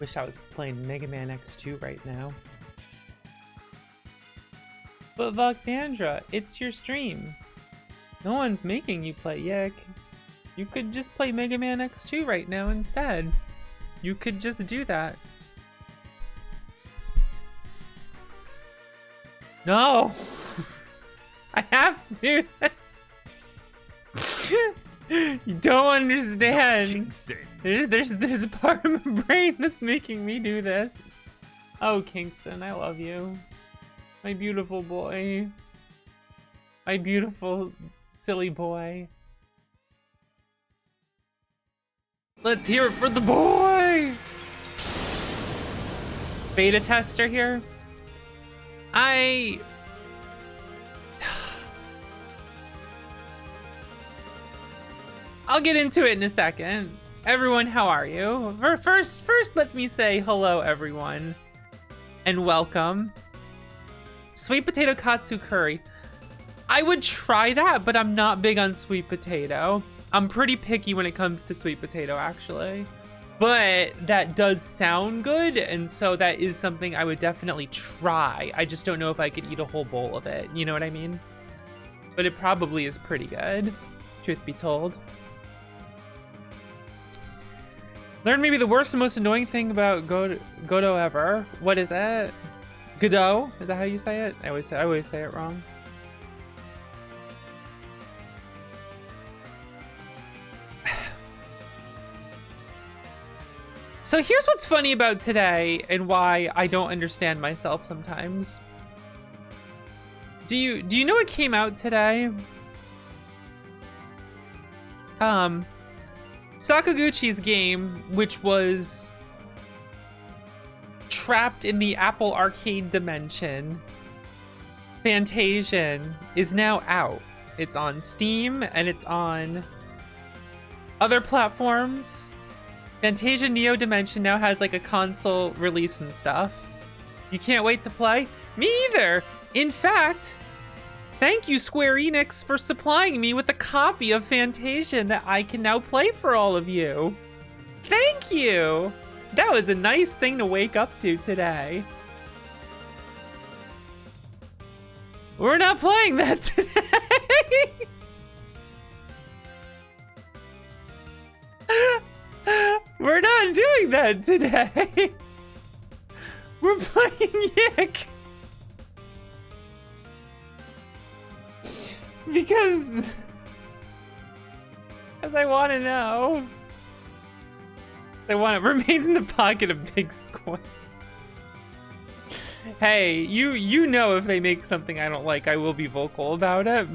Wish I was playing Mega Man X2 right now. But Voxandra, it's your stream. No one's making you play YIIK. You could just play Mega Man X2 right now instead. You could just do that. No! I have to do this. You don't understand. There's a part of my brain that's making me do this. Oh, Kingston, I love you. My beautiful boy. My beautiful, silly boy. Let's hear it for the boy! Beta tester here. I'll get into it in a second. Everyone, how are you? First, let me say hello, everyone, and welcome. Sweet potato katsu curry. I would try that, but I'm not big on sweet potato. I'm pretty picky when it comes to sweet potato, actually. But that does sound good, and so that is something I would definitely try. I just don't know if I could eat a whole bowl of it, you know what I mean? But it probably is pretty good, truth be told. Learn maybe the worst and most annoying thing about Godot ever. What is it? Godot? Is that how you say it? I always say it wrong. So here's what's funny about today and why I don't understand myself sometimes. Do you know what came out today? Sakaguchi's game, which was trapped in the Apple Arcade dimension, Fantasian, is now out. It's on Steam and it's on other platforms. Fantasia Neo Dimension now has like a console release and stuff. You can't wait to play? Me either! In fact, thank you Square Enix for supplying me with a copy of Fantasia that I can now play for all of you. Thank you! That was a nice thing to wake up to today. We're not playing that today! We're not doing that today! We're playing YIIK! Because I want to know. I want it remains in the pocket of Big Squid. Hey, you know if they make something I don't like, I will be vocal about it.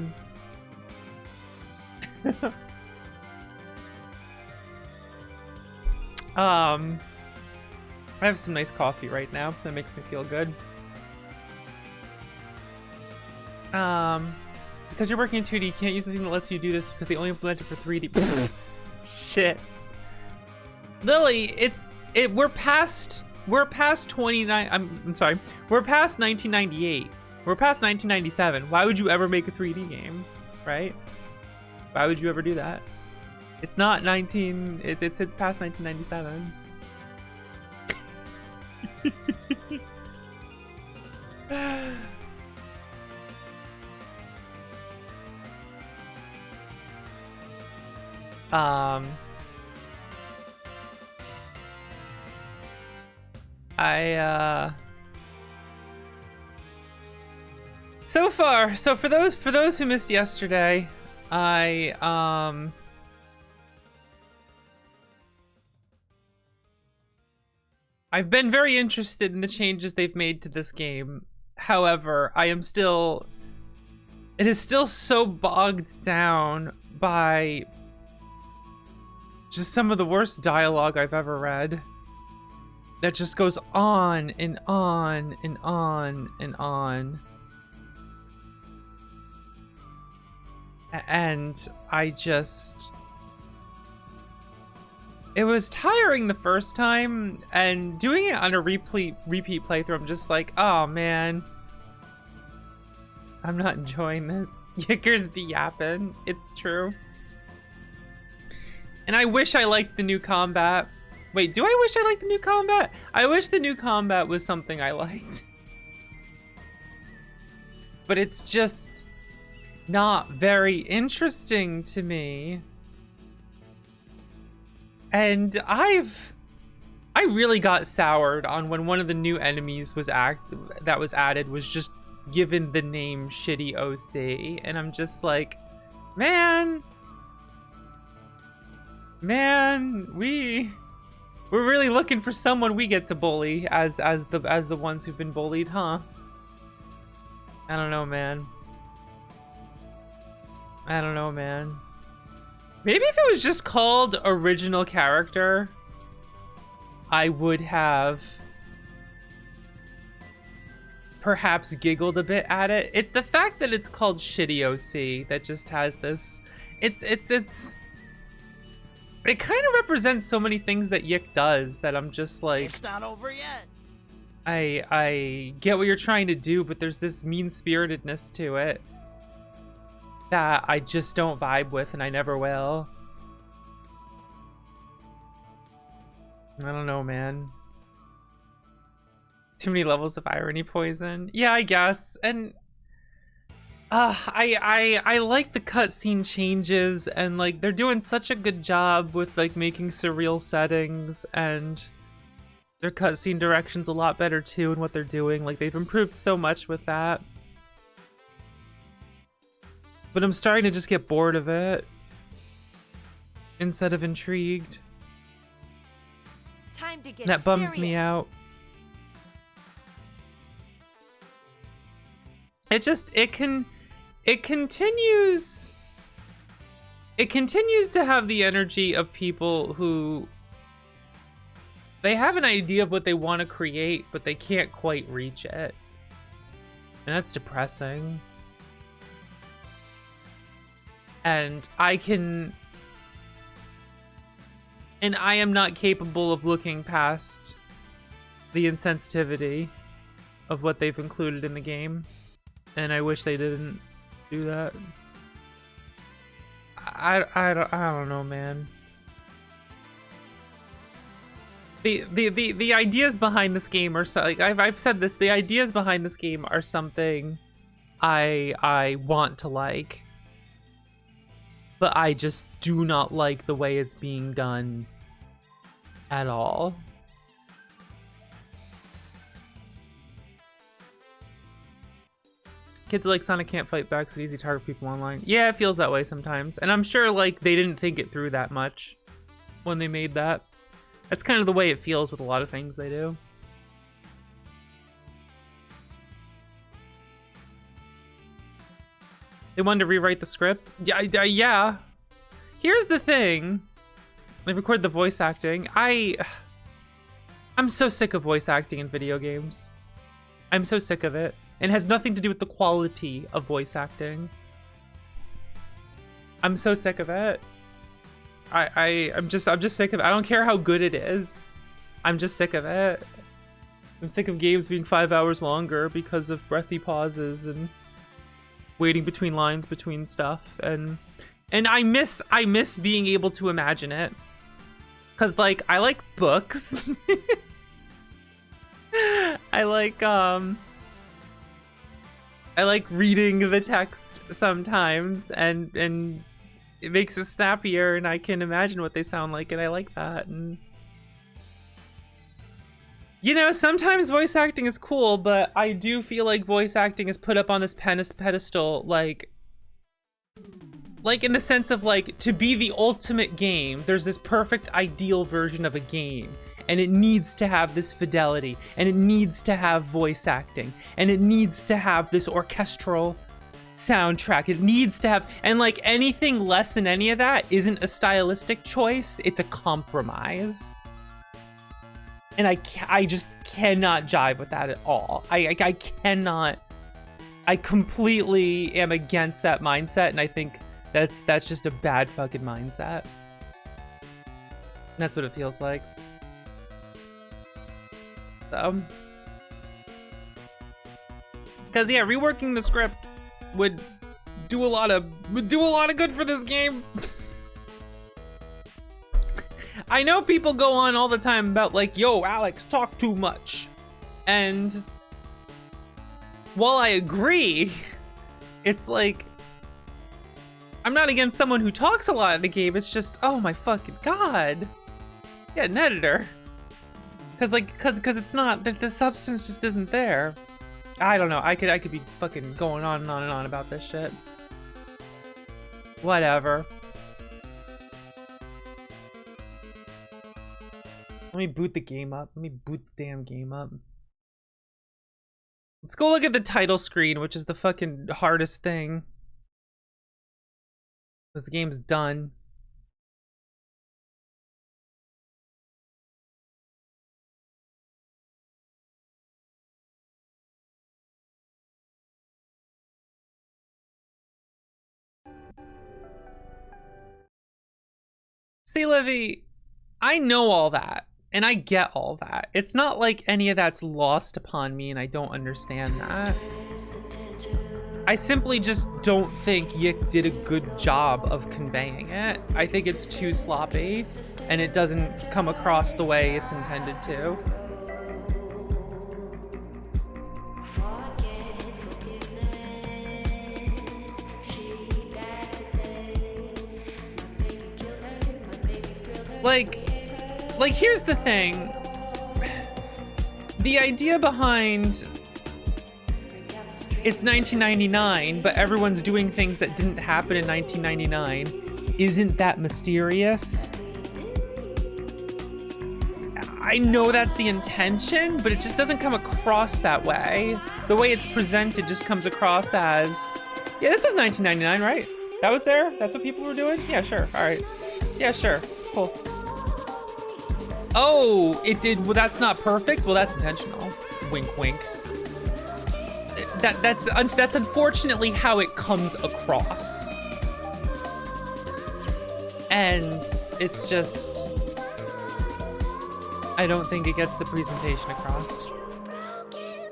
I have some nice coffee right now. That makes me feel good. Because you're working in 2D, you can't use the thing that lets you do this because they only implement it for 3D. Shit. Lily, we're past 29. I'm sorry. We're past 1998. We're past 1997. Why would you ever make a 3D game, right? Why would you ever do that? It's not 19. It's past 1997. So for those who missed yesterday, I've been very interested in the changes they've made to this game. However, it is still so bogged down by just some of the worst dialogue I've ever read. That just goes on and on and on and on. And it was tiring the first time, and doing it on a repeat playthrough, I'm just like, oh man, I'm not enjoying this. Yickers be yapping. It's true. And I wish I liked the new combat. Wait, do I wish I liked the new combat? I wish the new combat was something I liked. But it's just not very interesting to me. And I really got soured on when one of the new enemies was added was just given the name Shitty OC, and I'm just like, man, we're really looking for someone we get to bully as the ones who've been bullied, huh? I don't know, man. I don't know, man. Maybe if it was just called original character, I would have perhaps giggled a bit at it. It's the fact that it's called Shitty OC that just has this. It kind of represents so many things that YIIK does that I'm just like, it's not over yet. I get what you're trying to do, but there's this mean-spiritedness to it that I just don't vibe with, and I never will. I don't know, man. Too many levels of irony poison. Yeah, I guess. And I like the cutscene changes, and like they're doing such a good job with like making surreal settings, and their cutscene direction's a lot better too in what they're doing. Like they've improved so much with that. But I'm starting to just get bored of it instead of intrigued. Time to get that bums serious. me out. It continues to have the energy of people who they have an idea of what they want to create, but they can't quite reach it. And that's depressing. And I am not capable of looking past the insensitivity of what they've included in the game. And I wish they didn't do that. I don't know, man. The ideas behind this game are so, like I've said this. The ideas behind this game are something I want to like, but I just do not like the way it's being done at all. Kids like Sonic can't fight back, so it's easy to target people online. Yeah, it feels that way sometimes. And I'm sure like they didn't think it through that much when they made that. That's kind of the way it feels with a lot of things they do. They wanted to rewrite the script? Yeah. Here's the thing. They record the voice acting. I'm so sick of voice acting in video games. I'm so sick of it. And it has nothing to do with the quality of voice acting. I'm so sick of it. I'm just sick of it. I don't care how good it is. I'm just sick of it. I'm sick of games being 5 hours longer because of breathy pauses and waiting between lines between stuff. And I miss being able to imagine it. 'Cause like I like books. I like reading the text sometimes, and it makes it snappier, and I can imagine what they sound like, and I like that. And you know, sometimes voice acting is cool, but I do feel like voice acting is put up on this pedestal, like in the sense of like, to be the ultimate game, there's this perfect ideal version of a game. And it needs to have this fidelity, and it needs to have voice acting, and it needs to have this orchestral soundtrack. It needs to have, and like anything less than any of that isn't a stylistic choice, it's a compromise. And I just cannot jive with that at all. I cannot. I completely am against that mindset, and I think that's just a bad fucking mindset. That's what it feels like. So, because yeah, reworking the script would do a lot of good for this game. I know people go on all the time about like, yo, Alex, talk too much. And while I agree, it's like, I'm not against someone who talks a lot in the game. It's just, oh my fucking God. Yeah, an editor. Cause it's not, the substance just isn't there. I don't know, I could be fucking going on and on and on about this shit. Whatever. Let me boot the game up. Let me boot the damn game up. Let's go look at the title screen, which is the fucking hardest thing. This game's done. See, Livy, I know all that, and I get all that. It's not like any of that's lost upon me, and I don't understand that. I simply just don't think YIIK did a good job of conveying it. I think it's too sloppy, and it doesn't come across the way it's intended to. Like here's the thing. The idea behind it's 1999, but everyone's doing things that didn't happen in 1999 isn't that mysterious. I know that's the intention, but it just doesn't come across that way. The way it's presented just comes across as, yeah, this was 1999, right? That was there? That's what people were doing? Yeah, sure, all right. Yeah, sure, cool. Oh, it did, well, that's not perfect? Well, that's intentional. Wink, wink. That's unfortunately how it comes across. And it's just, I don't think it gets the presentation across.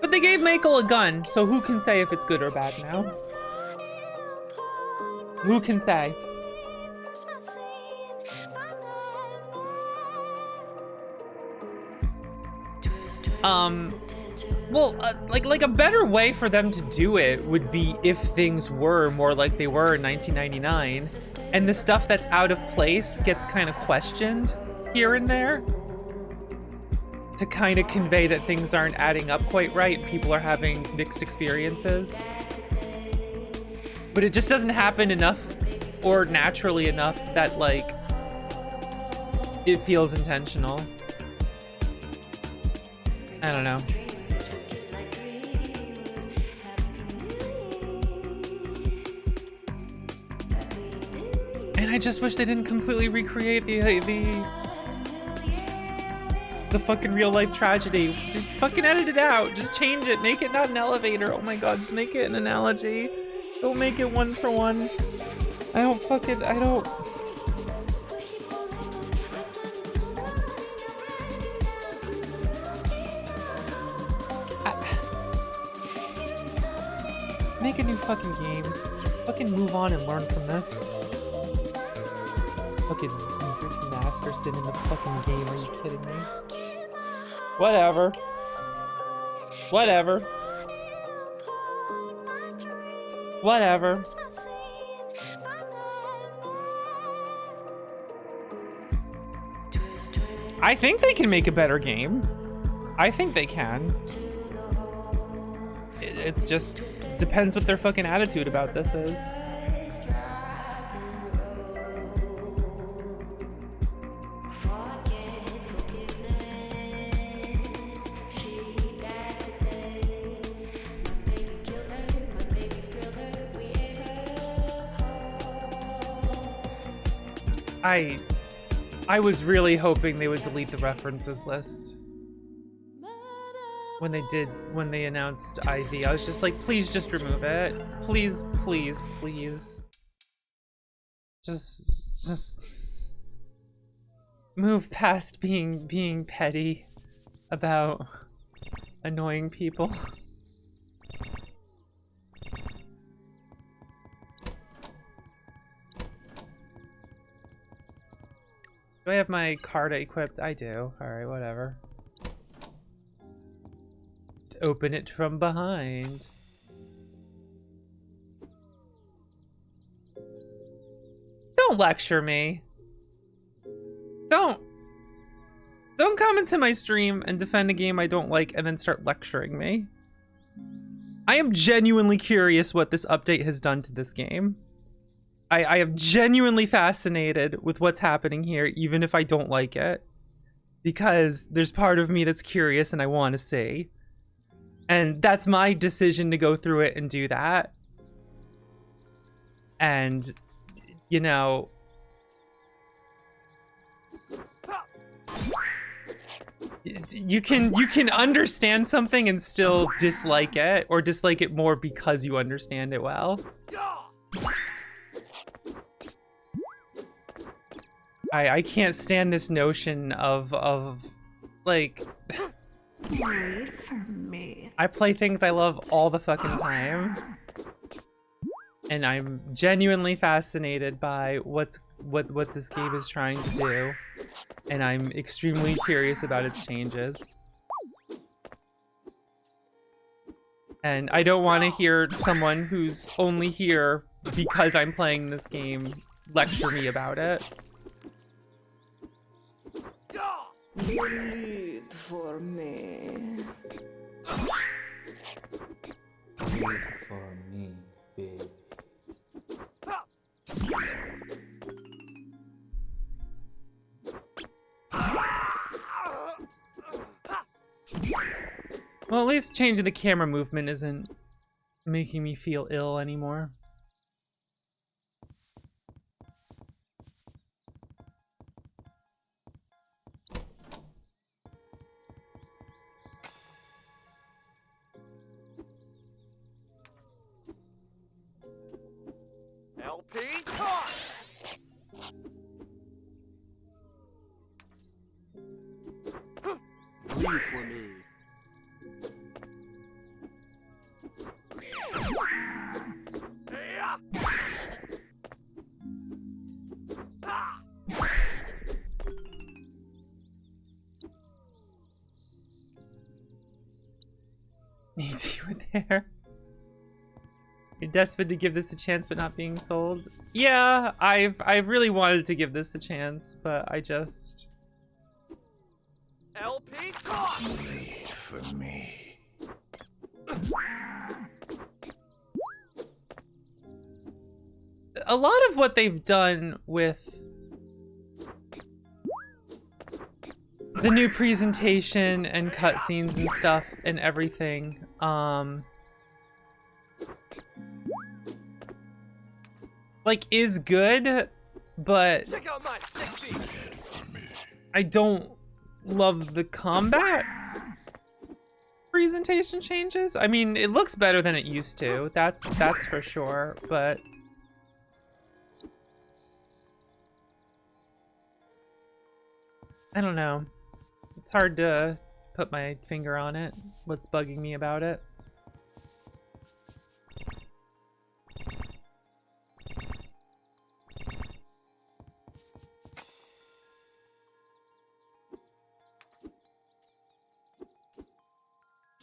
But they gave Michael a gun, so who can say if it's good or bad now? Who can say? Well, like a better way for them to do it would be if things were more like they were in 1999, and the stuff that's out of place gets kind of questioned here and there to kind of convey that things aren't adding up quite right and people are having mixed experiences. But it just doesn't happen enough or naturally enough that like it feels intentional. I don't know. And I just wish they didn't completely recreate the fucking real life tragedy. Just fucking edit it out. Just change it. Make it not an elevator. Oh my God, just make it an analogy. Don't make it one for one. I don't. Make a new fucking game. Fucking move on and learn from this. Fucking Masterson in the fucking game, are you kidding me? Whatever. Whatever. Whatever. I think they can make a better game. I think they can. It's just depends what their fucking attitude about this is. I was really hoping they would delete the references list when they announced IV. I was just like, please just remove it. Please, please, please. Just move past being petty about annoying people. Do I have my card equipped? I do. Alright, whatever. Just open it from behind. Don't lecture me. Don't come into my stream and defend a game I don't like and then start lecturing me. I am genuinely curious what this update has done to this game. I am genuinely fascinated with what's happening here, even if I don't like it. Because there's part of me that's curious and I want to see. And that's my decision to go through it and do that. And, you know... You can understand something and still dislike it, or dislike it more because you understand it well. I can't stand this notion of like Wait for me. I play things I love all the fucking time. And I'm genuinely fascinated by what this game is trying to do. And I'm extremely curious about its changes. And I don't want to hear someone who's only here because I'm playing this game lecture me about it. Wait for me. Wait for me, baby. Well, at least changing the camera movement isn't making me feel ill anymore. LP talk. Wait for me. Needs you there. You're desperate to give this a chance, but not being sold. Yeah, I've really wanted to give this a chance, but I just... LP talk. Wait for me. A lot of what they've done with the new presentation and cutscenes and stuff and everything, like, is good, but Check out my 60. I don't love the combat presentation changes. I mean, it looks better than it used to. That's for sure, but I don't know. It's hard to put my finger on it. What's bugging me about it?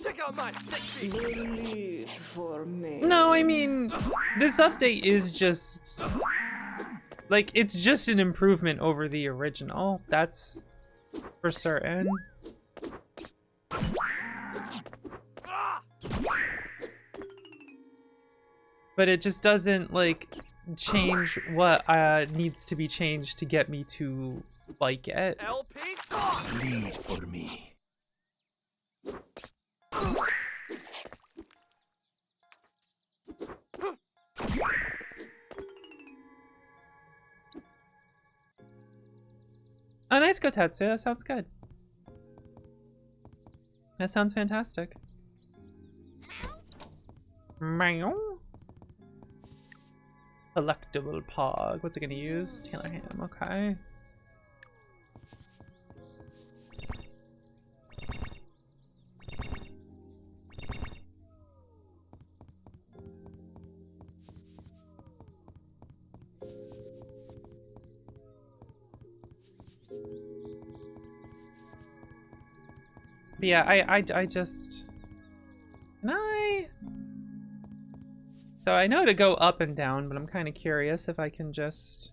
Check out my 60. Wait for me. No, I mean, this update is just... like, it's just an improvement over the original. That's for certain. But it just doesn't, like, change what needs to be changed to get me to like it. LP talk. Bleed for me. Oh, nice, Kotetsu. That sounds good. That sounds fantastic. Meow. Collectible pog. What's it gonna use? Taylor Ham. Okay. But yeah, I just... Can I? So I know to go up and down, but I'm kind of curious if I can just...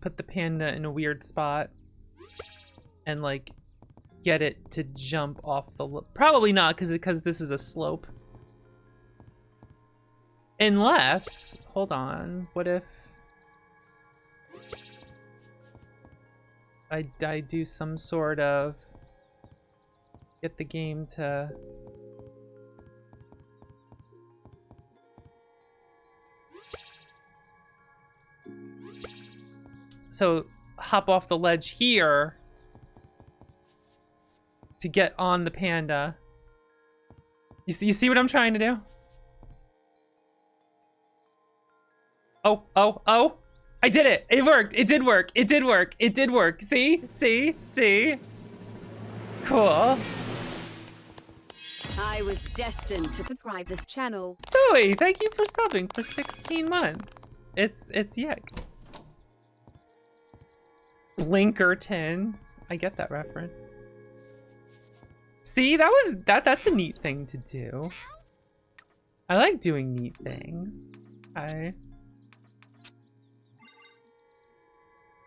Put the panda in a weird spot and like get it to jump off the probably not because this is a slope. Unless, hold on, what if I do some sort of get the game to so hop off the ledge here to get on the panda. You see what I'm trying to do? Oh, oh, oh. I did it. It worked. It did work. It did work. It did work. See? See? See? Cool. I was destined to subscribe this channel. Zoe, thank you for subbing for 16 months. It's YIIK. Blinkerton. I get that reference. See, that's a neat thing to do. I like doing neat things.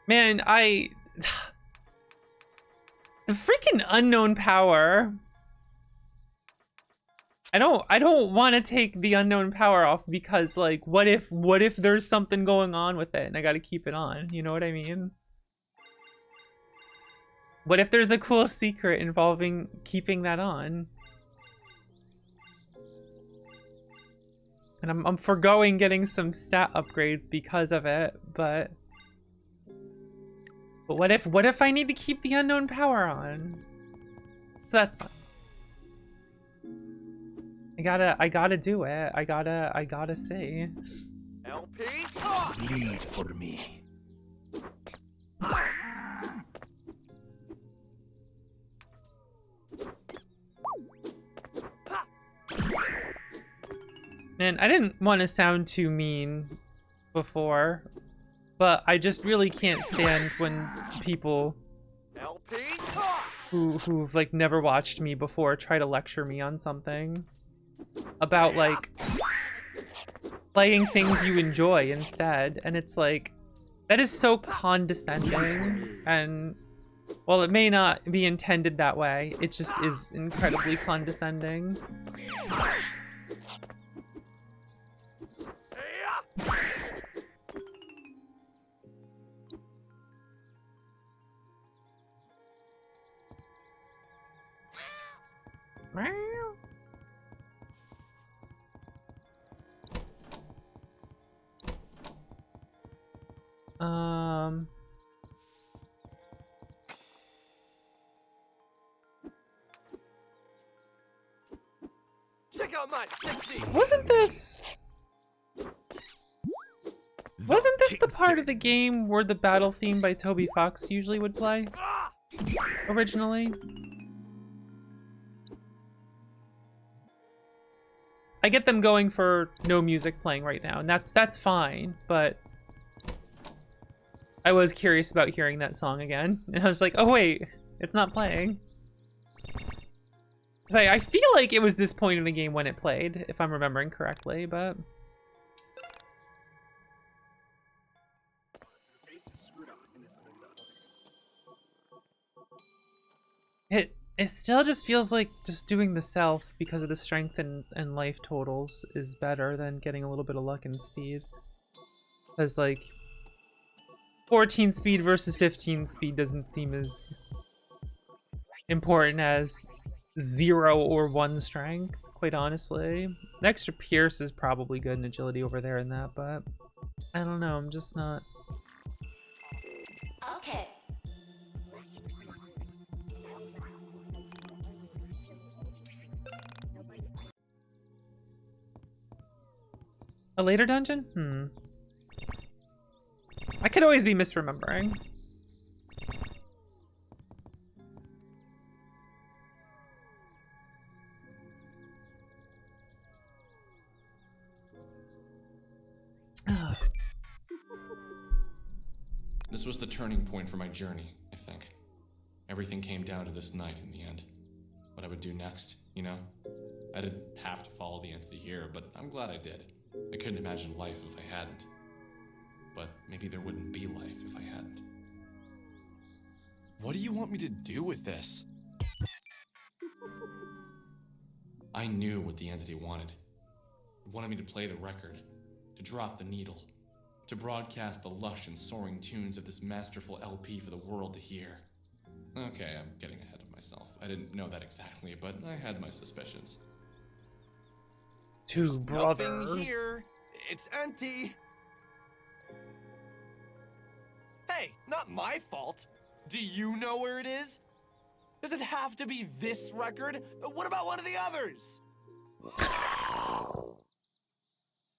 Man, the freaking unknown power. I don't want to take the unknown power off because like what if there's something going on with it and I got to keep it on, you know what I mean? What if there's a cool secret involving keeping that on? And I'm forgoing getting some stat upgrades because of it, but what if I need to keep the unknown power on? So that's fine. I gotta do it. I gotta see. LP. Bleed for me. Man, I didn't want to sound too mean before, but I just really can't stand when people LP. who've like never watched me before try to lecture me on something about like playing things you enjoy instead, and it's like that is so condescending, and while it may not be intended that way, it just is incredibly condescending. Check out my 60. Wasn't this the part of the game where the battle theme by Toby Fox usually would play? Originally? I get them going for no music playing right now, and that's fine, but I was curious about hearing that song again, and I was like, oh wait, it's not playing. I feel like it was this point in the game when it played, if I'm remembering correctly, but... It still just feels like just doing the self because of the strength and life totals is better than getting a little bit of luck and speed. Because like 14 speed versus 15 speed doesn't seem as important as 0 or 1 strength, quite honestly. The extra pierce is probably good in agility over there in that, but I don't know, I'm just not... Okay. A later dungeon? I could always be misremembering. This was the turning point for my journey. I think. Everything came down to this night in the end. What I would do next, you know? I didn't have to follow the entity here, but I'm glad I did. I couldn't imagine life if I hadn't. But maybe there wouldn't be life if I hadn't. What do you want me to do with this? I knew what the entity wanted. It wanted me to play the record, to drop the needle, to broadcast the lush and soaring tunes of this masterful LP for the world to hear. Okay, I'm getting ahead of myself. I didn't know that exactly, but I had my suspicions. Two brothers. Nothing here. It's empty. Hey, not my fault. Do you know where it is? Does it have to be this record? What about one of the others?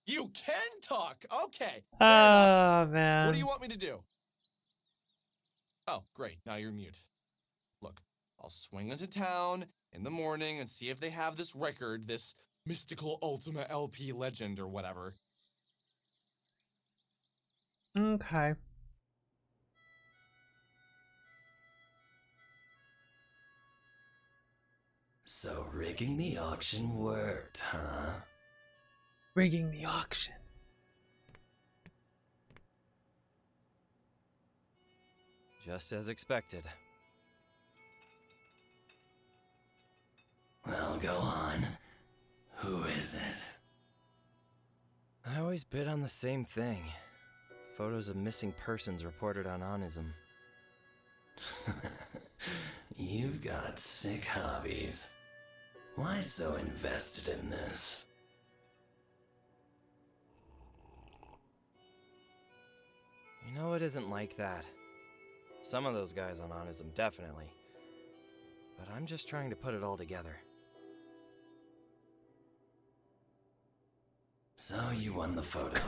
You can talk. Okay. Fair enough. Oh, man. What do you want me to do? Oh, great. Now you're mute. Look, I'll swing into town in the morning and see if they have this record, this mystical Ultima LP legend or whatever. Okay. So rigging the auction worked, huh? Rigging the auction. Just as expected. Well, go on. Who is it? I always bid on the same thing. Photos of missing persons reported on Onism. You've got sick hobbies. Why so invested in this? You know, it isn't like that. Some of those guys on Onism, definitely. But I'm just trying to put it all together. So you won the photo.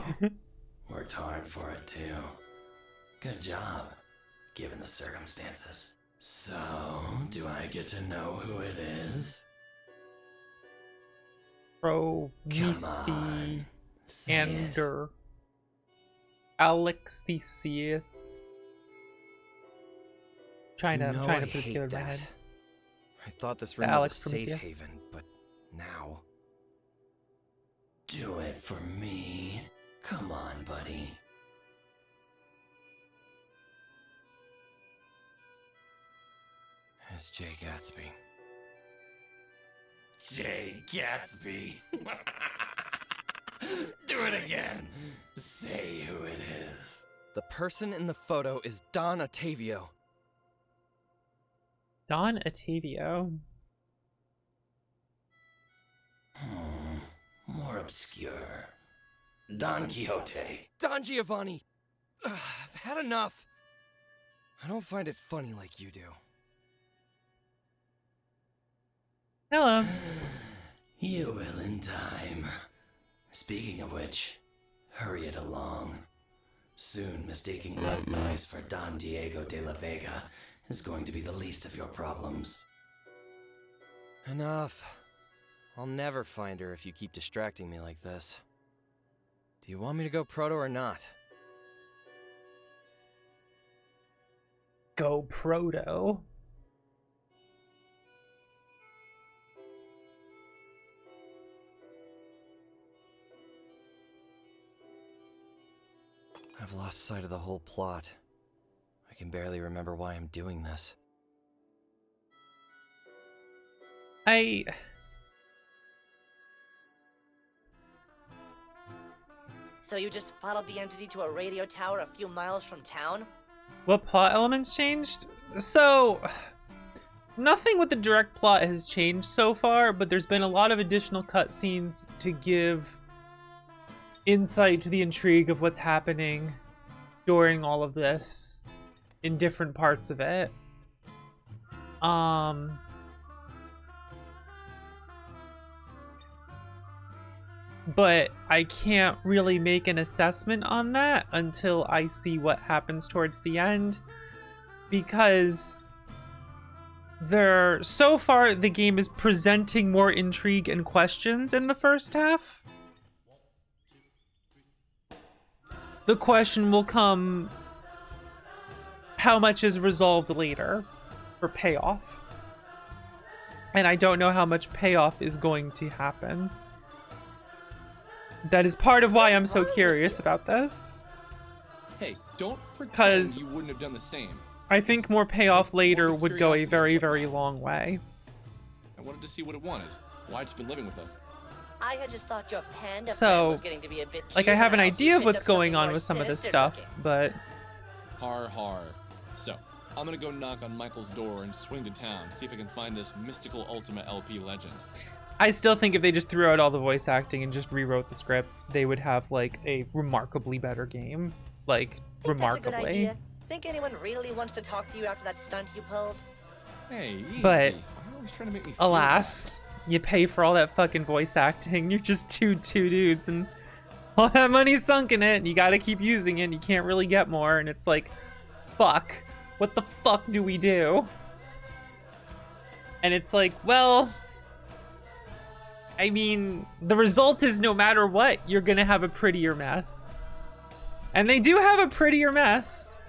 Worked hard for it too. Good job, given the circumstances. So, do I get to know who it is? Pro Come on, say it. Ander Alex Theseus. Trying to You know put I it together in my hate head. that. I thought this The room was Alex a safe Prometheus. haven, but now... Do it for me. Come on, buddy. It's Jay Gatsby. Jay Gatsby. Do it again. Say who it is. The person in the photo is Don Ottavio. Don Ottavio. More obscure. Don Quixote. Don Giovanni! Ugh, I've had enough. I don't find it funny like you do. Hello. You will in time. Speaking of which, hurry it along. Soon mistaking blood noise for Don Diego de la Vega is going to be the least of your problems. Enough. I'll never find her if you keep distracting me like this. Do you want me to go proto or not? Go proto. I've lost sight of the whole plot. I can barely remember why I'm doing this. So you just followed the entity to a radio tower a few miles from town? What plot elements changed? So, nothing with the direct plot has changed so far, but there's been a lot of additional cutscenes to give insight to the intrigue of what's happening during all of this in different parts of it. But I can't really make an assessment on that until I see what happens towards the end, because so far the game is presenting more intrigue and questions in the first half. The question will come how much is resolved later for payoff. And I don't know how much payoff is going to happen. That is part of why I'm so curious about this. Hey, don't 'Cause pretend you wouldn't have done the same. I think more payoff later more would go a curiosity very, than very whatnot. long way. I wanted to see what it wanted. Why it's been living with us. I had just thought your panda So, friend was getting to be a bit Like, I have an juvenile, so idea you of what's picked up going something on more with some of this sinister stuff, looking. but Har har. So, I'm gonna go knock on Michael's door and swing to town, see if I can find this mystical Ultima LP legend. I still think if they just threw out all the voice acting and just rewrote the script, they would have, like, a remarkably better game. Like, Think that's a good remarkably. idea. Think anyone really wants to talk to you after that stunt you pulled? Hey, easy. But, Why are you always trying to make me feel Alas, you pay for all that fucking voice acting, you're just two dudes, and all that money's sunk in it, and you gotta keep using it, you can't really get more, and it's like, fuck. What the fuck do we do? And it's like, well, I mean, the result is no matter what, you're gonna have a prettier mess. And they do have a prettier mess.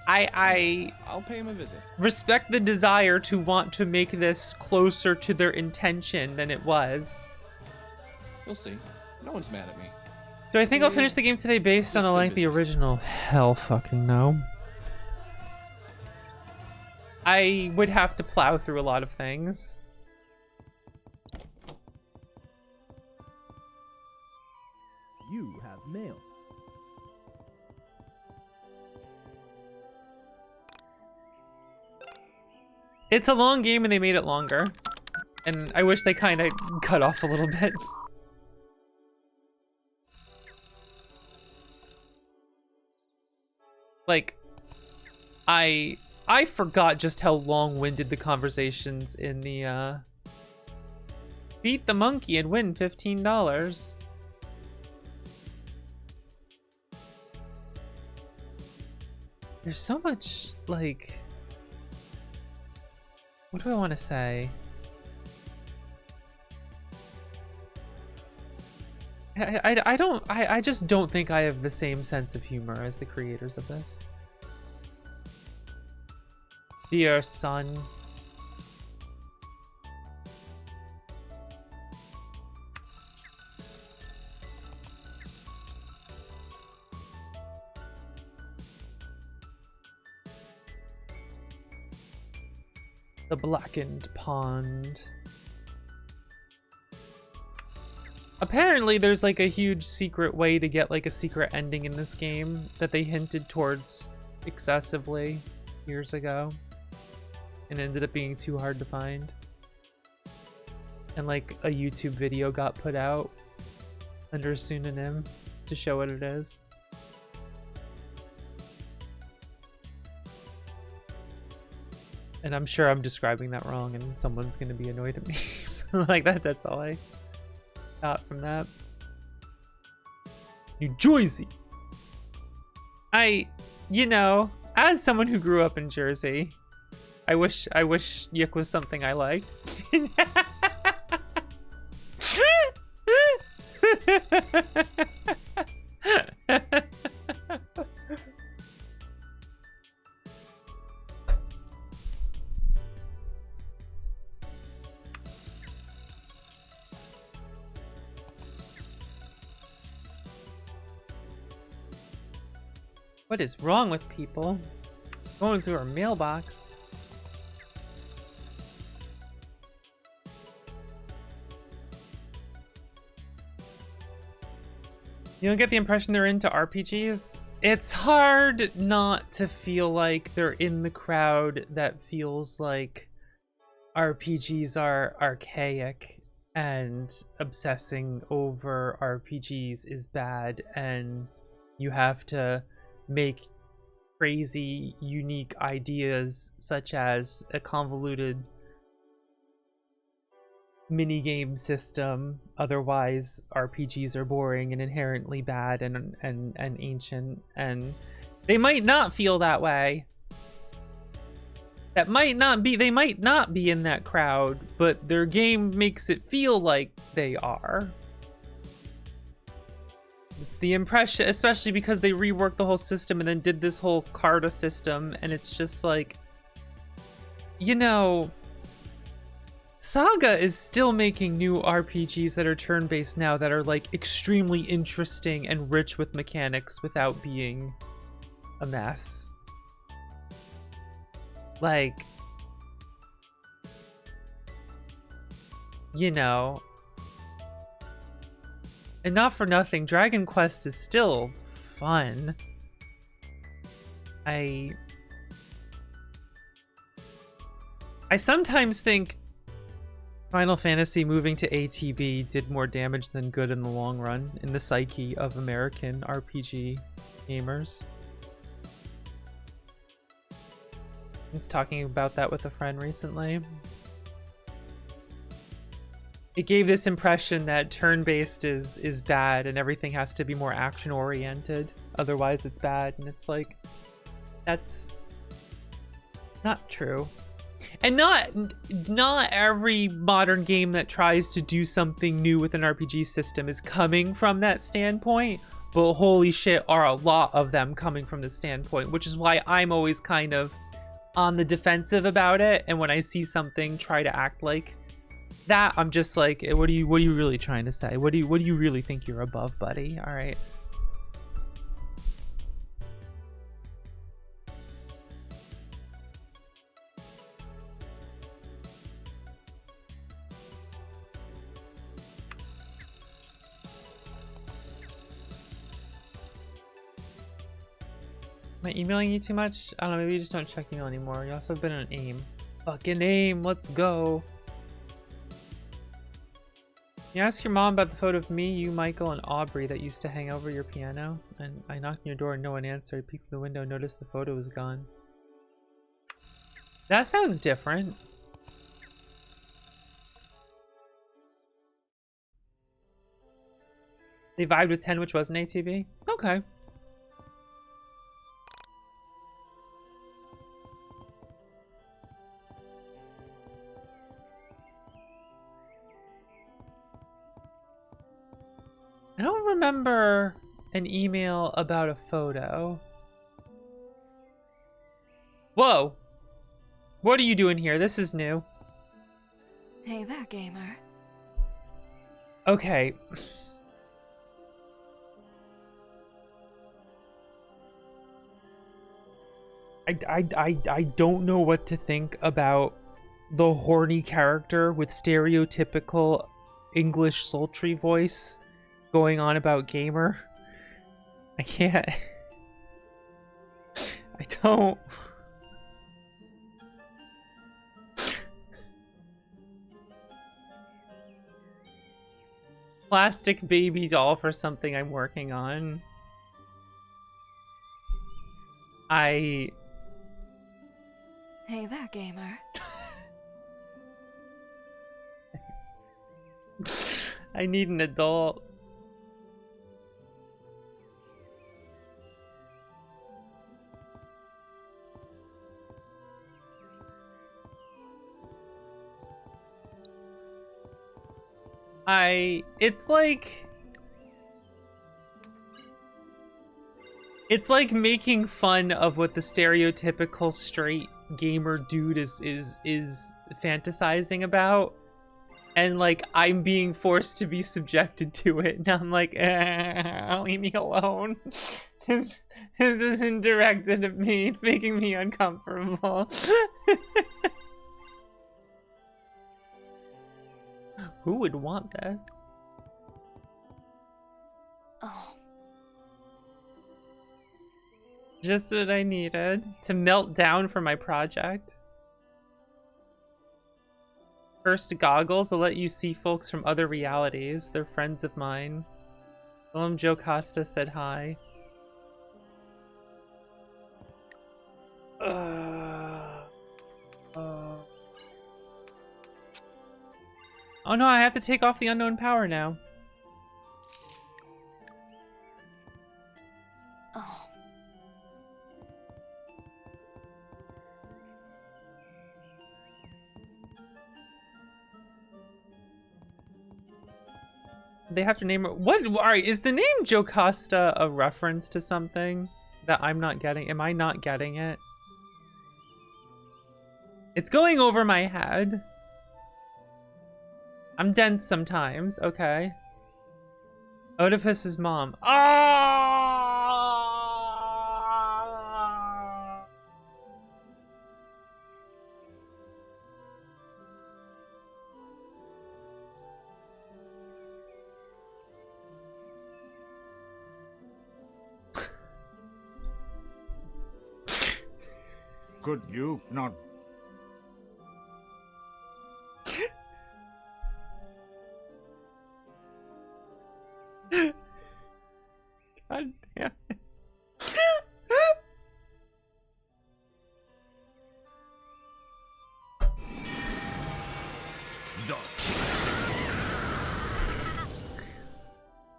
I'll pay him a visit. Respect the desire to want to make this closer to their intention than it was. We'll see. No one's mad at me. Do I think I'll finish the game today based on a lengthy original? Hell fucking no. I would have to plow through a lot of things. You have mail. It's a long game and they made it longer. And I wish they kind of cut off a little bit. Like, I forgot just how long-winded the conversations in the, beat the monkey and win $15. There's so much, like... What do I want to say? I just don't think I have the same sense of humor as the creators of this. Dear son. The blackened pond. Apparently there's like a huge secret way to get like a secret ending in this game that they hinted towards excessively years ago and ended up being too hard to find. And like a YouTube video got put out under a pseudonym to show what it is. And I'm sure I'm describing that wrong and someone's gonna be annoyed at me. Like that's all I got from that. New Jersey. You know, as someone who grew up in Jersey, I wish YIIK was something I liked. What is wrong with people? Going through our mailbox. You don't get the impression they're into RPGs? It's hard not to feel like they're in the crowd that feels like RPGs are archaic and obsessing over RPGs is bad and you have to make crazy, unique ideas such as a convoluted minigame system. Otherwise, RPGs are boring and inherently bad and ancient, and they might not feel that way. They might not be in that crowd, but their game makes it feel like they are. It's the impression, especially because they reworked the whole system and then did this whole Carta system, and it's just like, you know, Saga is still making new RPGs that are turn-based now that are like extremely interesting and rich with mechanics without being a mess. Like, you know, and not for nothing, Dragon Quest is still fun. I sometimes think Final Fantasy moving to ATB did more damage than good in the long run in the psyche of American RPG gamers. I was talking about that with a friend recently. It gave this impression that turn-based is bad and everything has to be more action-oriented, otherwise it's bad, and it's like, that's not true. And not every modern game that tries to do something new with an RPG system is coming from that standpoint, but holy shit, are a lot of them coming from this standpoint, which is why I'm always kind of on the defensive about it, and when I see something try to act like that, I'm just like, what are you really trying to say? What do you really think you're above, buddy? All right. Am I emailing you too much? I don't know, maybe you just don't check email anymore. You also have been on AIM. Fucking AIM, let's go. You ask your mom about the photo of me, you, Michael, and Aubrey that used to hang over your piano. And I knocked on your door and no one answered. I peeked through the window, noticed the photo was gone. That sounds different. They vibed with 10, which wasn't ATV? Okay. I don't remember an email about a photo. Whoa! What are you doing here? This is new. Hey there, gamer. Okay. I don't know what to think about the horny character with stereotypical English sultry voice going on about gamer. I can't. I don't. Plastic baby doll for something I'm working on. Hey there, gamer. I need an adult. It's like making fun of what the stereotypical straight gamer dude is fantasizing about, and like I'm being forced to be subjected to it, and I'm like, leave me alone. This isn't directed at me. It's making me uncomfortable. Who would want this? Oh. Just what I needed to melt down for my project. First goggles will let you see folks from other realities. They're friends of mine. Tell them Joe Costa said hi. Oh no, I have to take off the unknown power now. Oh. They have to name it. What? All right, is the name Jocasta a reference to something that I'm not getting? Am I not getting it? It's going over my head. I'm dense sometimes. Okay. Oedipus's mom. Ah! Could you not? God damn it.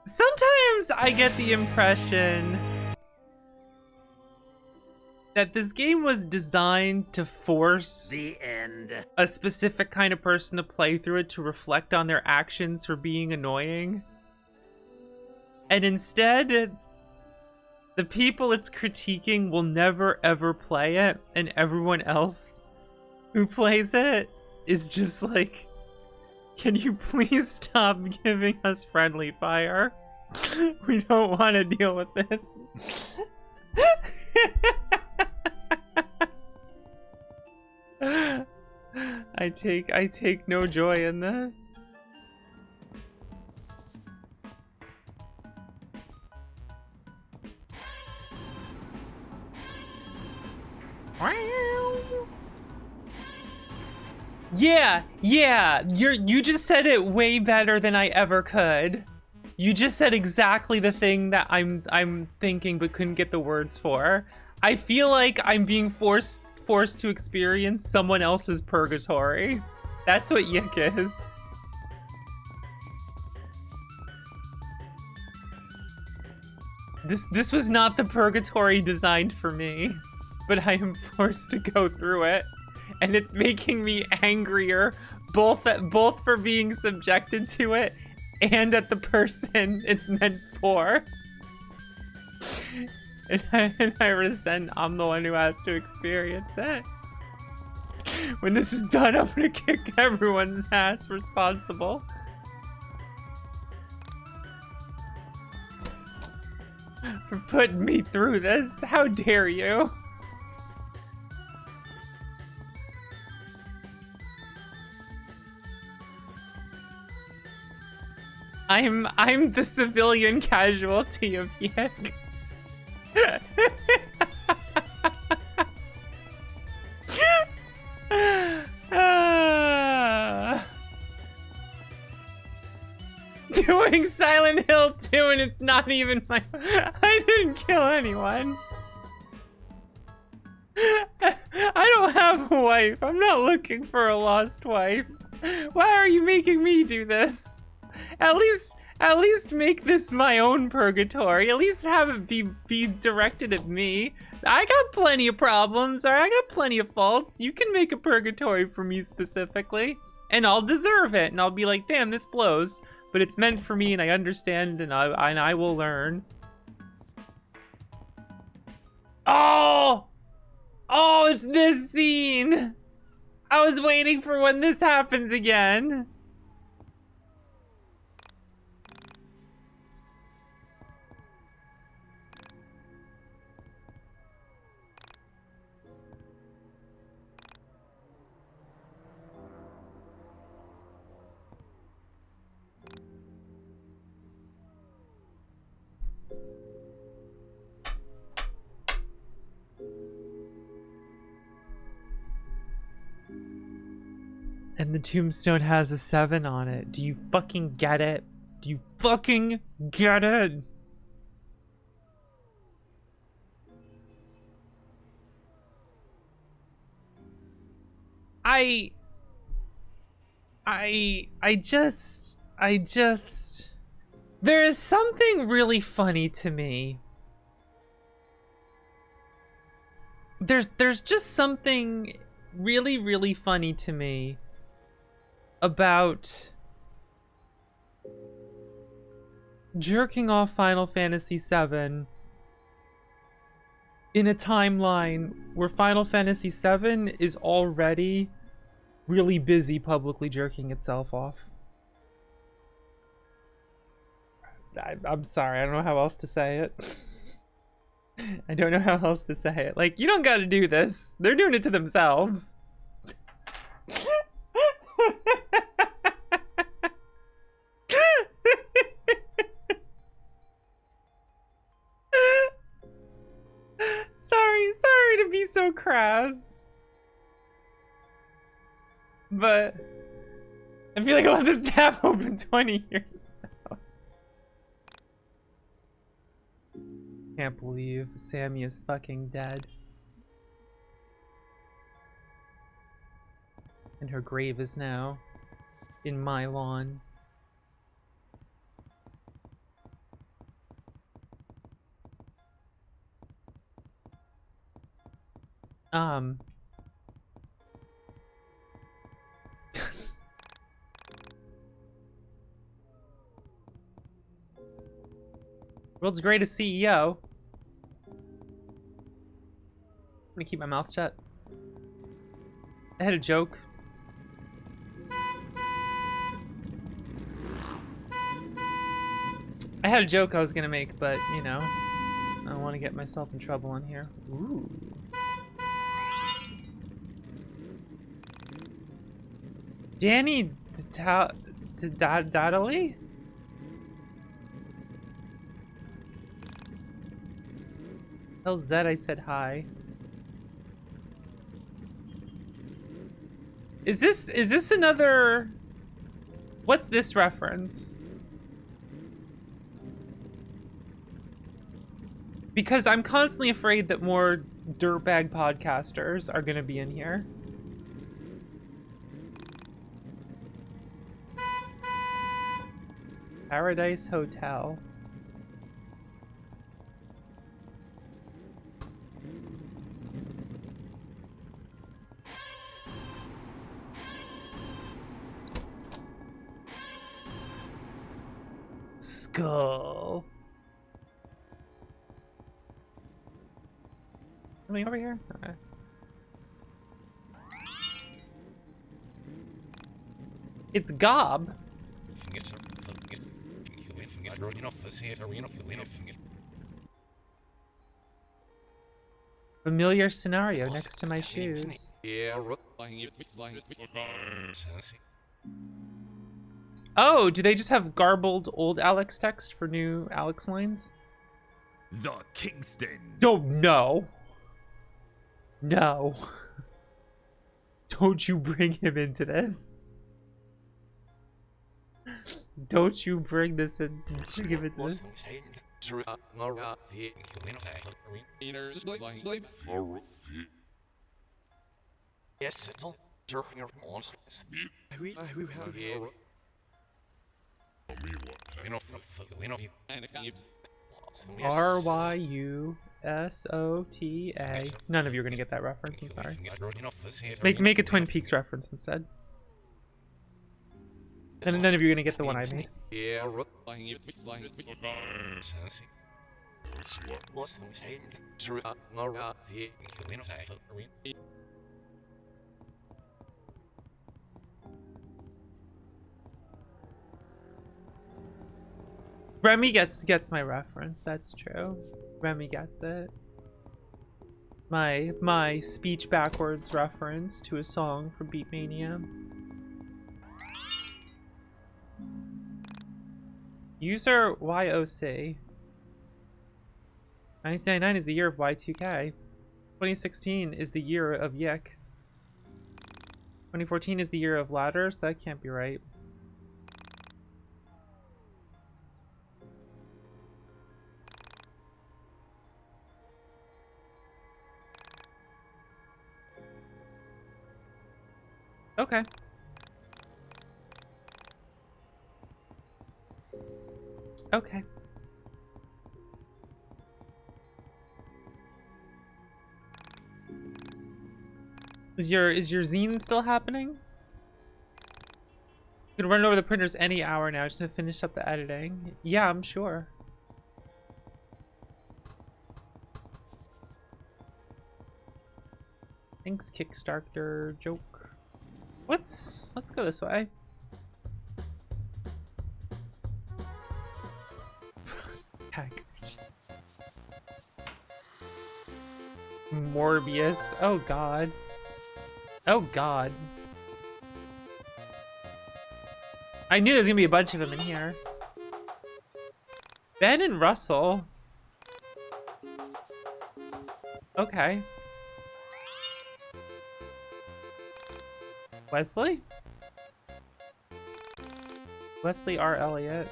Sometimes I get the impression that this game was designed to force The end. a specific kind of person to play through it to reflect on their actions for being annoying. And instead, the people it's critiquing will never ever play it, and everyone else who plays it is just like, can you please stop giving us friendly fire? We don't want to deal with this. I take no joy in this. Yeah, you just said it way better than I ever could. You just said exactly the thing that I'm thinking but couldn't get the words for. I feel like I'm being forced to experience someone else's purgatory. That's what YIIK is. This was not the purgatory designed for me, but I am forced to go through it, and it's making me angrier, both for being subjected to it and at the person it's meant for. And I resent I'm the one who has to experience it. When this is done, I'm gonna kick everyone's ass responsible. For putting me through this. How dare you? I'm the civilian casualty of YIIK. Doing Silent Hill 2 and it's not even my... I didn't kill anyone. I don't have a wife. I'm not looking for a lost wife. Why are you making me do this? At least make this my own purgatory. At least have it be directed at me. I got plenty of problems, or I got plenty of faults. You can make a purgatory for me specifically, and I'll deserve it. And I'll be like, damn, this blows. But it's meant for me, and I understand, and I will learn. Oh! Oh, it's this scene! I was waiting for when this happens again. And the tombstone has a 7 on it. Do you fucking get it? Do you fucking get it? I just there is something really funny to me. There's just something really funny to me about jerking off Final Fantasy VII in a timeline where Final Fantasy VII is already really busy publicly jerking itself off. I'm sorry, I don't know how else to say it. I don't know how else to say it. Like, you don't gotta do this. They're doing it to themselves. Sorry to be so crass. But I feel like I left this tab open 20 years ago. Can't believe Sammy is fucking dead. And her grave is now in my lawn. World's greatest CEO. I'm gonna keep my mouth shut. I had a joke. I had a joke I was gonna make, but you know, I don't want to get myself in trouble on here. Ooh. Danny Daddley? Tell Zed I said hi. Is this another... What's this reference? Because I'm constantly afraid that more dirtbag podcasters are gonna be in here. Paradise Hotel. Skull. Something over here? Okay. It's Gob. Familiar scenario next to my shoes. Oh, do they just have garbled old Alex text for new Alex lines? The Kingston. Don't know. No. Don't you bring him into this. Don't you bring this in. Bring him into this. RYUSOTA. None of you are gonna get that reference. I'm sorry. Make a Twin Peaks reference instead. And none of you are gonna get the one I made. Remy gets my reference. That's true. Remy gets it. My speech backwards reference to a song from Beatmania. User YOC. 1999 is the year of Y2K. 2016 is the year of YIIK. 2014 is the year of ladders. That can't be right. Okay. Okay. Is your zine still happening? You can run it over the printers any hour now just to finish up the editing. Yeah, I'm sure. Thanks, Kickstarter joke. Let's go this way. Package. Morbius. Oh god. Oh god. I knew there was gonna be a bunch of them in here. Ben and Russell. Okay. Wesley? Wesley R. Elliott.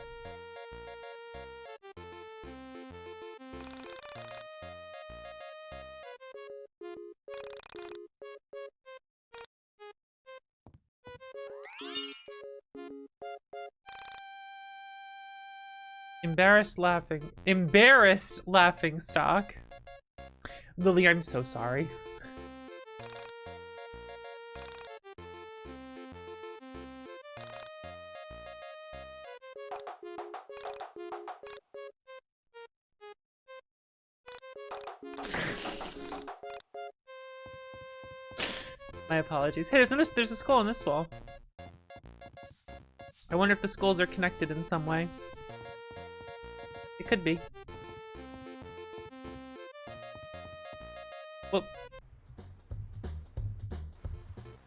Embarrassed laughing stock. Lily, I'm so sorry. My apologies. Hey, there's a skull on this wall. I wonder if the skulls are connected in some way. It could be. Well,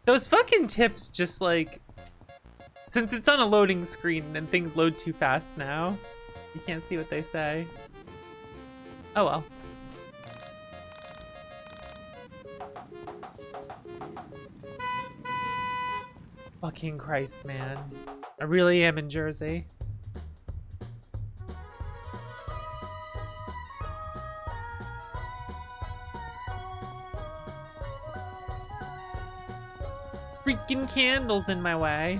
those fucking tips just like, since it's on a loading screen and things load too fast now, you can't see what they say. Oh well. Fucking Christ, man. I really am in Jersey. Freaking candles in my way.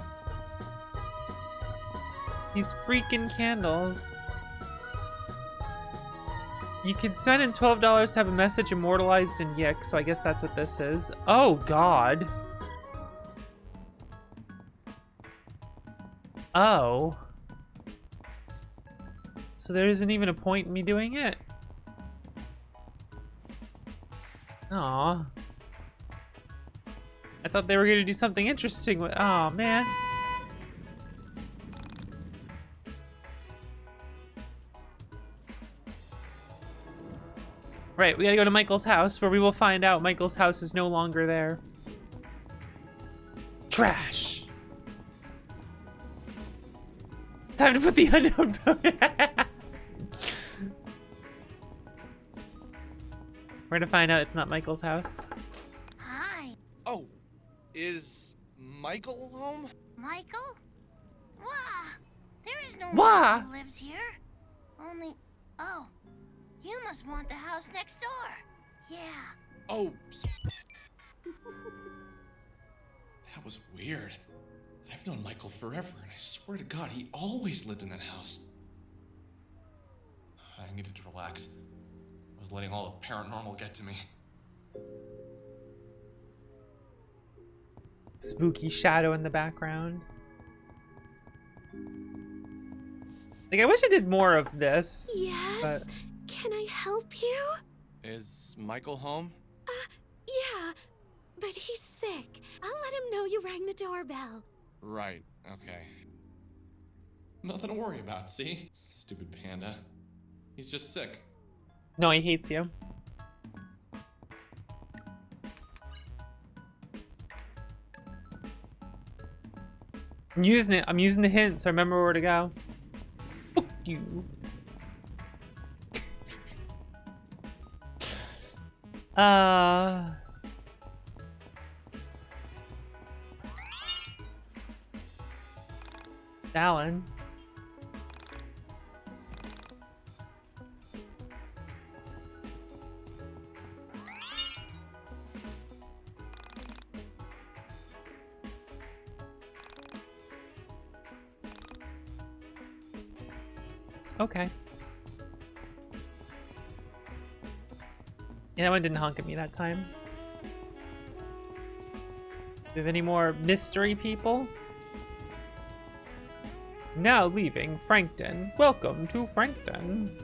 These freaking candles. You can spend in $12 to have a message immortalized in YIIK, so I guess that's what this is. Oh god. Oh. So there isn't even a point in me doing it? Aw. I thought they were gonna do something interesting with— oh man. Right, we gotta go to Michael's house, where we will find out Michael's house is no longer there. Trash! Time to put the unknown boat. We're gonna find out it's not Michael's house. Hi. Oh, is Michael home? Michael? Wah! There is no Wah! Michael who lives here. Only, oh, you must want the house next door. Yeah. Oh, That was weird. I've known Michael forever, and I swear to God, he always lived in that house. I needed to relax. I was letting all the paranormal get to me. Spooky shadow in the background. Like, I wish I did more of this. Yes? But... Can I help you? is Michael home? Yeah, but he's sick. I'll let him know you rang the doorbell. Right, okay. Nothing to worry about, see? Stupid panda. He's just sick. No, he hates you. I'm using it. I'm using the hint, so I remember where to go. Fuck you. Dallin. Okay. Yeah, that one didn't honk at me that time. Do we have any more mystery people? Now leaving Frankton. Welcome to Frankton.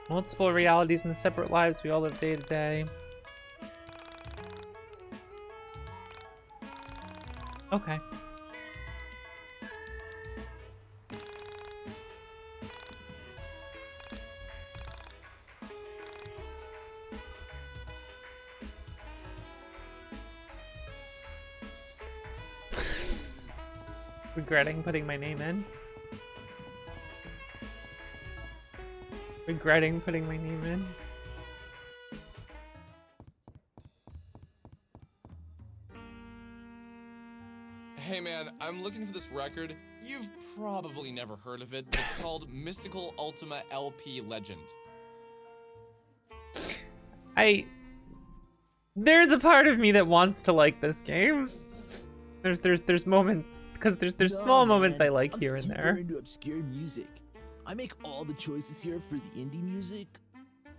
Multiple realities and the separate lives we all live day to day. Okay. Regretting putting my name in. Regretting putting my name in. Hey man, I'm looking for this record. You've probably never heard of it. It's called Mystical Ultima LP Legend. There's a part of me that wants to like this game. There's moments, because there's small moments I like here and there. I'm super into obscure music. I make all the choices here for the indie music.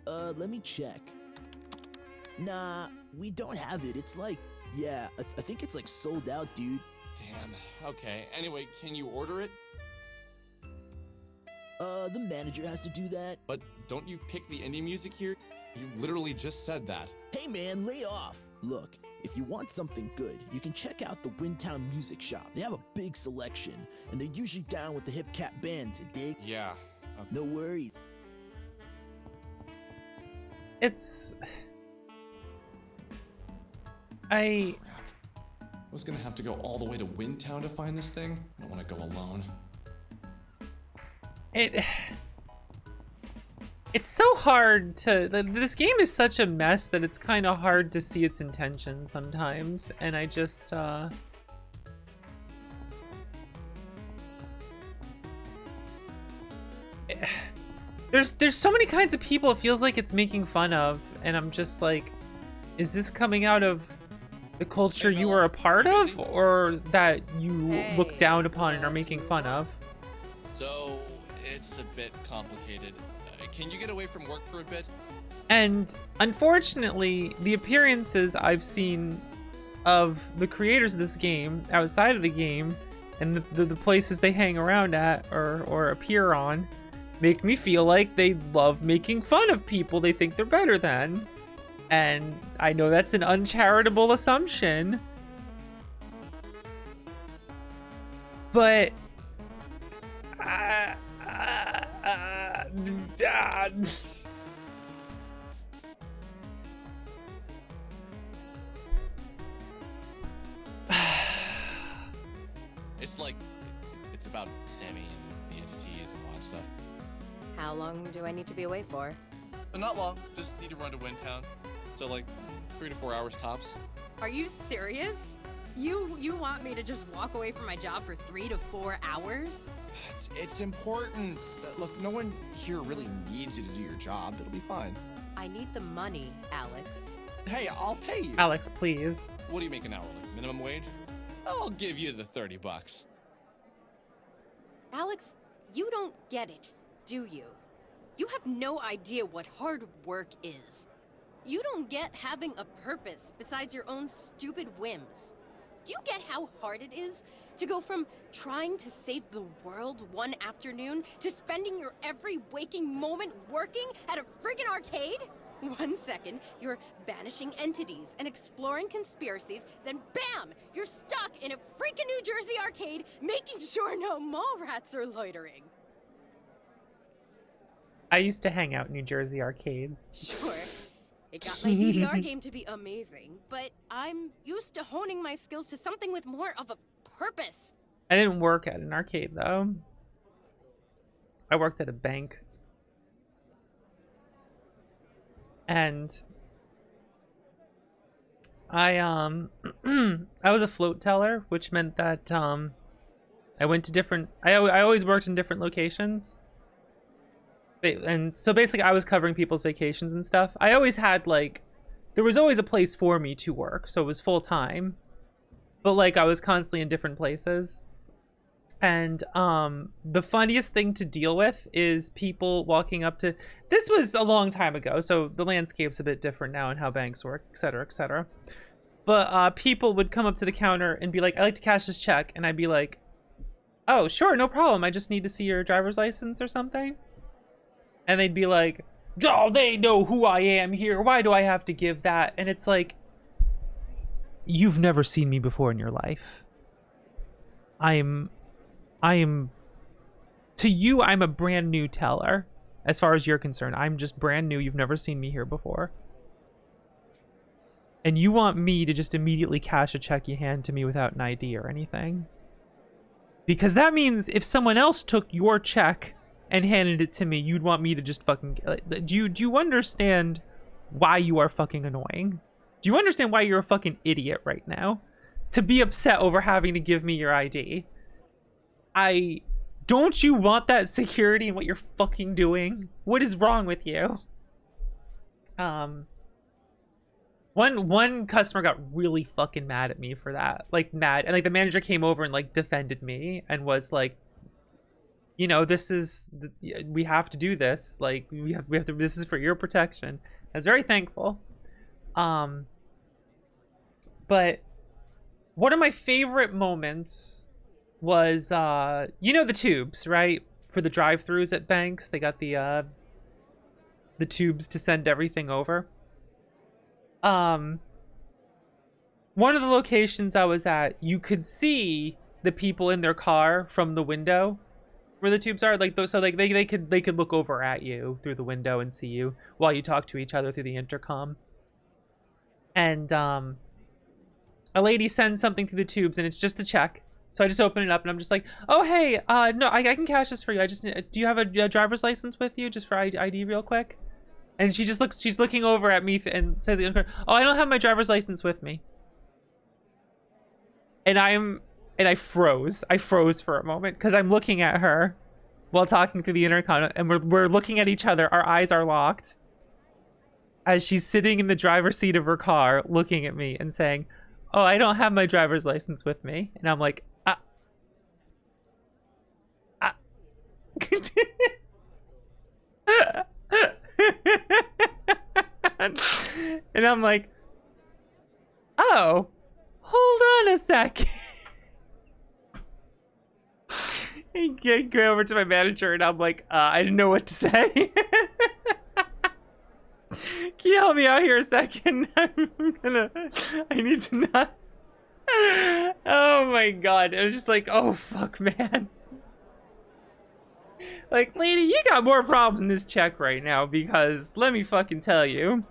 Let me check. Nah, we don't have it. It's like, yeah, I think it's like sold out, dude. Damn, okay. Anyway, can you order it? The manager has to do that. But don't you pick the indie music here? You literally just said that. Hey man, lay off. Look, if you want something good, you can check out the Windtown Music Shop. They have a big selection, and they're usually down with the hip cat bands, you dig? Yeah. No worries. It's... Crap. I was gonna have to go all the way to Windtown to find this thing. I don't want to go alone. It's so hard to... This game is such a mess that it's kind of hard to see its intention sometimes, and I just, There's so many kinds of people it feels like it's making fun of, and I'm just like, is this coming out of the culture you were a part of, or that you look down upon and are making fun of? So, it's a bit complicated. Can you get away from work for a bit? And unfortunately, the appearances I've seen of the creators of this game outside of the game and the places they hang around at or appear on make me feel like they love making fun of people they think they're better than. And I know that's an uncharitable assumption, but It's like, it's about Sammy and the entities and all that stuff. How long do I need to be away for? Not long, just need to run to Windtown. So like 3 to 4 hours tops. Are you serious? You want me to just walk away from my job for 3 to 4 hours? It's important. Look, no one here really needs you to do your job. It'll be fine. I need the money, Alex. Hey, I'll pay you. Alex, please. What do you make an hour? Like minimum wage? I'll give you the 30 bucks. Alex, you don't get it, do you? You have no idea what hard work is. You don't get having a purpose besides your own stupid whims. Do you get how hard it is to go from trying to save the world one afternoon to spending your every waking moment working at a friggin' arcade? 1 second, you're banishing entities and exploring conspiracies, then BAM! You're stuck in a freaking New Jersey arcade making sure no mall rats are loitering. I used to hang out in New Jersey arcades. Sure. It got my DDR game to be amazing, but I'm used to honing my skills to something with more of a purpose. I didn't work at an arcade though. I worked at a bank. And I I was a float teller, which meant that I went to different I always worked in different locations. And so basically I was covering people's vacations and stuff. I always had like there was always a place for me to work, so it was full time. But like I was constantly in different places. And the funniest thing to deal with is people walking up to, this was a long time ago, so the landscape's a bit different now in how banks work, etc., etc. But people would come up to the counter and be like, I'd like to cash this check. And I'd be like, oh, sure, no problem. I just need to see your driver's license or something. And they'd be like, oh, they know who I am here. Why do I have to give that? And it's like, you've never seen me before in your life. I am, to you, I'm a brand new teller. As far as you're concerned, I'm just brand new. You've never seen me here before. And you want me to just immediately cash a check you hand to me without an ID or anything. Because that means if someone else took your check and handed it to me, you'd want me to just fucking... Do you understand why you are fucking annoying? Do you understand why you're a fucking idiot right now? To be upset over having to give me your ID. Don't you want that security in what you're fucking doing? What is wrong with you? One customer got really fucking mad at me for that. Like, mad. And, like, the manager came over and, like, defended me and was like, you know, this is... we have to do this. Like, we have to... This is for your protection. I was very thankful. But one of my favorite moments was, you know the tubes, right? For the drive-thrus at banks. They got the tubes to send everything over. One of the locations I was at, you could see the people in their car from the window where the tubes are. Like those, so like they could look over at you through the window and see you while you talk to each other through the intercom. And a lady sends something through the tubes, and it's just a check. So I just open it up, and I'm just like, oh hey, no, I can cash this for you. I just do you have a driver's license with you, just for ID real quick? And she just looks, she's looking over at me and says, oh, I don't have my driver's license with me. And I froze. I froze for a moment because I'm looking at her while talking through the intercom, and we're looking at each other. Our eyes are locked as she's sitting in the driver's seat of her car looking at me and saying, oh, I don't have my driver's license with me. And I'm like, and I'm like, oh, hold on a second. I go over to my manager and I'm like, I didn't know what to say. Can you help me out here a second? I need to not. Oh my god. It was just like, oh fuck, man. Like, lady, you got more problems in this check right now, because let me fucking tell you,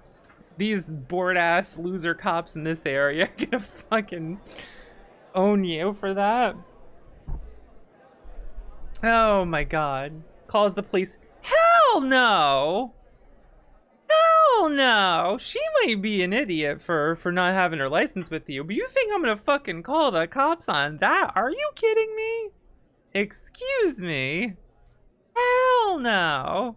these bored-ass loser cops in this area are gonna fucking own you for that. Oh my god. Calls the police. Hell no! Hell no! She might be an idiot for not having her license with you, but you think I'm gonna fucking call the cops on that? Are you kidding me? Excuse me? Hell no.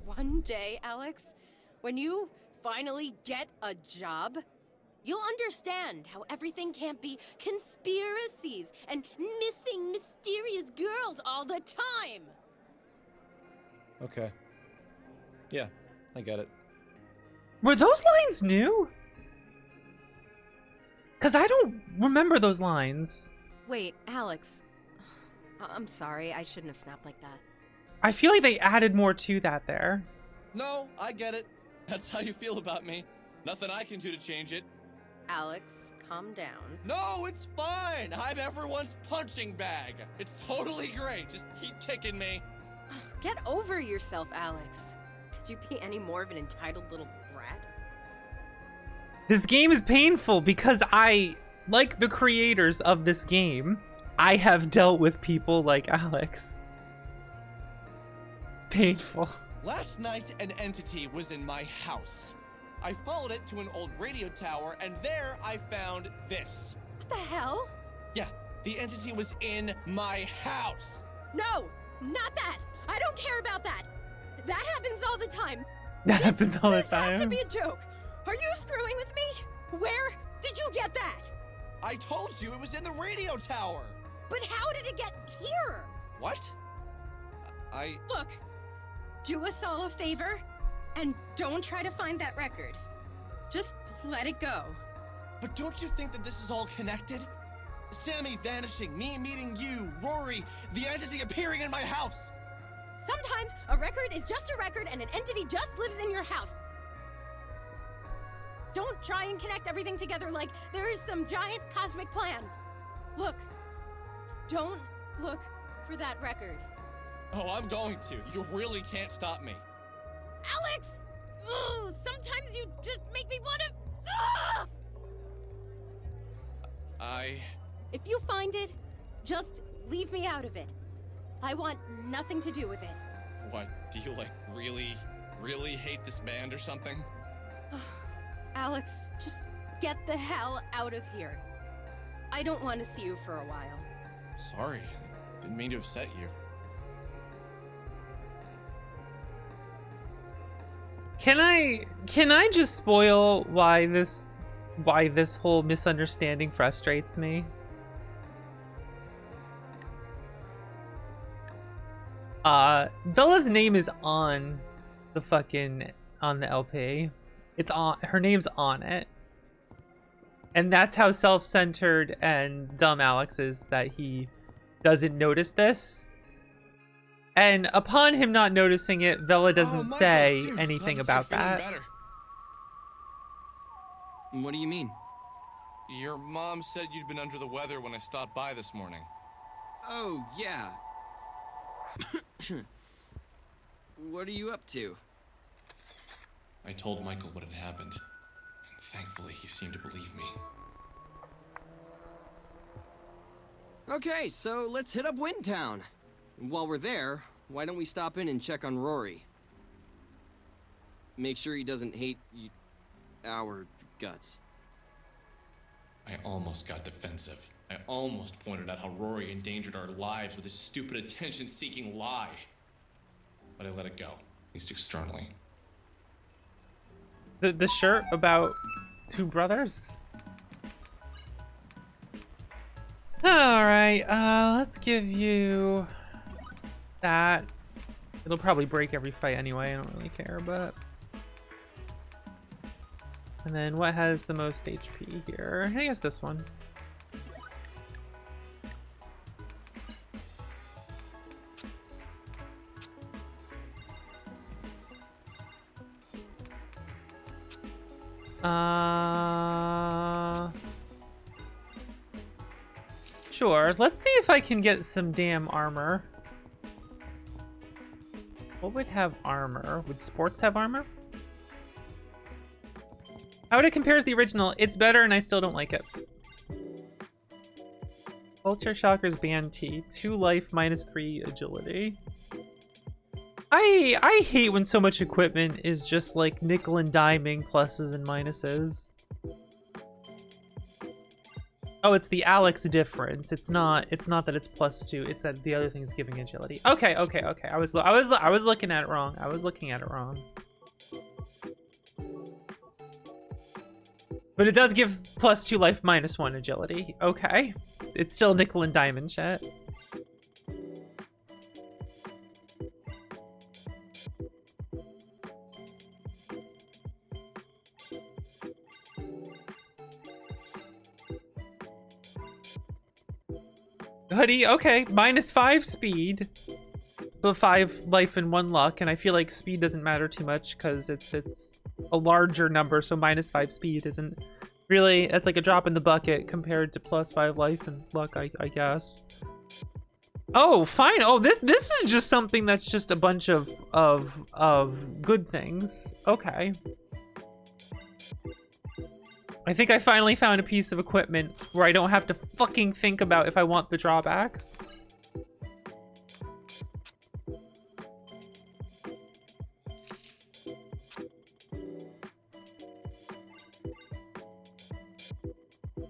One day, Alex, when you finally get a job, you'll understand how everything can't be conspiracies and missing mysterious girls all the time. Okay. Yeah, I get it. Were those lines new? Because I don't remember those lines. Wait, Alex. I'm sorry, I shouldn't have snapped like that. I feel like they added more to that there. No, I get it. That's how you feel about me. Nothing I can do to change it. Alex, calm down. No, it's fine. I'm everyone's punching bag. It's totally great. Just keep kicking me. Get over yourself, Alex. Could you be any more of an entitled little brat? This game is painful because I, like the creators of this game, I have dealt with people like Alex. Painful. Last night, an entity was in my house. I followed it to an old radio tower, and there I found this. What the hell? Yeah, the entity was in my house. No, not that. I don't care about that. That happens all the time. That happens all the This has to time. be a joke. Are you screwing with me? Where did you get that? I told you it was in the radio tower. But how did it get here? What? Look, do us all a favor and don't try to find that record. Just let it go. But don't you think that this is all connected? Sammy vanishing, me meeting you, Rory, the entity appearing in my house. Sometimes a record is just a record and an entity just lives in your house. Don't try and connect everything together like there is some giant cosmic plan. Look, don't look for that record. Oh, I'm going to. You really can't stop me. Alex! Ugh, sometimes you just make me want to... If you find it, just leave me out of it. I want nothing to do with it. What, do you like really hate this band or something? Alex, just get the hell out of here. I don't want to see you for a while. Sorry, didn't mean to upset you. Can I just spoil why this whole misunderstanding frustrates me? Bella's name is on the LP. It's on, her name's on it. And that's how self-centered and dumb Alex is, that he doesn't notice this. And upon him not noticing it, Bella doesn't say anything about that. Better. What do you mean? Your mom said you'd been under the weather when I stopped by this morning. Oh, yeah. What are you up to? I told Michael what had happened, and thankfully he seemed to believe me. Okay, so let's hit up Windtown. While we're there, why don't we stop in and check on Rory? Make sure he doesn't hate our guts. I almost got defensive. I almost pointed out how Rory endangered our lives with his stupid attention-seeking lie. But I let it go, at least externally. The shirt about two brothers? Alright, let's give you that. It'll probably break every fight anyway, I don't really care, but... And then what has the most HP here? I guess this one. Sure. Let's see if I can get some damn armor. What would have armor? Would sports have armor? How would it compare to the original? It's better and I still don't like it. Culture Shocker's Band T. 2 life, -3 agility. I hate when so much equipment is just like nickel and diming pluses and minuses. Oh, it's the Alex difference. It's not that it's +2. It's that the other thing's giving agility. Okay. I was looking at it wrong. I was looking at it wrong. But it does give +2 life, -1 agility. Okay. It's still nickel and diamond shit. Hoodie, okay, -5 speed, but 5 life and 1 luck, and I feel like speed doesn't matter too much because it's a larger number, so -5 speed isn't really, that's like a drop in the bucket compared to +5 life and luck, I guess. Oh, fine. Oh, this is just something that's just a bunch of good things. Okay. I think I finally found a piece of equipment where I don't have to fucking think about if I want the drawbacks.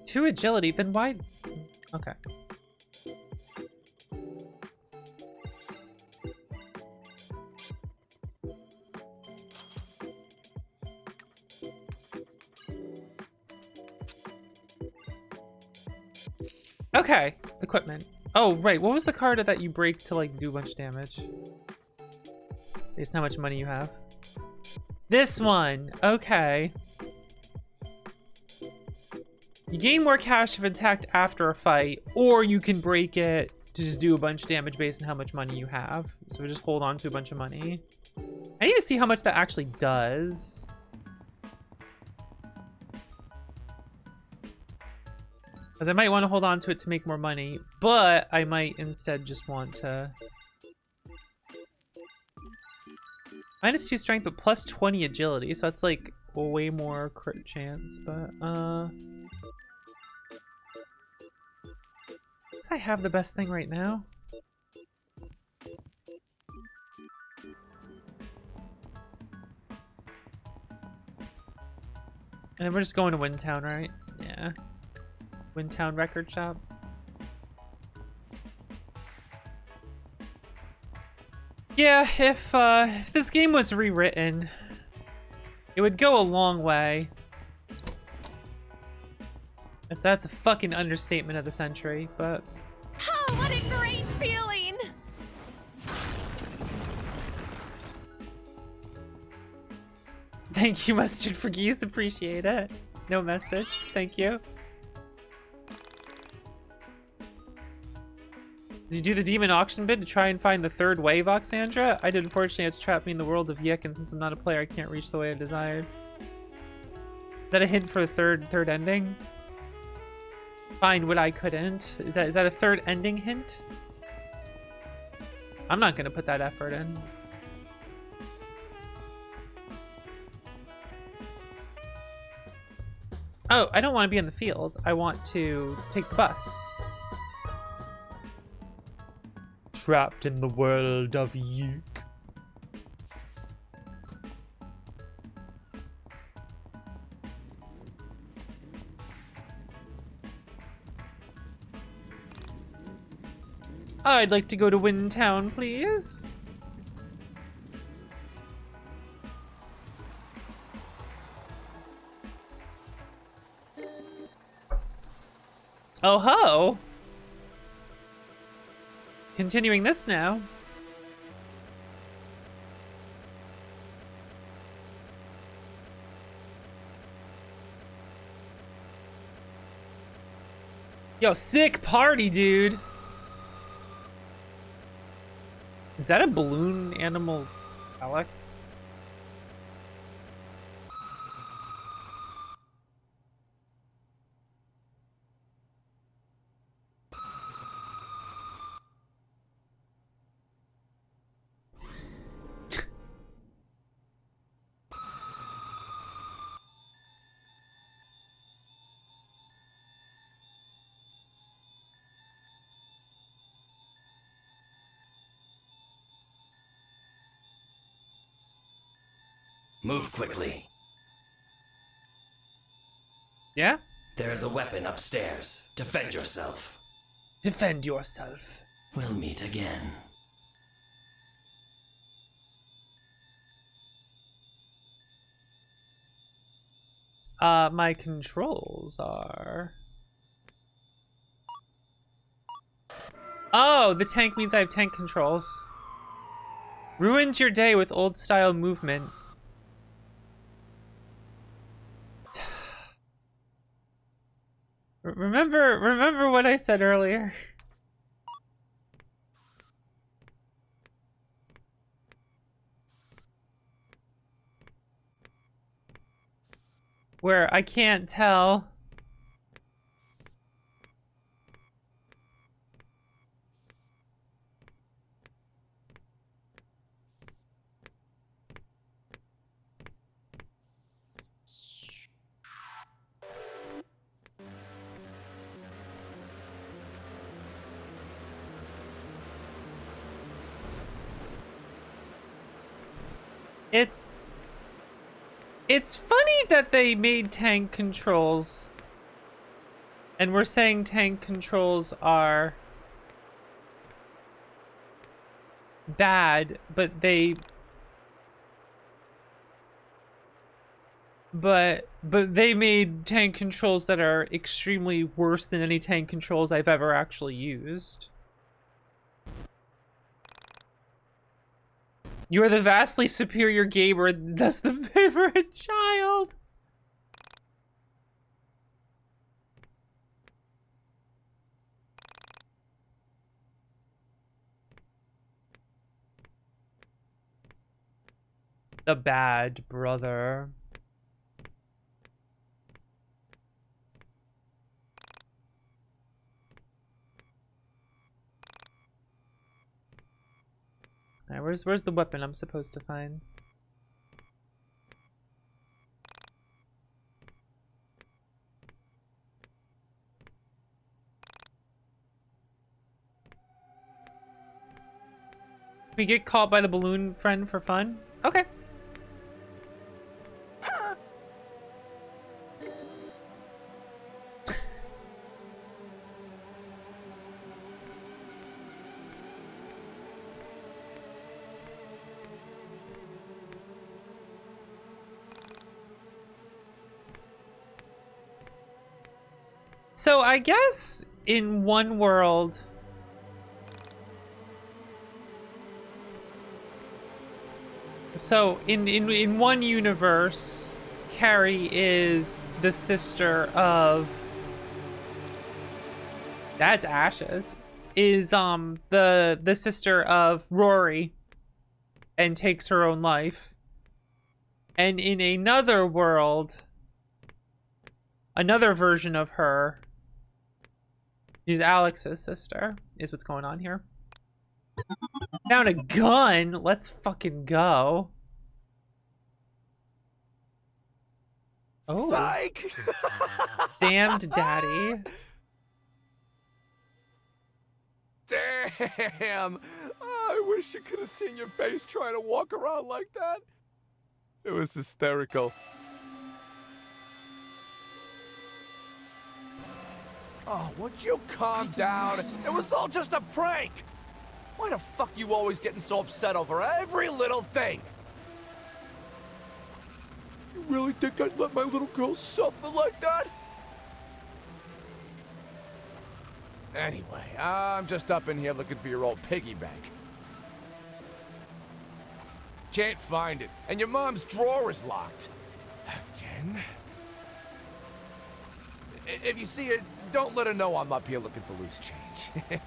Two agility, then why? Okay. Okay, equipment. Oh, right. What was the card that you break to like do a bunch of damage? Based on how much money you have. This one. Okay. You gain more cash if attacked after a fight, or you can break it to just do a bunch of damage based on how much money you have. So we just hold on to a bunch of money. I need to see how much that actually does. Because I might want to hold on to it to make more money, but I might instead just want to... -2 strength, but plus 20 agility, so that's like way more crit chance, but guess I have the best thing right now. And then we're just going to Windtown, right? Yeah. Windtown Record Shop. Yeah, if this game was rewritten, it would go a long way. That's a fucking understatement of the century, but... Oh, what a great feeling! Thank you, Mustard for Geese. Appreciate it. No message. Thank you. Did you do the demon auction bid to try and find the third wave, Oxandra? I did. Unfortunately, it's trapped me in the world of YIIK, and since I'm not a player, I can't reach the way I desired. Is that a hint for the third ending? Find what I couldn't. Is that a third ending hint? I'm not gonna put that effort in. Oh, I don't want to be in the field. I want to take the bus. Trapped in the world of YIIK. I'd like to go to Windtown, please. Oh ho! Continuing this now. Yo, sick party, dude. Is that a balloon animal, Alex? Move quickly. Yeah? There is a weapon upstairs. Defend yourself. Defend yourself. We'll meet again. My controls are... Oh, the tank means I have tank controls. Ruins your day with old style movement. Remember what I said earlier? Where I can't tell. It's funny that they made tank controls and we're saying tank controls are bad, but they But they made tank controls that are extremely worse than any tank controls I've ever actually used. You are the vastly superior gamer, thus the favorite child. The bad brother. Alright, where's the weapon I'm supposed to find? We get caught by the balloon friend for fun? Okay. So I guess in one world, so in one universe, Carrie is the sister of, that's Ashes, is the sister of Rory and takes her own life. And in another world, another version of her, she's Alex's sister, is what's going on here. Found a gun. Let's fucking go. Oh. Psych! Damned daddy. Damn! I wish you could have seen your face trying to walk around like that. It was hysterical. Oh, would you calm down? It was all just a prank! Why the fuck you always getting so upset over every little thing? You really think I'd let my little girl suffer like that? Anyway, I'm just up in here looking for your old piggy bank. Can't find it, and your mom's drawer is locked. Again? If you see it, don't let her know I'm up here looking for loose change.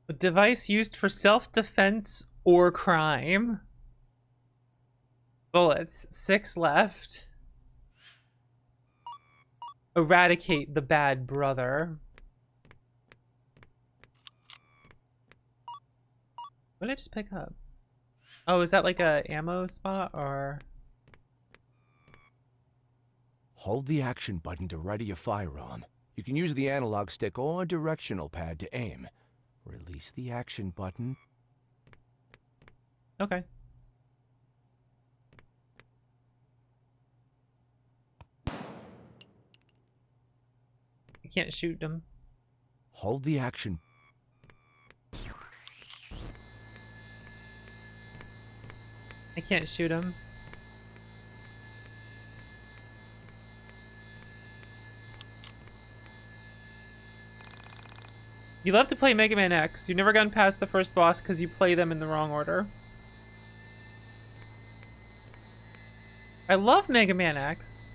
A device used for self-defense or crime. Bullets, 6 left. Eradicate the bad brother. What did I just pick up? Oh, is that like a ammo spot or? Hold the action button to ready your firearm. You can use the analog stick or directional pad to aim. Release the action button. Okay. I can't shoot them. Hold the action. I can't shoot him. You love to play Mega Man X. You've never gotten past the first boss because you play them in the wrong order. I love Mega Man X.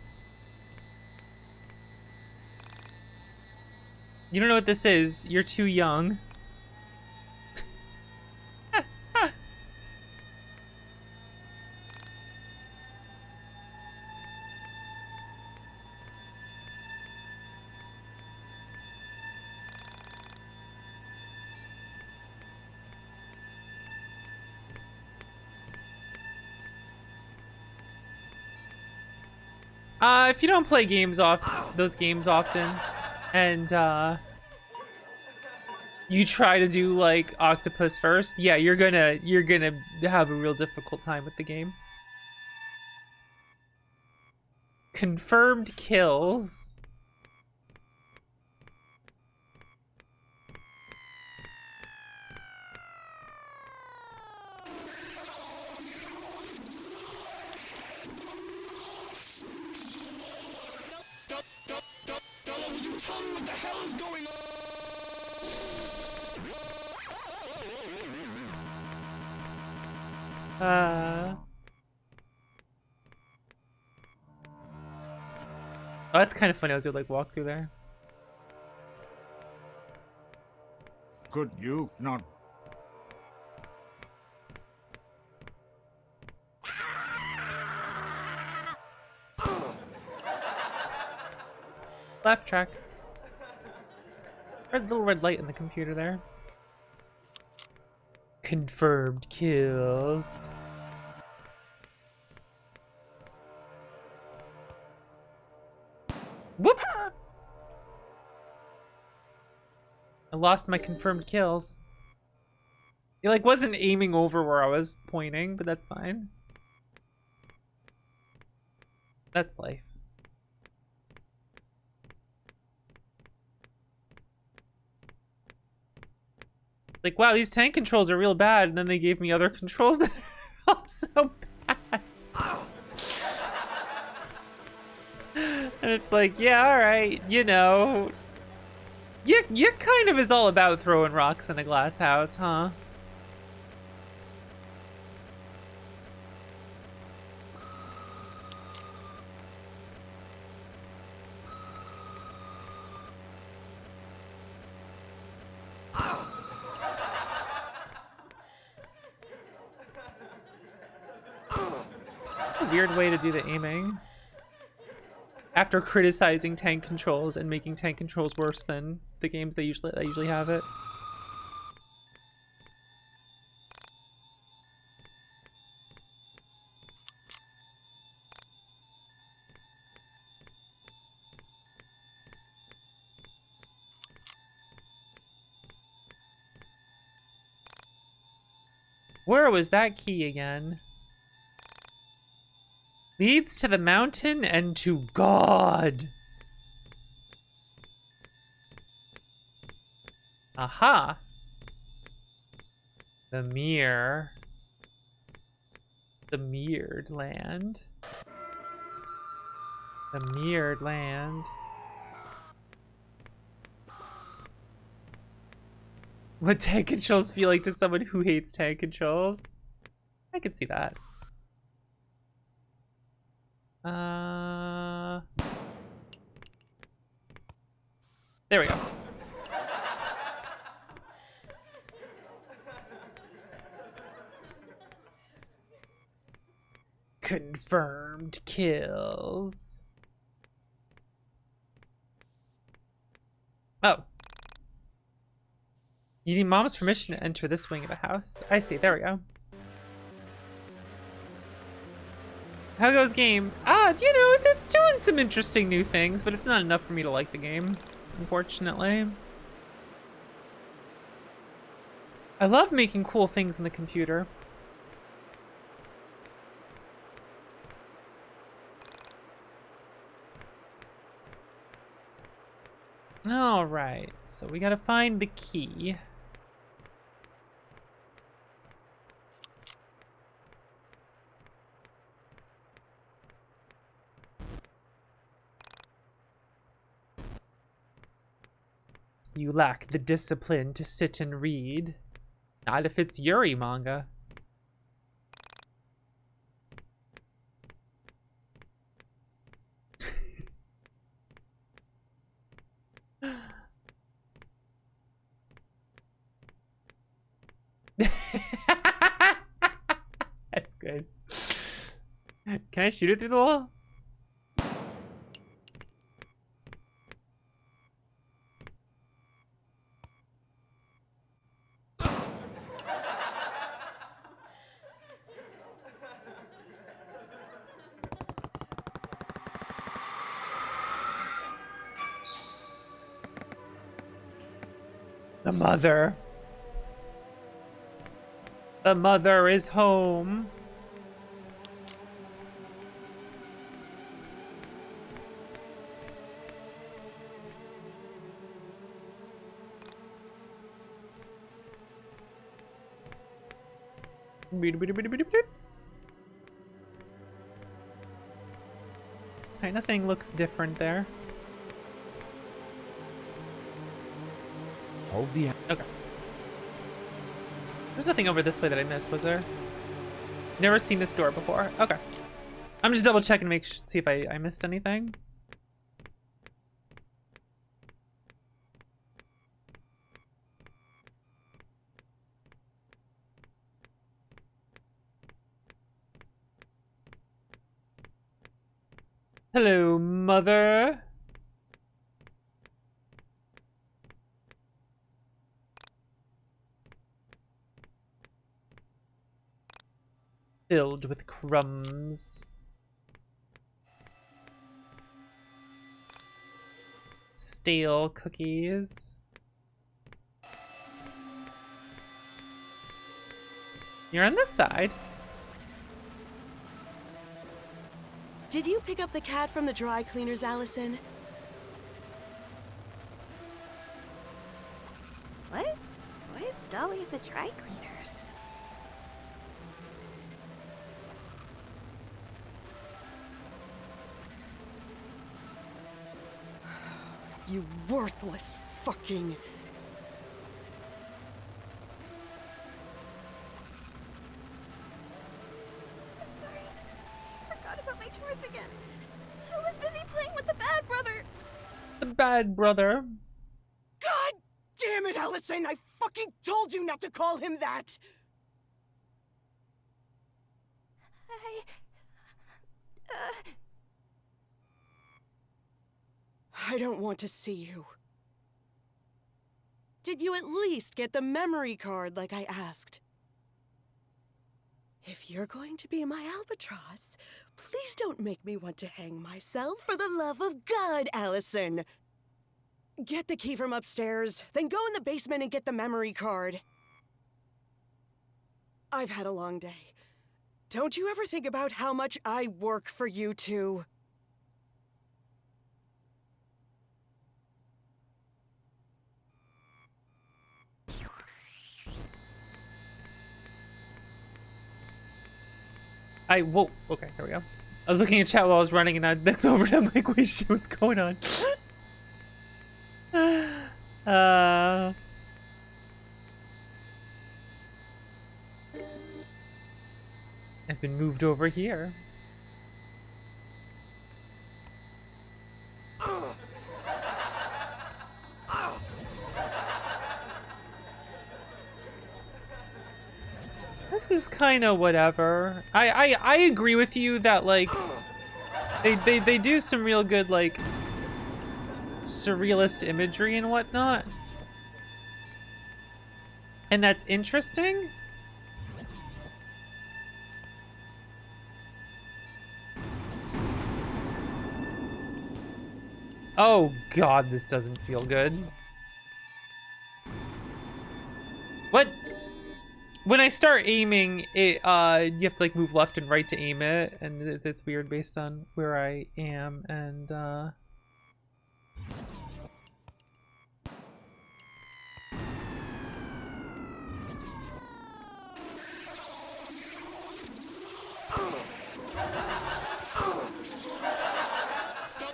You don't know what this is. You're too young. If you don't play those games often, and you try to do like Octopus first, yeah, you're gonna have a real difficult time with the game. Confirmed kills. tell me what the hell is going on? Oh, that's kind of funny. I was able to like walk through there. Couldn't you not? Left track. Red little red light in the computer there. Confirmed kills. Whoop! I lost my confirmed kills. He like wasn't aiming over where I was pointing, but that's fine. That's life. Like, wow, these tank controls are real bad, and then they gave me other controls that are also bad. And it's like, yeah, alright, you know. YIIK kind of is all about throwing rocks in a glass house, huh? A weird way to do the aiming. After criticizing tank controls and making tank controls worse than the games that usually have it. Where was that key again? Leads to the mountain and to God. Aha. The mirror. The mirrored land. The mirrored land. What tank controls feel like to someone who hates tank controls? I could see that. There we go. Confirmed kills. Oh. You need mom's permission to enter this wing of a house. I see, there we go. How goes game? You know, it's doing some interesting new things, but it's not enough for me to like the game, unfortunately. I love making cool things in the computer. All right, so we gotta find the key. You lack the discipline to sit and read. Not if it's Yuri manga. That's good. Can I shoot it through the wall? The mother. The mother is home. Okay, nothing looks different there. Hold the... Okay. There's nothing over this way that I missed, was there? Never seen this door before. Okay. I'm just double checking to see if I missed anything. Hello, mother. Filled with crumbs. Stale cookies. You're on this side. Did you pick up the cat from the dry cleaners, Allison? What? Why is Dolly at the dry cleaners? You worthless fucking... I'm sorry. I forgot about my chores again. I was busy playing with the bad brother. The bad brother. God damn it, Allison! I fucking told you not to call him that! I don't want to see you. Did you at least get the memory card like I asked? If you're going to be my albatross, please don't make me want to hang myself for the love of God, Allison. Get the key from upstairs, then go in the basement and get the memory card. I've had a long day. Don't you ever think about how much I work for you two? Whoa, okay, here we go. I was looking at chat while I was running and I looked over and I'm like, wait, shit, what's going on? I've been moved over here. This is kind of whatever. I agree with you that like they do some real good like surrealist imagery and whatnot, and that's interesting. Oh God, this doesn't feel good. What? When I start aiming, it you have to like move left and right to aim it, and it's weird based on where I am, and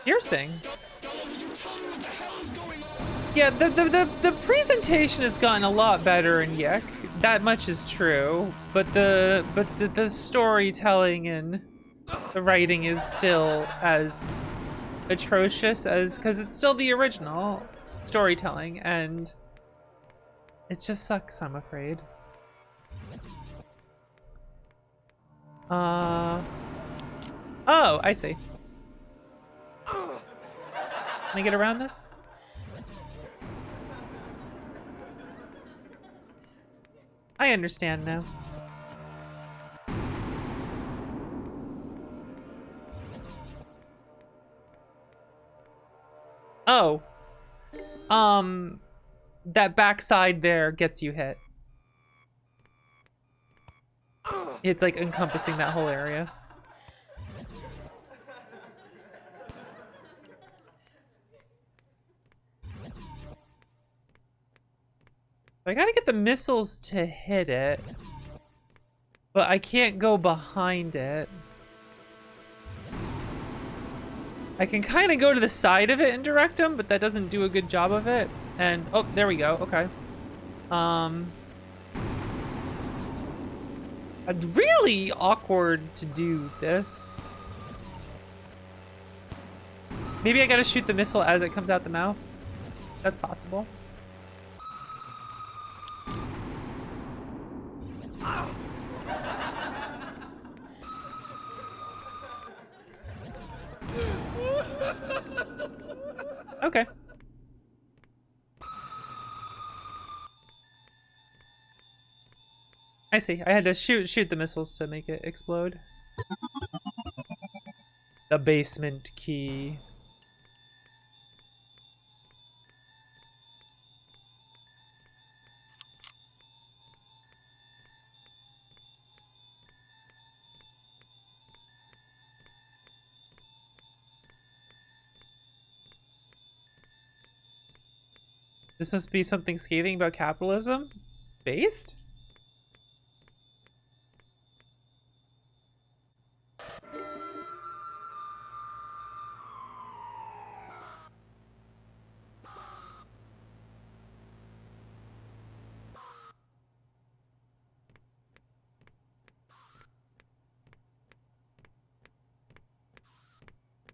piercing. Yeah, the presentation has gotten a lot better in YIIK. That much is true, but the storytelling and the writing is still as atrocious as, because it's still the original storytelling, and it just sucks, I'm afraid. Oh, I see. Can I get around this? I understand now. Oh. That backside there gets you hit. It's like encompassing that whole area. I gotta get the missiles to hit it, but I can't go behind it. I can kind of go to the side of it and direct them, but that doesn't do a good job of it. And, oh, there we go, okay. Really awkward to do this. Maybe I gotta shoot the missile as it comes out the mouth. That's possible. Okay. I see. I had to shoot the missiles to make it explode. The basement key. This must be something scathing about capitalism? Based?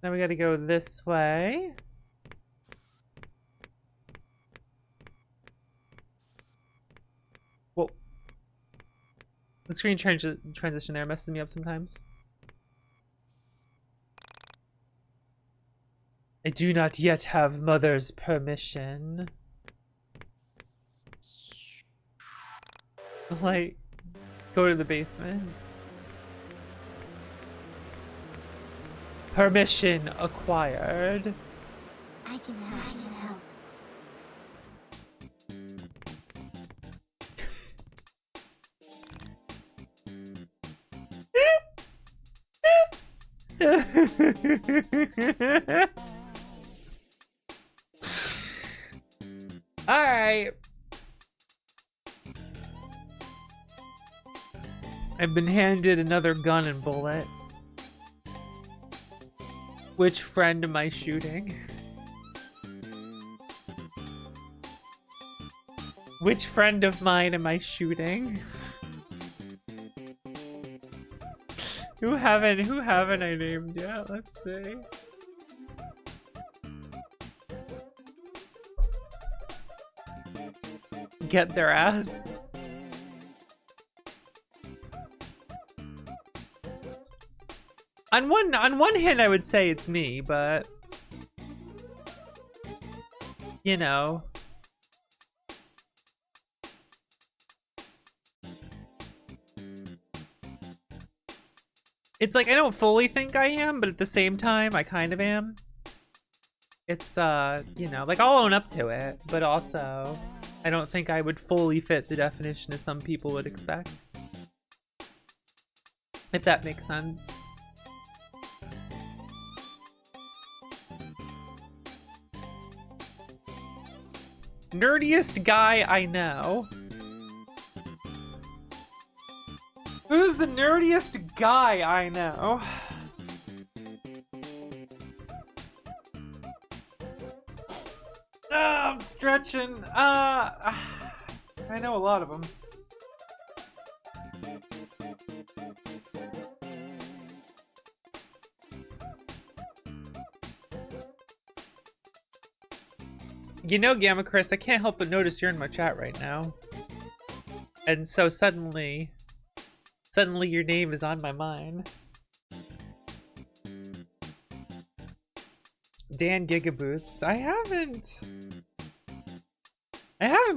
Now we gotta go this way. Whoa. The screen transition there messes me up sometimes. I do not yet have mother's permission. Like, go to the basement. Permission acquired. I can help. All right. I've been handed another gun and bullet. Which friend am I shooting? Which friend of mine am I shooting? Who haven't I named yet? Let's see. Get their ass. On one hand, I would say it's me, but you know. It's like I don't fully think I am, but at the same time, I kind of am. It's you know, like I'll own up to it, but also I don't think I would fully fit the definition as some people would expect. If that makes sense. Nerdiest guy I know. Who's the nerdiest guy I know? I'm stretching. I know a lot of them. You know, Gamma Chris, I can't help but notice you're in my chat right now. And so suddenly your name is on my mind. Dan Gigaboots. I haven't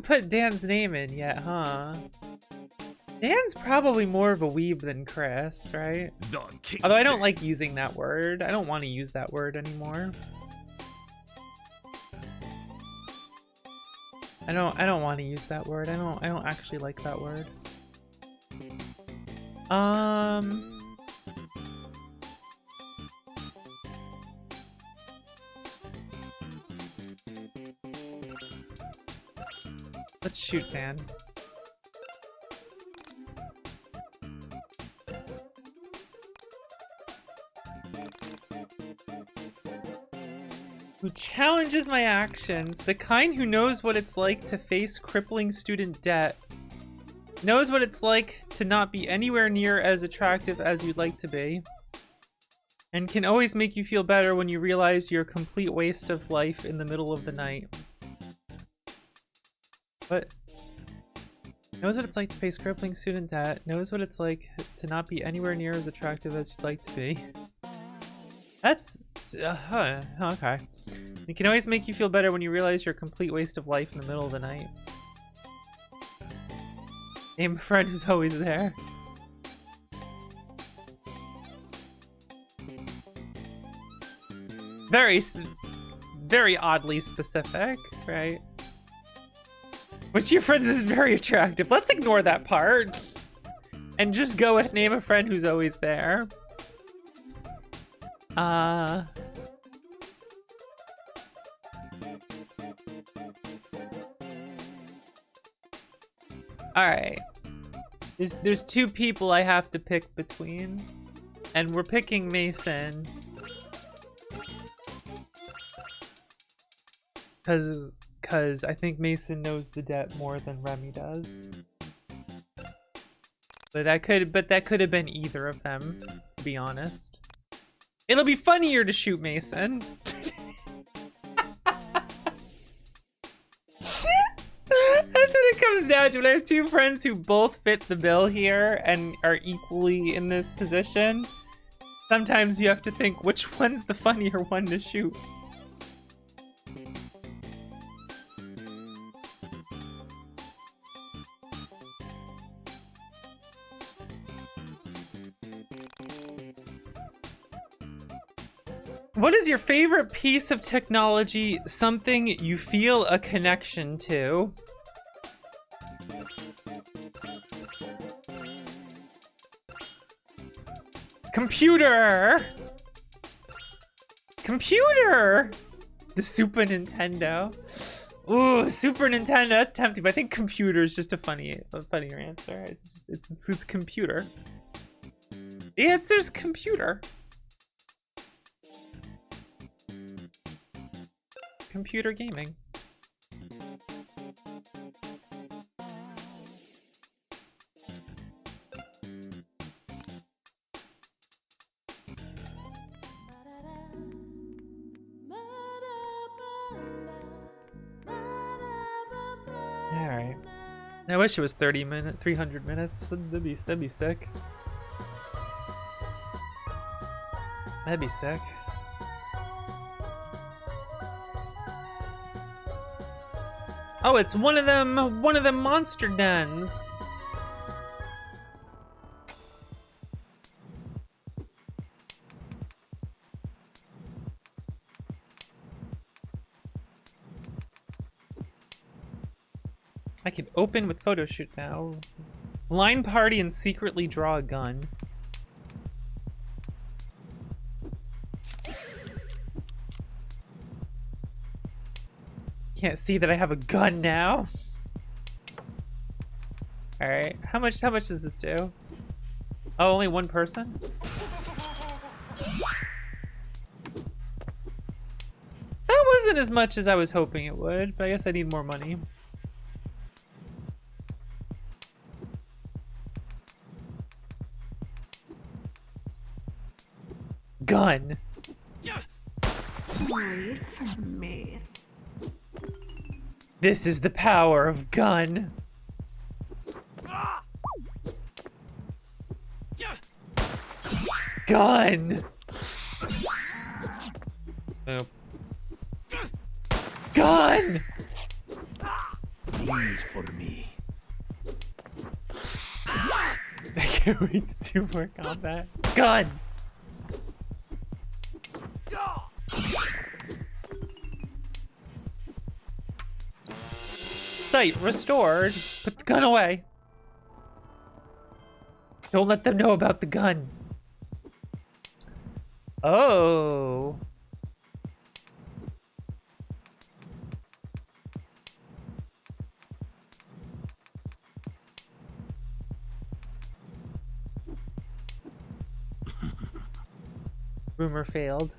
put Dan's name in yet, huh? Dan's probably more of a weeb than Chris, right? Although I don't like using that word. I don't want to use that word anymore. I don't want to use that word. I don't actually like that word. Let's shoot Dan. Who challenges my actions. The kind who knows what it's like to face crippling student debt. Knows what it's like to not be anywhere near as attractive as you'd like to be. And can always make you feel better when you realize you're a complete waste of life in the middle of the night. What? Knows what it's like to face crippling student debt. Knows what it's like to not be anywhere near as attractive as you'd like to be. That's... okay. It can always make you feel better when you realize you're a complete waste of life in the middle of the night. Name a friend who's always there. Very oddly specific, right? Which of your friends is very attractive? Let's ignore that part. And just go with name a friend who's always there. Alright. There's two people I have to pick between. And we're picking Mason. Cause I think Mason knows the debt more than Remy does. But that could have been either of them, to be honest. It'll be funnier to shoot Mason. That's what it comes down to. When I have two friends who both fit the bill here and are equally in this position, sometimes you have to think which one's the funnier one to shoot. What is your favorite piece of technology, something you feel a connection to? Computer! Computer! The Super Nintendo. Ooh, Super Nintendo, that's tempting, but I think computer is just a funnier answer. It's computer. The answer's computer. Computer gaming. Alright. I wish it was 300 minutes. That'd be sick. That'd be sick. Oh, it's one of them monster dens. I can open with photo shoot now. Blind party and secretly draw a gun. Can't see that I have a gun now. All right, how much does this do? Oh, only one person? That wasn't as much as I was hoping it would, but I guess I need more money. Gun. Wait for me. This is the power of gun. Gun. Oh. Gun. Wait for me. I can't wait to do more combat. Gun. Sight restored. Put the gun away. Don't let them know about the gun. Oh. Rumor failed.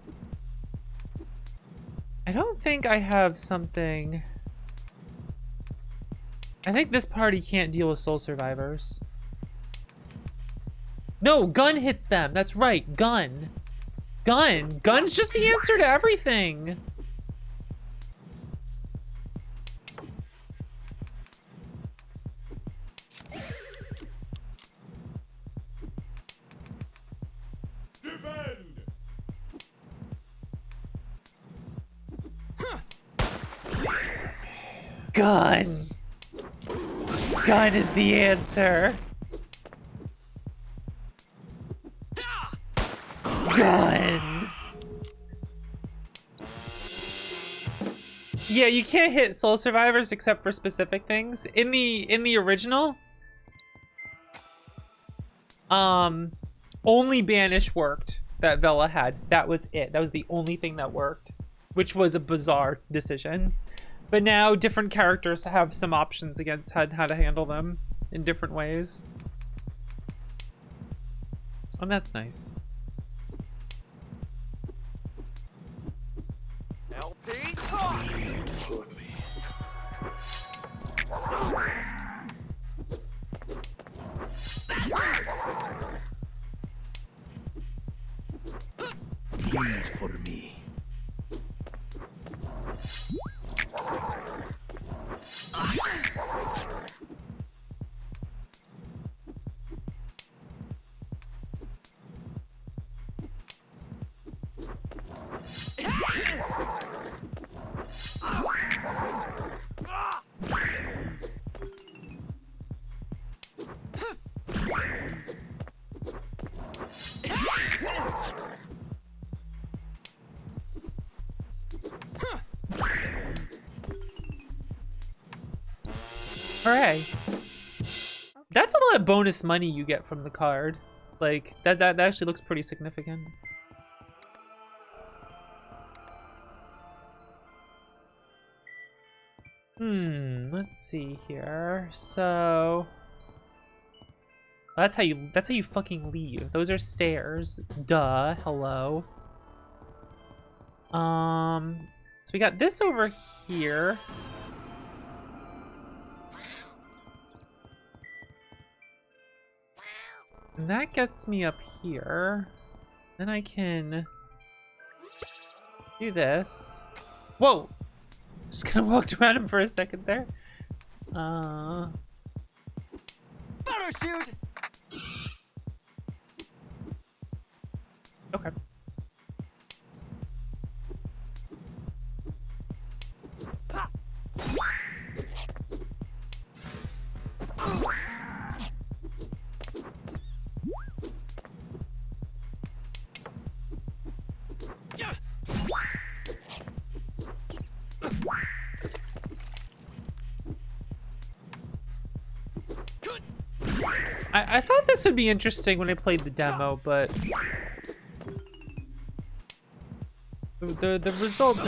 I don't think I have something. I think this party can't deal with soul survivors. No, gun hits them. That's right, gun. Gun. Gun's just the answer to everything. Gun. Gun is the answer. Gun. Yeah, you can't hit soul survivors except for specific things. In the original, only banish worked that Vela had. That was it. That was the only thing that worked, which was a bizarre decision. But now different characters have some options against how to handle them in different ways. And that's nice. Bleed for me. Bleed for me. Hooray. That's a lot of bonus money you get from the card. Like, that actually looks pretty significant. Let's see here. So that's how you fucking leave. Those are stairs. Duh. Hello. So we got this over here. And that gets me up here. Then I can do this. Whoa! Just kind of walked around him for a second there. Photo shoot! Okay. I thought this would be interesting when I played the demo, but the result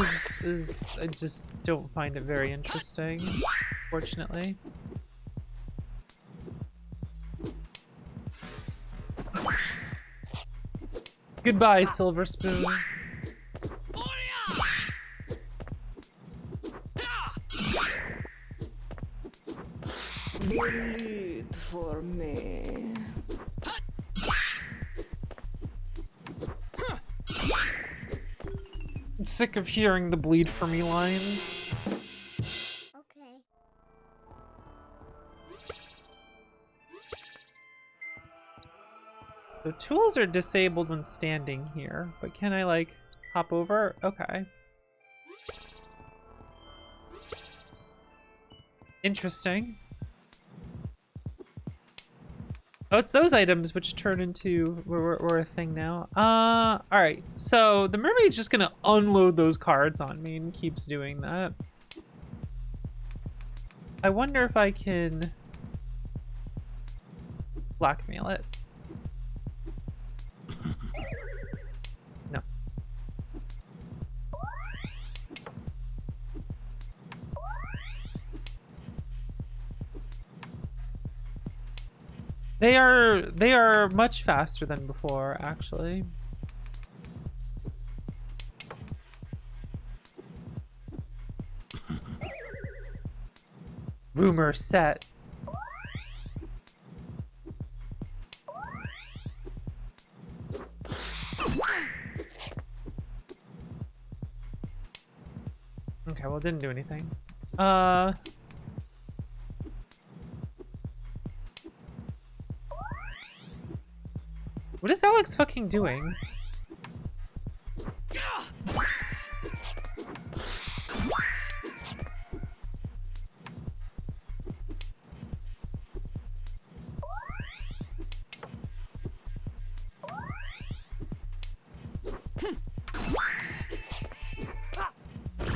is I just don't find it very interesting, fortunately. Goodbye, Silver Spoon. Bleed for me. I'm sick of hearing the bleed for me lines. Okay. The tools are disabled when standing here, but can I, like, hop over? Okay. Interesting. Oh, it's those items which turn into we're a thing now. All right. So the mermaid's just gonna unload those cards on me and keeps doing that. I wonder if I can blackmail it. No. They are much faster than before, actually. Rumor set. Okay, well, it didn't do anything. What is Alex fucking doing?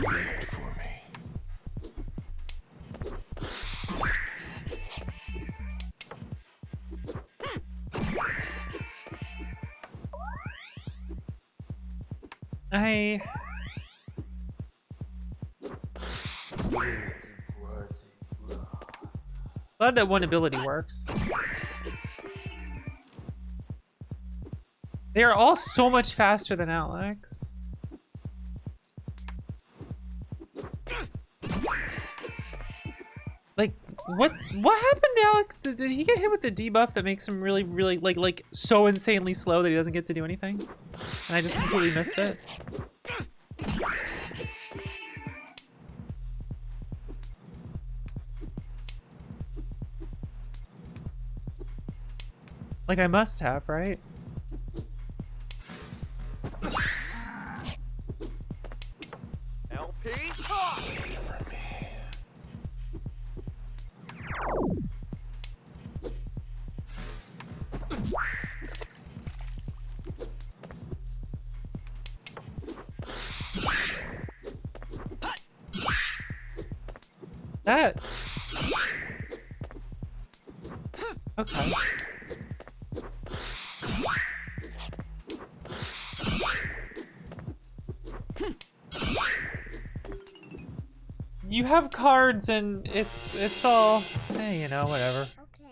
Wait for me. Glad that one ability works. They are all so much faster than Alex. Like, what happened to Alex? Did he get hit with the debuff that makes him really, really, like so insanely slow that he doesn't get to do anything? And I just completely missed it. Like, I must have, right? LP? Wait for me. That. Okay. You have cards and it's all, you know, whatever. Okay.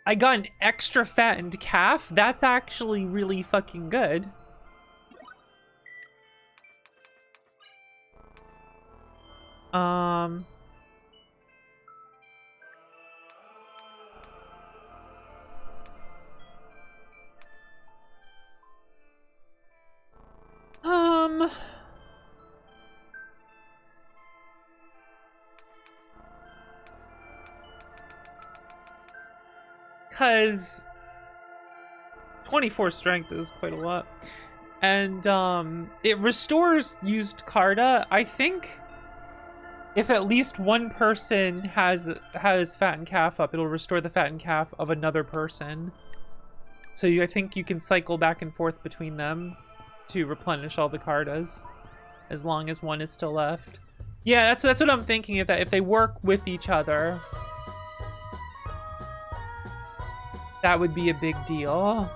I got an extra fattened calf. That's actually really fucking good. Because 24 strength is quite a lot. And it restores used Carta. I think if at least one person has fattened calf up, it'll restore the fattened calf of another person. So I think you can cycle back and forth between them to replenish all the Cartas, as long as one is still left. Yeah, that's what I'm thinking. If they work with each other, that would be a big deal.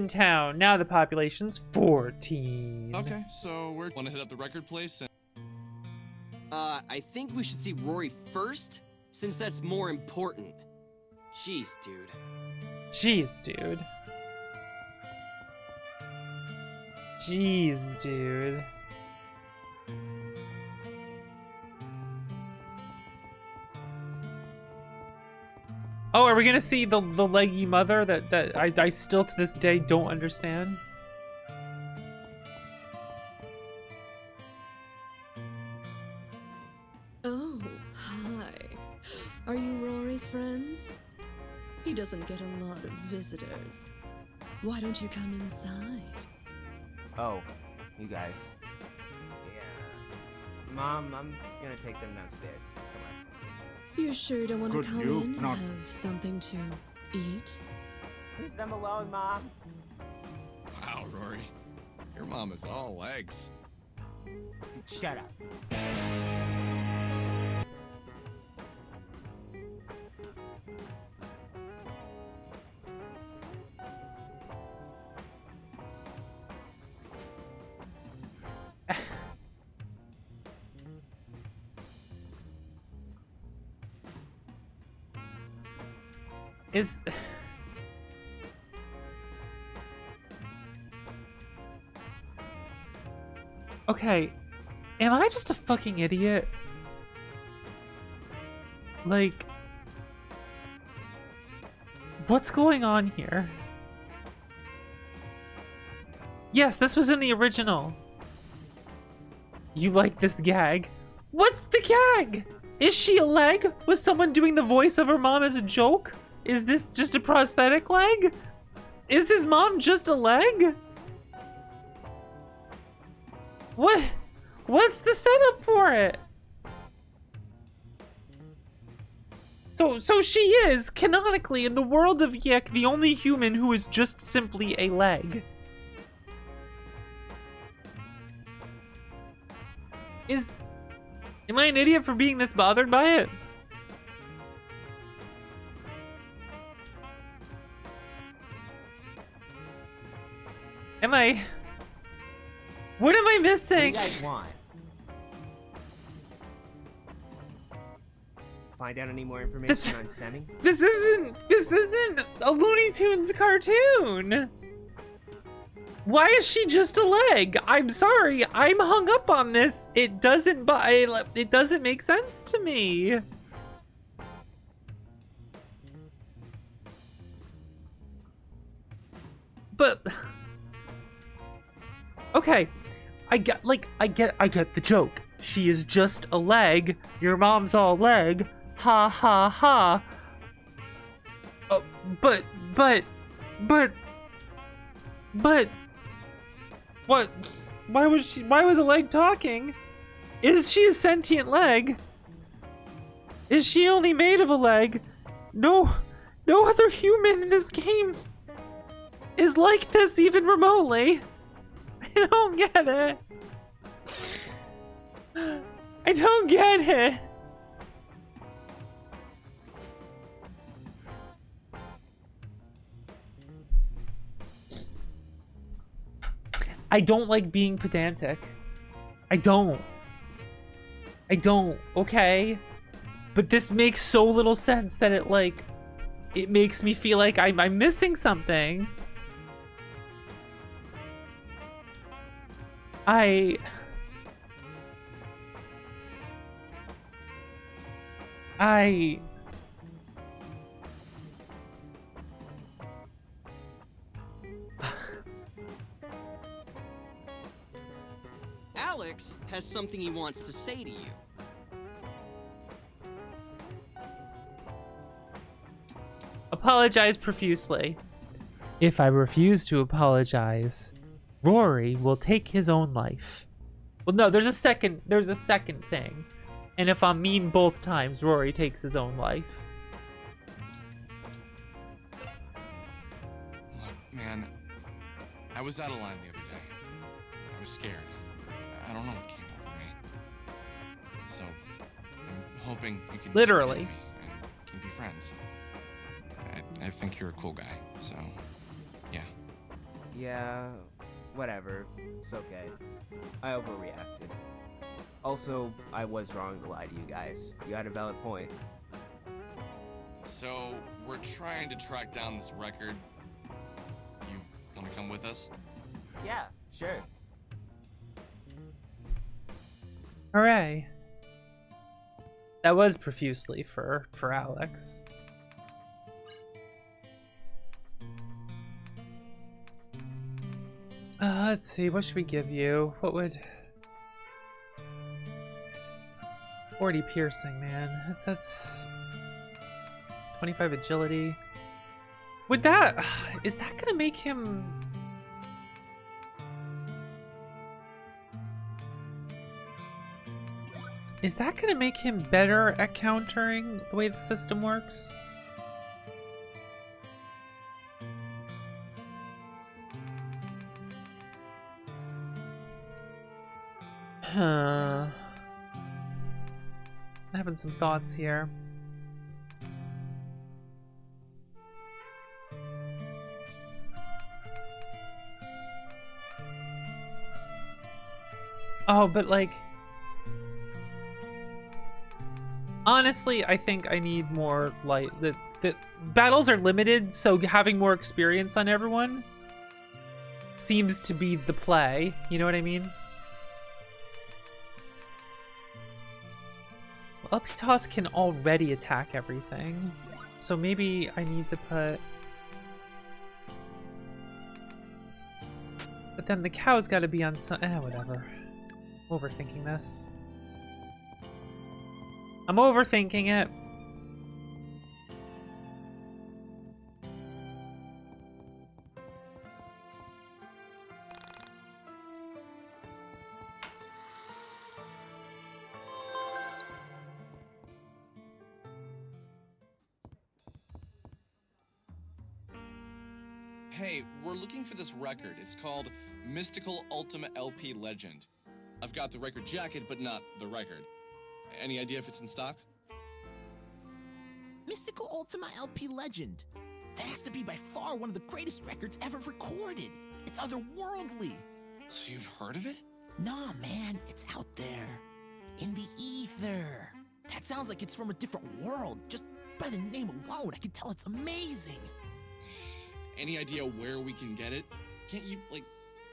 Town. Now the population's 14. Okay, so we're want to hit up the record place and I think we should see Rory first, since that's more important. Jeez, dude. Jeez, dude. Jeez, dude. Oh, are we gonna see the leggy mother that I still to this day don't understand? Oh, hi. Are you Rory's friends? He doesn't get a lot of visitors. Why don't you come inside? Oh, you guys. Yeah. Mom, I'm gonna take them downstairs. Come on. You sure you don't want to Could come you in and not- have something to eat? Leave them alone, Mom. wow, Rory, your mom is all legs. Shut up. Is... Okay, am I just a fucking idiot? Like, what's going on here? Yes, this was in the original. You like this gag? What's the gag? Is she a leg? Was someone doing the voice of her mom as a joke? Is this just a prosthetic leg? Is his mom just a leg? What? What's the setup for it? So she is, canonically, in the world of YIIK, the only human who is just simply a leg. Am I an idiot for being this bothered by it? Am I... What am I missing? What do you guys want? Find out any more information on Semi? This isn't a Looney Tunes cartoon. Why is she just a leg? I'm sorry, I'm hung up on this. It doesn't make sense to me. But okay, I get the joke. She is just a leg. Your mom's all leg. Ha ha ha. But what? Why was a leg talking? Is she a sentient leg? Is she only made of a leg? No other human in this game is like this even remotely. I don't get it. I don't get it. I don't like being pedantic. I don't, okay? But this makes so little sense that it makes me feel like I'm missing something. Alex has something he wants to say to you. Apologize profusely. If I refuse to apologize, Rory will take his own life. Well, no, there's a second thing. And if I'm mean both times, Rory takes his own life. Look, man, I was out of line the other day. I was scared. I don't know what came over me. So, I'm hoping you can literally forgive me and can be friends. I think you're a cool guy, so yeah. Yeah, whatever. It's okay. I overreacted. Also, I was wrong to lie to you guys. You had a valid point. So, we're trying to track down this record. You want to come with us? Yeah, sure. Hooray. That was profusely for Alex. Let's see, what should we give you? What would... 40 piercing, man. That's 25 agility. Would that... Is that gonna make him... Is that gonna make him better at countering the way the system works? Huh. Having some thoughts here. Oh, but like... Honestly, I think I need more light. the battles are limited, so having more experience on everyone seems to be the play. You know what I mean? Well, Elpitas can already attack everything, so maybe I need to put... But then the cow's got to be on some... whatever. Overthinking this. I'm overthinking it. Hey, we're looking for this record. It's called Mystical Ultima LP Legend. I've got the record jacket, but not the record. Any idea if it's in stock? Mystical Ultima LP Legend. That has to be by far one of the greatest records ever recorded. It's otherworldly. So you've heard of it? Nah, man, it's out there. In the ether. That sounds like it's from a different world. Just by the name alone, I can tell it's amazing. Any idea where we can get it? Can't you, like,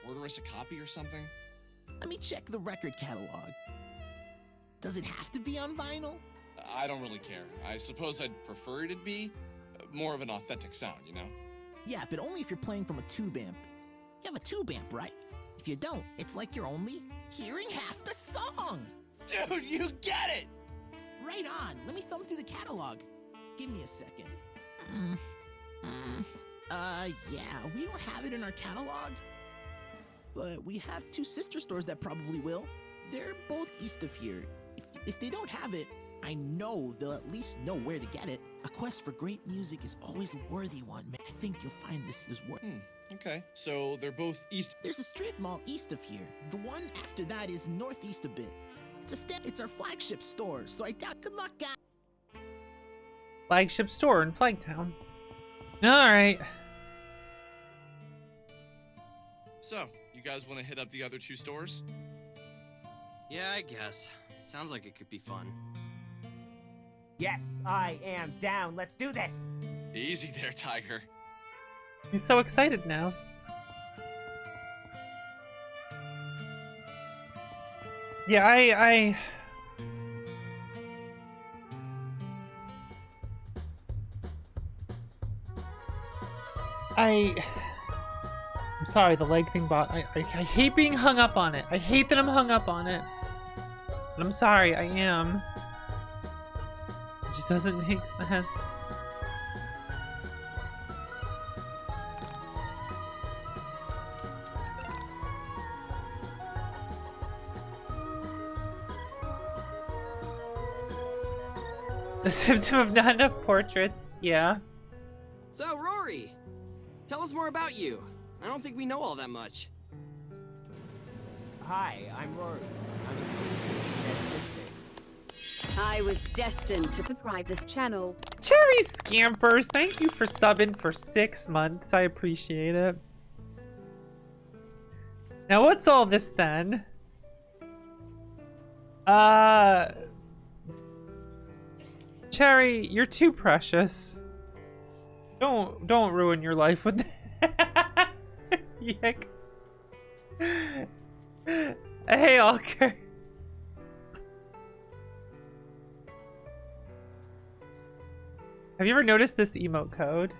order us a copy or something? Let me check the record catalog. Does it have to be on vinyl? I don't really care. I suppose I'd prefer it'd be more of an authentic sound, you know? Yeah, but only if you're playing from a tube amp. You have a tube amp, right? If you don't, it's like you're only hearing half the song. Dude, you get it! Right on. Let me thumb through the catalog. Give me a second. Yeah, we don't have it in our catalog. But we have two sister stores that probably will. They're both east of here. If they don't have it, I know they'll at least know where to get it. A quest for great music is always a worthy one, man. I think you'll find this is worth. Okay, so they're both east. There's a strip mall east of here. The one after that is northeast a bit. It's our flagship store, so I doubt. Good luck, guys. Flagship store in Flagtown. Alright. So, you guys want to hit up the other two stores? Yeah, I guess. Sounds like it could be fun. Yes, I am down. Let's do this. Easy there, Tiger. He's so excited now. Yeah, I'm sorry, the leg thing bot. I hate being hung up on it. I hate that I'm hung up on it. But I'm sorry, I am. It just doesn't make sense. The symptom of not enough portraits, yeah. So, Rory, tell us more about you. I don't think we know all that much. Hi, I'm Rory. I'm a dead sister. I was destined to subscribe this channel. Cherry Scampers, thank you for subbing for 6 months. I appreciate it. Now, what's all this then? Cherry, you're too precious. Don't ruin your life with that. YIIK. Hey, Alker. Have you ever noticed this emote code?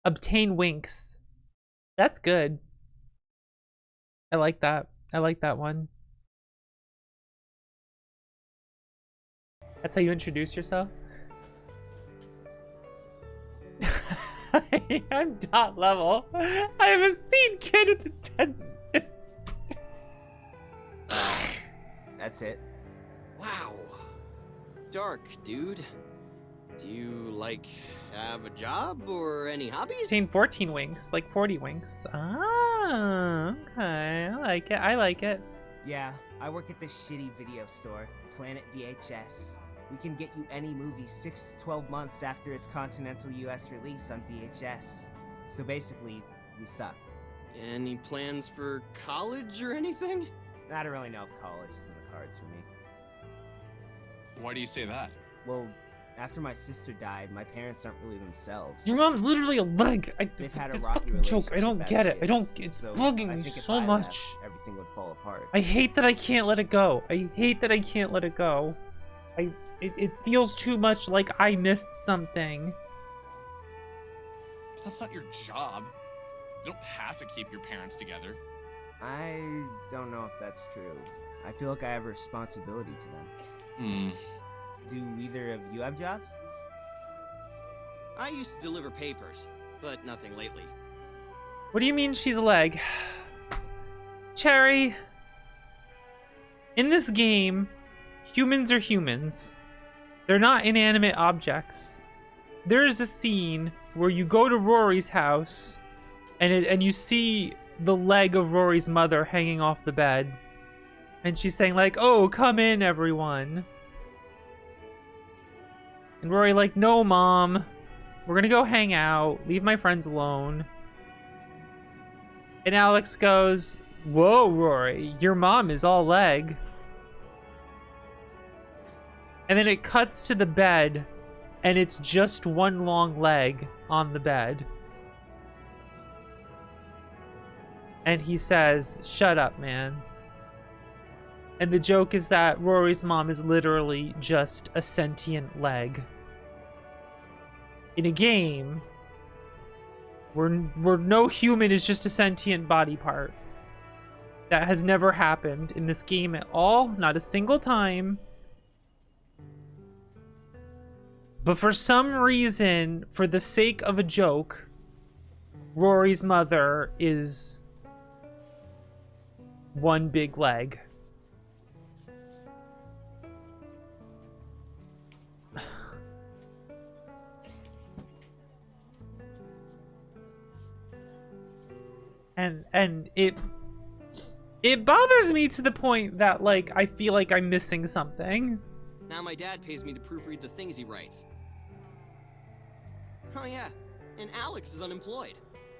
Obtain winks. That's good. I like that. I like that one. That's how you introduce yourself? I'm dot level. I have a scene kid with the tenses. That's it. Wow. Dark, dude. Do you, like, have a job or any hobbies? Obtain 14 winks, like 40 winks. Ah, okay. I like it. I like it. Yeah, I work at this shitty video store, Planet VHS. We can get you any movie 6 to 12 months after its continental US release on VHS. So basically, we suck. Any plans for college or anything? I don't really know if college is in the cards for me. Why do you say that? Well, after my sister died, my parents aren't really themselves. Your mom's literally a leg. They've had a This rocky fucking joke. I relationship don't as get it. I kids, don't. It's so bugging I me think if so I much. left, everything would fall apart. I hate that I can't let it go. I hate that I can't let it go. It feels too much like I missed something. That's not your job. You don't have to keep your parents together. I don't know if that's true. I feel like I have a responsibility to them. Do either of you have jobs? I used to deliver papers, but nothing lately. What do you mean she's a leg? Cherry, in this game, humans are humans. They're not inanimate objects. There is a scene where you go to Rory's house and you see the leg of Rory's mother hanging off the bed. And she's saying like, "Oh, come in, everyone." And Rory like, "No, Mom. We're gonna go hang out. Leave my friends alone." And Alex goes, "Whoa, Rory, your mom is all leg." And then it cuts to the bed, and it's just one long leg on the bed. And he says, "Shut up, man." And the joke is that Rory's mom is literally just a sentient leg. In a game where no human is just a sentient body part. That has never happened in this game at all, not a single time. But for some reason, for the sake of a joke, Rory's mother is one big leg. And it bothers me to the point that, like, I feel like I'm missing something. Now my dad pays me to proofread the things he writes. Oh yeah, and Alex is unemployed.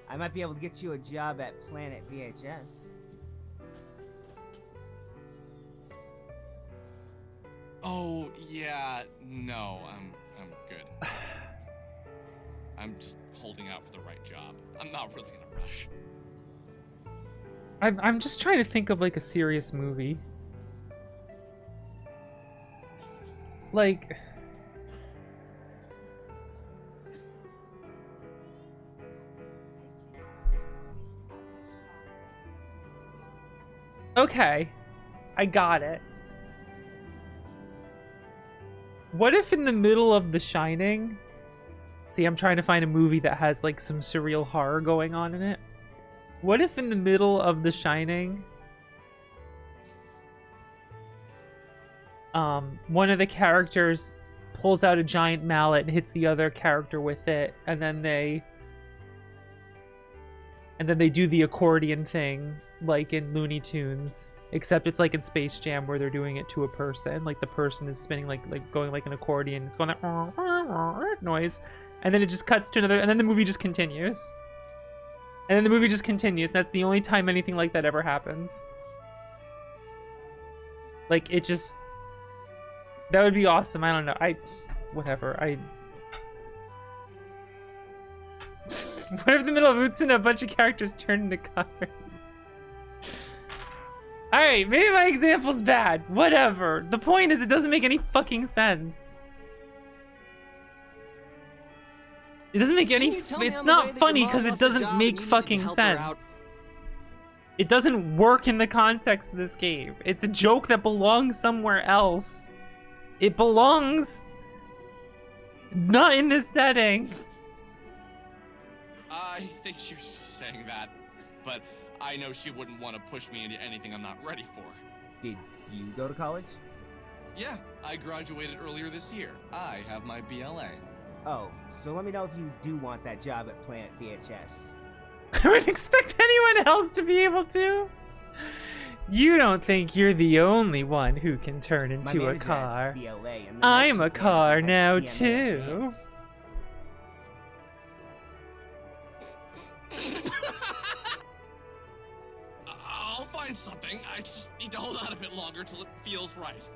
I might be able to get you a job at Planet VHS. Oh, yeah, no, I'm good. I'm just holding out for the right job. I'm not really in a rush. I'm just trying to think of like a serious movie. Like, okay, I got it. What if in the middle of The Shining, see, I'm trying to find a movie that has like some surreal horror going on in it. What if in the middle of The Shining, one of the characters pulls out a giant mallet and hits the other character with it, and then they do the accordion thing like in Looney Tunes, except it's like in Space Jam where they're doing it to a person. Like the person is spinning like going like an accordion. It's going that noise, and then it just cuts to another, and then the movie just continues. And then the movie just continues. That's the only time anything like that ever happens. Like, it just... That would be awesome. I don't know. Whatever. What if in the middle of Utsuna a bunch of characters turn into cars? Alright, maybe my example's bad. Whatever. The point is, it doesn't make any fucking sense. It doesn't make any... It's not funny because it doesn't make fucking sense. It doesn't work in the context of this game. It's a joke that belongs somewhere else. It belongs... not in this setting. I think she was just saying that, but I know she wouldn't want to push me into anything I'm not ready for. Did you go to college? Yeah, I graduated earlier this year. I have my BLA. Oh, so let me know if you do want that job at Planet VHS. I would expect anyone else to be able to. You don't think you're the only one who can turn into a car. BLA, I'm a car now, too. I'll find something. I just need to hold out a bit longer till it feels right.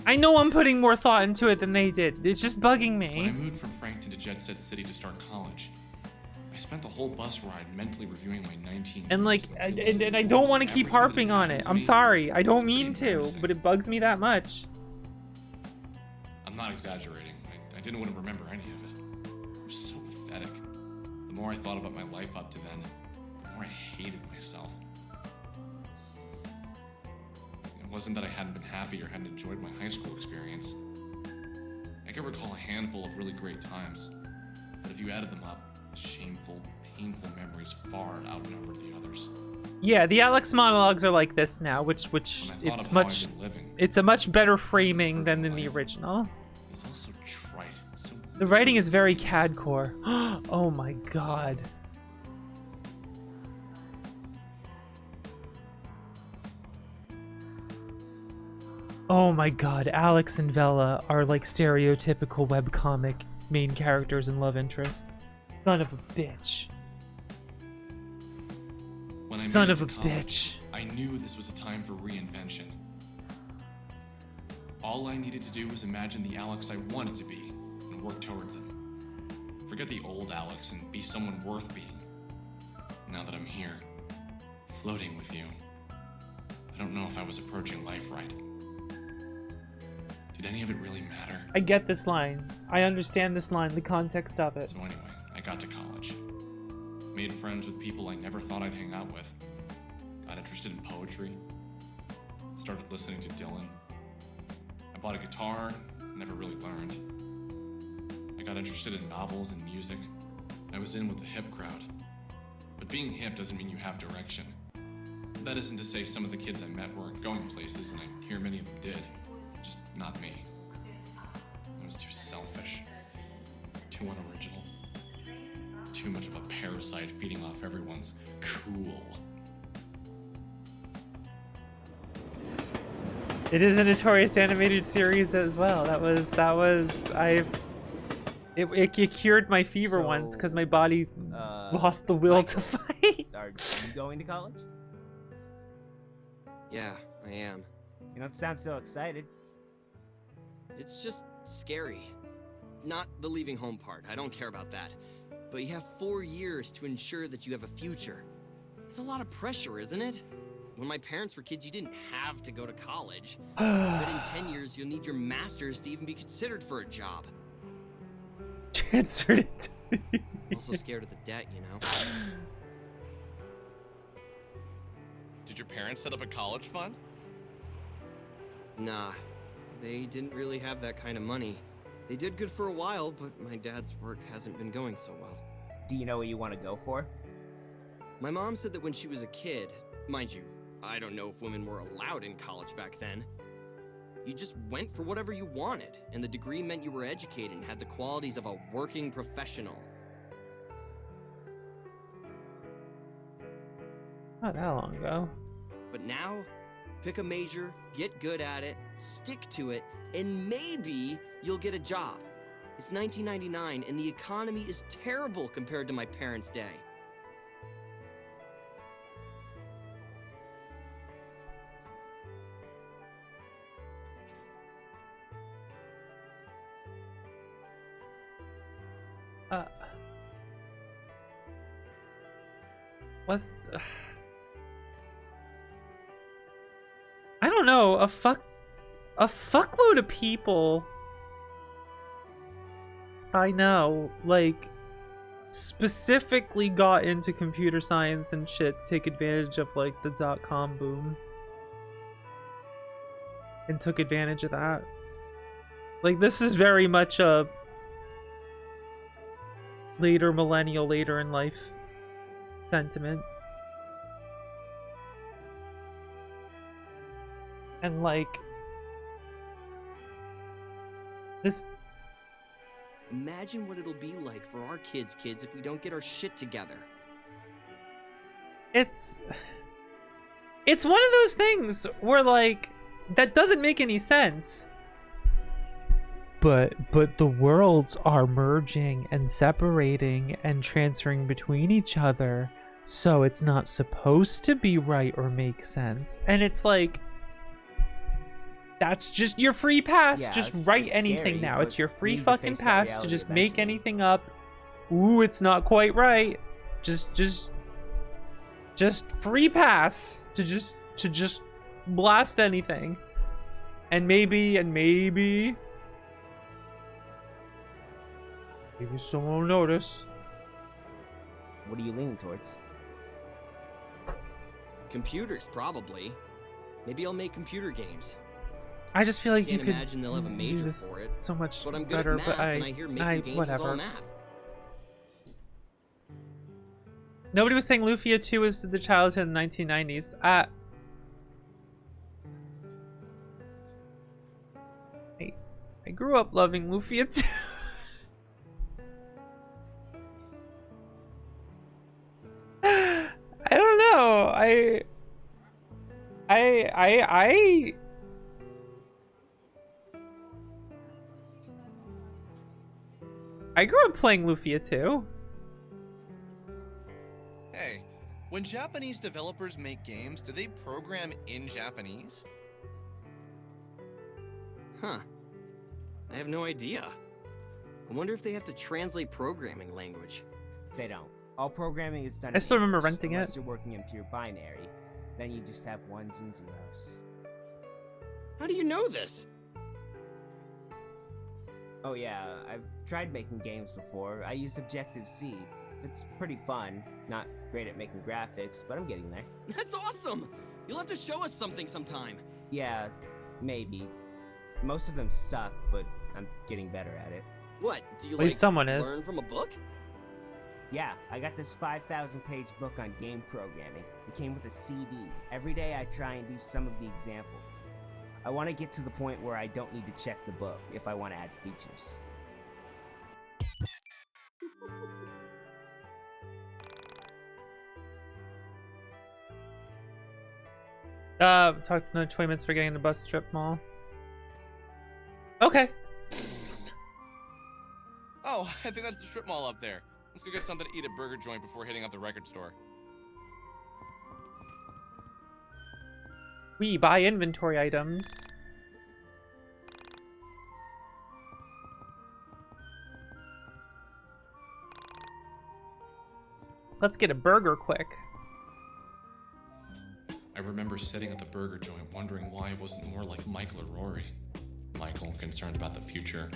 I know I'm putting more thought into it than they did. It's just bugging When I me. moved from Frankton to Jet Set City to start college, I spent the whole bus ride mentally reviewing my 19 And like, years and realizing I don't want to keep everything that harping on happened it. to I'm me sorry. I don't was pretty mean to, embarrassing. but it bugs me that much. I'm not exaggerating. I didn't want to remember any of it. It was so pathetic. The more I thought about my life up to then, the more I hated myself. It wasn't that I hadn't been happy or hadn't enjoyed my high school experience. I can recall a handful of really great times, but if you added them up, shameful, painful memories far outnumbered the others. Yeah, the Alex monologues are like this now, which When I thought it's of how I'd much, been living, it's a much better framing than in the original. it's all so trite, so The writing is very CAD-core. Oh my god. Oh my god, Alex and Vela are like stereotypical webcomic main characters and love interests. Son of a bitch. When I Son made of it a to college, bitch. I knew this was a time for reinvention. All I needed to do was imagine the Alex I wanted to be and work towards it. Forget the old Alex and be someone worth being. Now that I'm here, floating with you, I don't know if I was approaching life right. Did any of it really matter? I get this line. I understand this line, the context of it. So anyway, I got to college. Made friends with people I never thought I'd hang out with. Got interested in poetry. Started listening to Dylan. I bought a guitar, never really learned. I got interested in novels and music. I was in with the hip crowd. But being hip doesn't mean you have direction. That isn't to say some of the kids I met weren't going places, and I hear many of them did. Just not me. I was too selfish. Too unoriginal. Too much of a parasite feeding off everyone's cool. It is a notorious animated series as well. It cured my fever once because my body lost the will to fight. Are you going to college? Yeah, I am. You don't sound so excited. It's just scary. Not the leaving home part, I don't care about that. But you have 4 years to ensure that you have a future. It's a lot of pressure, isn't it? When my parents were kids, you didn't have to go to college. But in 10 years, you'll need your master's to even be considered for a job. Transferred it to me. Also scared of the debt, you know? Did your parents set up a college fund? Nah, they didn't really have that kind of money. They did good for a while, but my dad's work hasn't been going so well. Do you know what you want to go for? My mom said that when she was a kid, mind you, I don't know if women were allowed in college back then. You just went for whatever you wanted, and the degree meant you were educated and had the qualities of a working professional. Not that long ago. But now, pick a major, get good at it, stick to it, and maybe you'll get a job. It's 1999, and the economy is terrible compared to my parents' day. What's... I don't know, a fuckload of people I know, like, specifically got into computer science and shit to take advantage of, like, the .com boom. And took advantage of that. Like, this is very much a later millennial, later in life sentiment. And like this, imagine what it'll be like for our kids if we don't get our shit together. It's one of those things where like that doesn't make any sense. But the worlds are merging and separating and transferring between each other, so it's not supposed to be right or make sense. And it's like, That's just your free pass. Yeah, just write it's anything scary, now. but It's your free we need to fucking face that pass to reality just make eventually. anything up. Ooh, it's not quite right. Just free pass to just blast anything. And maybe someone will notice. What are you leaning towards? Computers, probably. Maybe I'll make computer games. I just feel like Can't you could imagine they'll have a do major this for it. so much But I'm good better, at math, but and I hear making games is all whatever. math. Nobody was saying Lufia 2 was the childhood in the 1990s. I grew up loving Lufia 2. I don't know. I grew up playing Lufia 2. Hey, when Japanese developers make games, do they program in Japanese? Huh. I have no idea. I wonder if they have to translate programming language. They don't. All programming is done I still in remember English, renting unless it. you're working in pure binary. Then you just have ones and zeros. How do you know this? Oh yeah, I've tried making games before. I used Objective-C. It's pretty fun. Not great at making graphics, but I'm getting there. That's awesome! You'll have to show us something sometime. Yeah, maybe. Most of them suck, but I'm getting better at it. What? Do you At least someone is. learn from a book? Yeah, I got this 5,000-page book on game programming. It came with a CD. Every day I try and do some of the example. I want to get to the point where I don't need to check the book if I want to add features. Talked another 20 minutes for getting the bus strip mall. Okay. Oh, I think that's the strip mall up there. Let's go get something to eat at Burger Joint before hitting up the record store. We buy inventory items. Let's get a burger quick. I remember sitting at the burger joint wondering why it wasn't more like Michael or Rory. Michael, concerned about the future.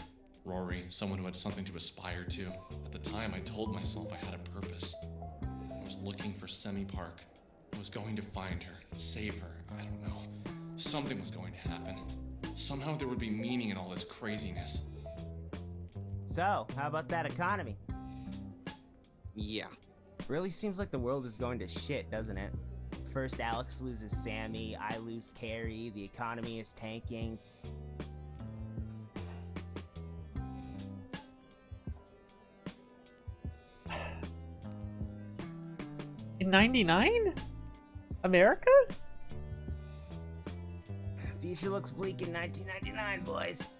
Rory, someone who had something to aspire to. At the time, I told myself I had a purpose. I was looking for Semi Park. I was going to find her, save her. I don't know. Something was going to happen. Somehow there would be meaning in all this craziness. So, how about that economy? Yeah. Really seems like the world is going to shit, doesn't it? First Alex loses Sammy, I lose Carrie, the economy is tanking. In 99? America? Future looks bleak in 1999, boys.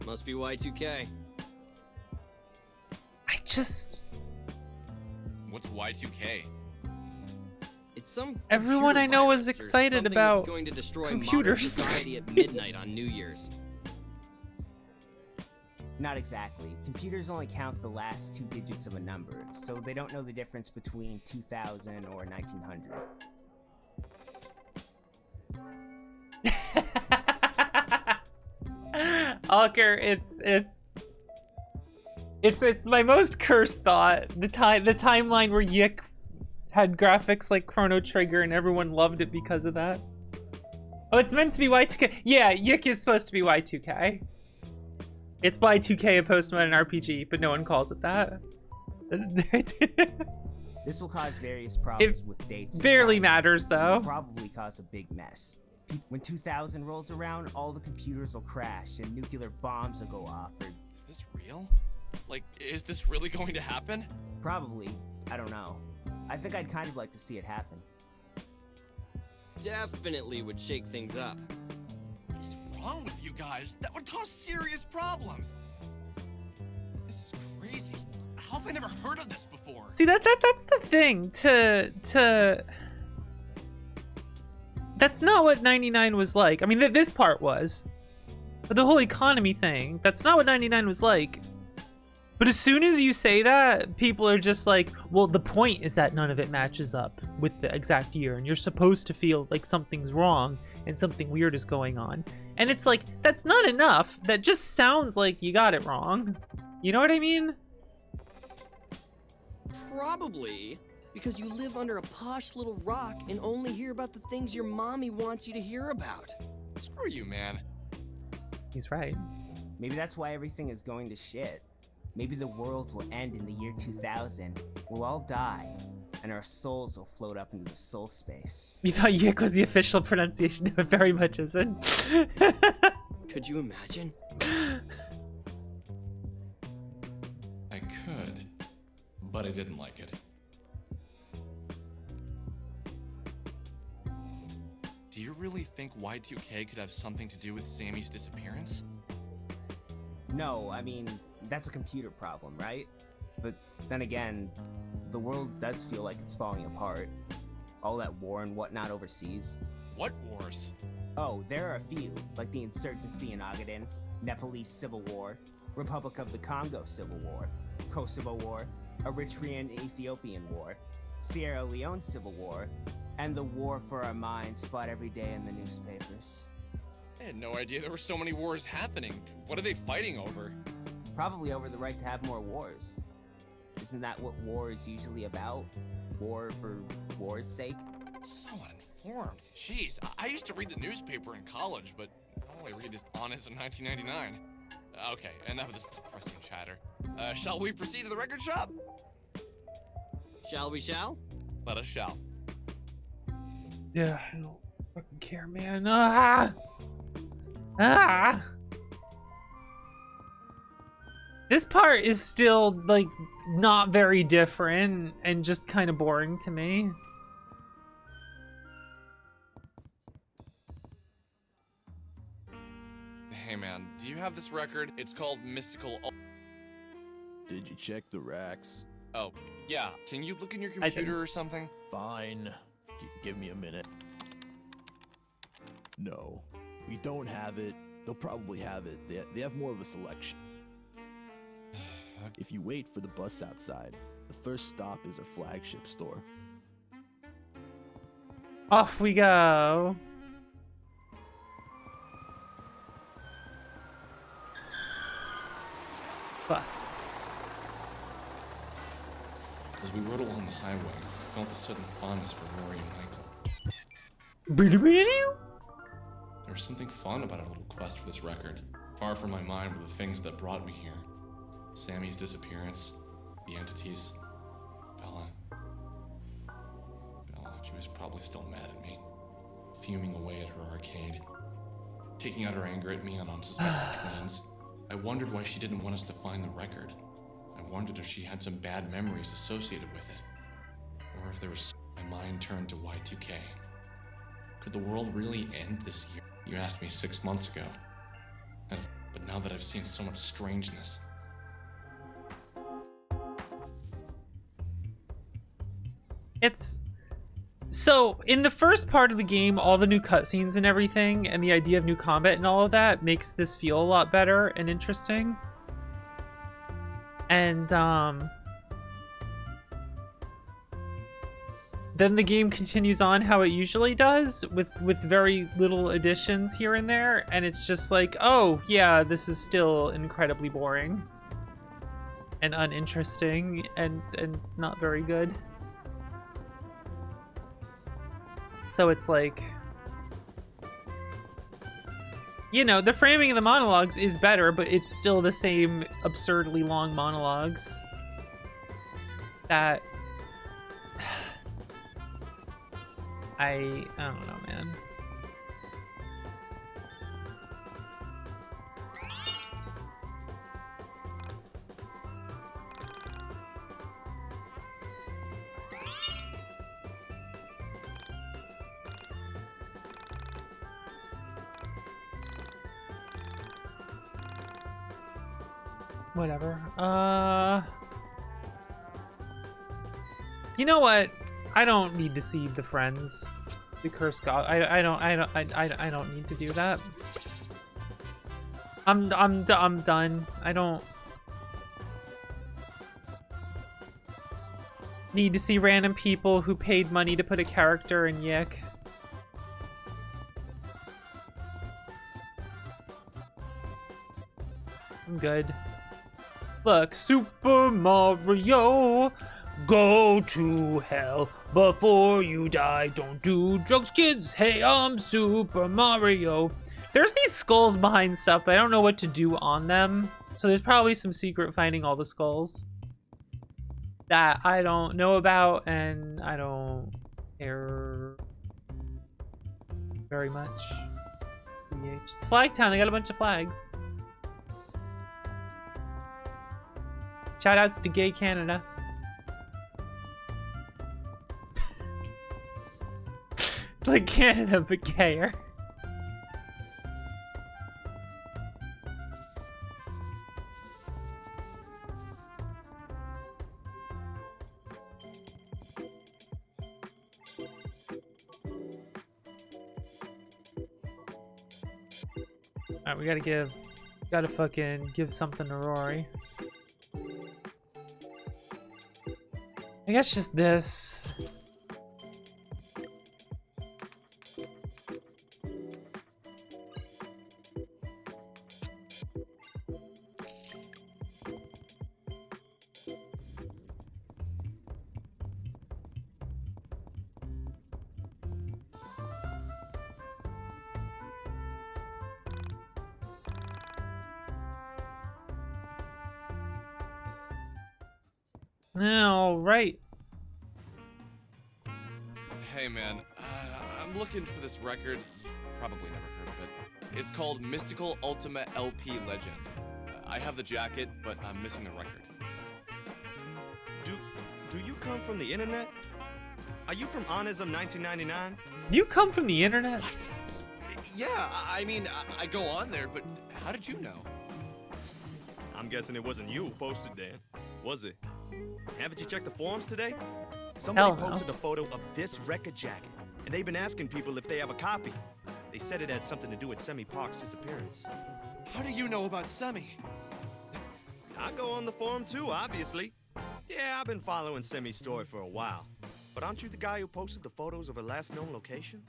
Must be Y2K. What's Y2K? It's some Everyone computer I know is virus or excited something about that's going to destroy computers. modern society at midnight on New Year's. Not exactly. Computers only count the last 2 digits of a number, so they don't know the difference between 2000 or 1900. Alker, it's my most cursed thought. The timeline where YIIK had graphics like Chrono Trigger and everyone loved it because of that. Oh, it's meant to be Y2K. Yeah, YIIK is supposed to be Y2K. It's Y2K, a post-modern RPG, but no one calls it that. This will cause various problems with dates. and barely finances, matters, and though. will probably cause a big mess. When 2000 rolls around, all the computers will crash and nuclear bombs will go off. Or... Is this real? Like, is this really going to happen? Probably. I don't know. I think I'd kind of like to see it happen. Definitely would shake things up. What's wrong with you guys? That would cause serious problems. This is crazy. How have I never heard of this before? See, that's the thing. That's not what 99 was like. I mean, this part was. But the whole economy thing, that's not what 99 was like. But as soon as you say that, people are just like, well, the point is that none of it matches up with the exact year, and you're supposed to feel like something's wrong and something weird is going on. And it's like, that's not enough. That just sounds like you got it wrong. You know what I mean? Probably because you live under a posh little rock and only hear about the things your mommy wants you to hear about. Screw you, man. He's right. Maybe that's why everything is going to shit. Maybe the world will end in the year 2000. We'll all die, and our souls will float up into the soul space. You thought YIIK was the official pronunciation of it, very much isn't. Could you imagine? I could, but I didn't like it. Do you really think Y2K could have something to do with Sammy's disappearance? No, I mean, that's a computer problem, right? But then again, the world does feel like it's falling apart. All that war and whatnot overseas. What wars? Oh, there are a few, like the insurgency in Ogaden, Nepalese Civil War, Republic of the Congo Civil War, Kosovo War, Eritrean and Ethiopian War, Sierra Leone Civil War, and the war for our minds fought every day in the newspapers. I had no idea there were so many wars happening. What are they fighting over? Probably over the right to have more wars. Isn't that what war is usually about? War for war's sake? So uninformed. Jeez, I used to read the newspaper in college, but all I read is Honest in 1999. Okay, enough of this depressing chatter. Shall we proceed to the record shop? Shall we shall? Let us shall. Yeah, I don't fucking care, man. Ah! Ah! This part is still, like, not very different and just kind of boring to me. Hey man, do you have this record? It's called Mystical. Did you check the racks? Oh, yeah. Can you look in your computer or something? Fine. Give me a minute. No, we don't have it. They'll probably have it. They have more of a selection. If you wait for the bus outside, the first stop is our flagship store. Off we go. Bus. As we rode along the highway, I felt a sudden fondness for Rory and Michael. There was something fun about our little quest for this record. Far from my mind were the things that brought me here. Sammy's disappearance, the entities, Bella. She was probably still mad at me, fuming away at her arcade, taking out her anger at me on unsuspecting twins. I wondered why she didn't want us to find the record. I wondered if she had some bad memories associated with it, or if there was my mind turned to Y2K. Could the world really end this year? You asked me 6 months ago, but now that I've seen so much strangeness. It's so in the first part of the game, all the new cutscenes and everything, and the idea of new combat and all of that makes this feel a lot better and interesting. And then the game continues on how it usually does, with very little additions here and there, and it's just like, oh yeah, this is still incredibly boring and uninteresting and not very good. So it's like, you know, the framing of the monologues is better, but it's still the same absurdly long monologues that I don't know, man. Whatever. You know what? I don't need to see the friends The cursed god. I don't need to do that. I'm done. I don't need to see random people who paid money to put a character in YIIK. I'm good. Look, Super Mario, go to hell before you die. Don't do drugs, kids. Hey, I'm Super Mario. There's these skulls behind stuff, but I don't know what to do on them. So there's probably some secret finding all the skulls that I don't know about, and I don't care very much. It's Flag Town. They got a bunch of flags. Shoutouts to Gay Canada. It's like Canada, but gayer. Alright, we gotta fucking give something to Rory. I guess just this. All right. Hey man, I'm looking for this record. You've probably never heard of it. It's called Mystical Ultima LP Legend. I have the jacket, but I'm missing the record. Do you come from the internet? Are you from Onism 1999? You come from the internet? What? Yeah, I mean, I go on there, but how did you know? I'm guessing it wasn't you who posted there, was it? Haven't you checked the forums today? Somebody posted a photo of this record jacket, and they've been asking people if they have a copy. They said it had something to do with Semi Park's disappearance. How do you know about Semi? I go on the forum too, obviously. Yeah, I've been following Semi's story for a while. But aren't you the guy who posted the photos of her last known location?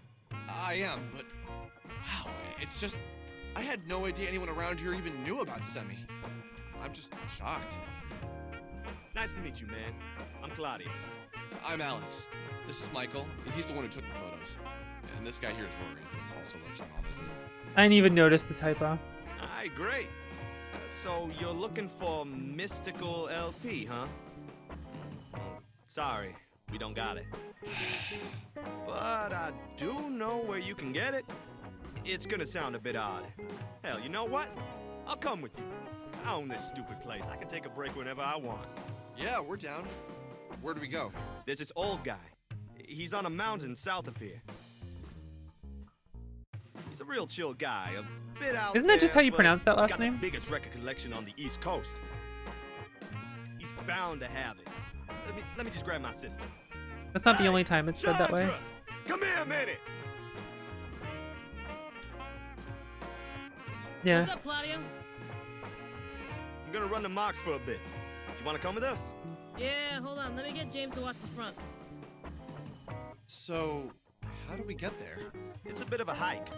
I am, but wow, it's just, I had no idea anyone around here even knew about Semi. I'm just shocked. Nice to meet you, man. I'm Claudia. I'm Alex. This is Michael. He's the one who took the photos. And this guy here is Rory. He also works on Onism. I didn't even notice the typo. Alright, great. So you're looking for Mystical LP, huh? Sorry, we don't got it. But I do know where you can get it. It's gonna sound a bit odd. Hell, you know what? I'll come with you. I own this stupid place. I can take a break whenever I want. Yeah, we're down. Where do we go? There's this old guy. He's on a mountain south of here. He's a real chill guy, a bit out Isn't that just how you there, pronounce that but last he's got name? the biggest record collection on the East Coast. He's bound to have it. Let me just grab my sister. That's not the only time it's said that way. Come here a minute. Yeah. What's up, Claudia? I'm gonna run the marks for a bit. Do you want to come with us? Yeah, hold on. Let me get James to watch the front. So, how do we get there? It's a bit of a hike,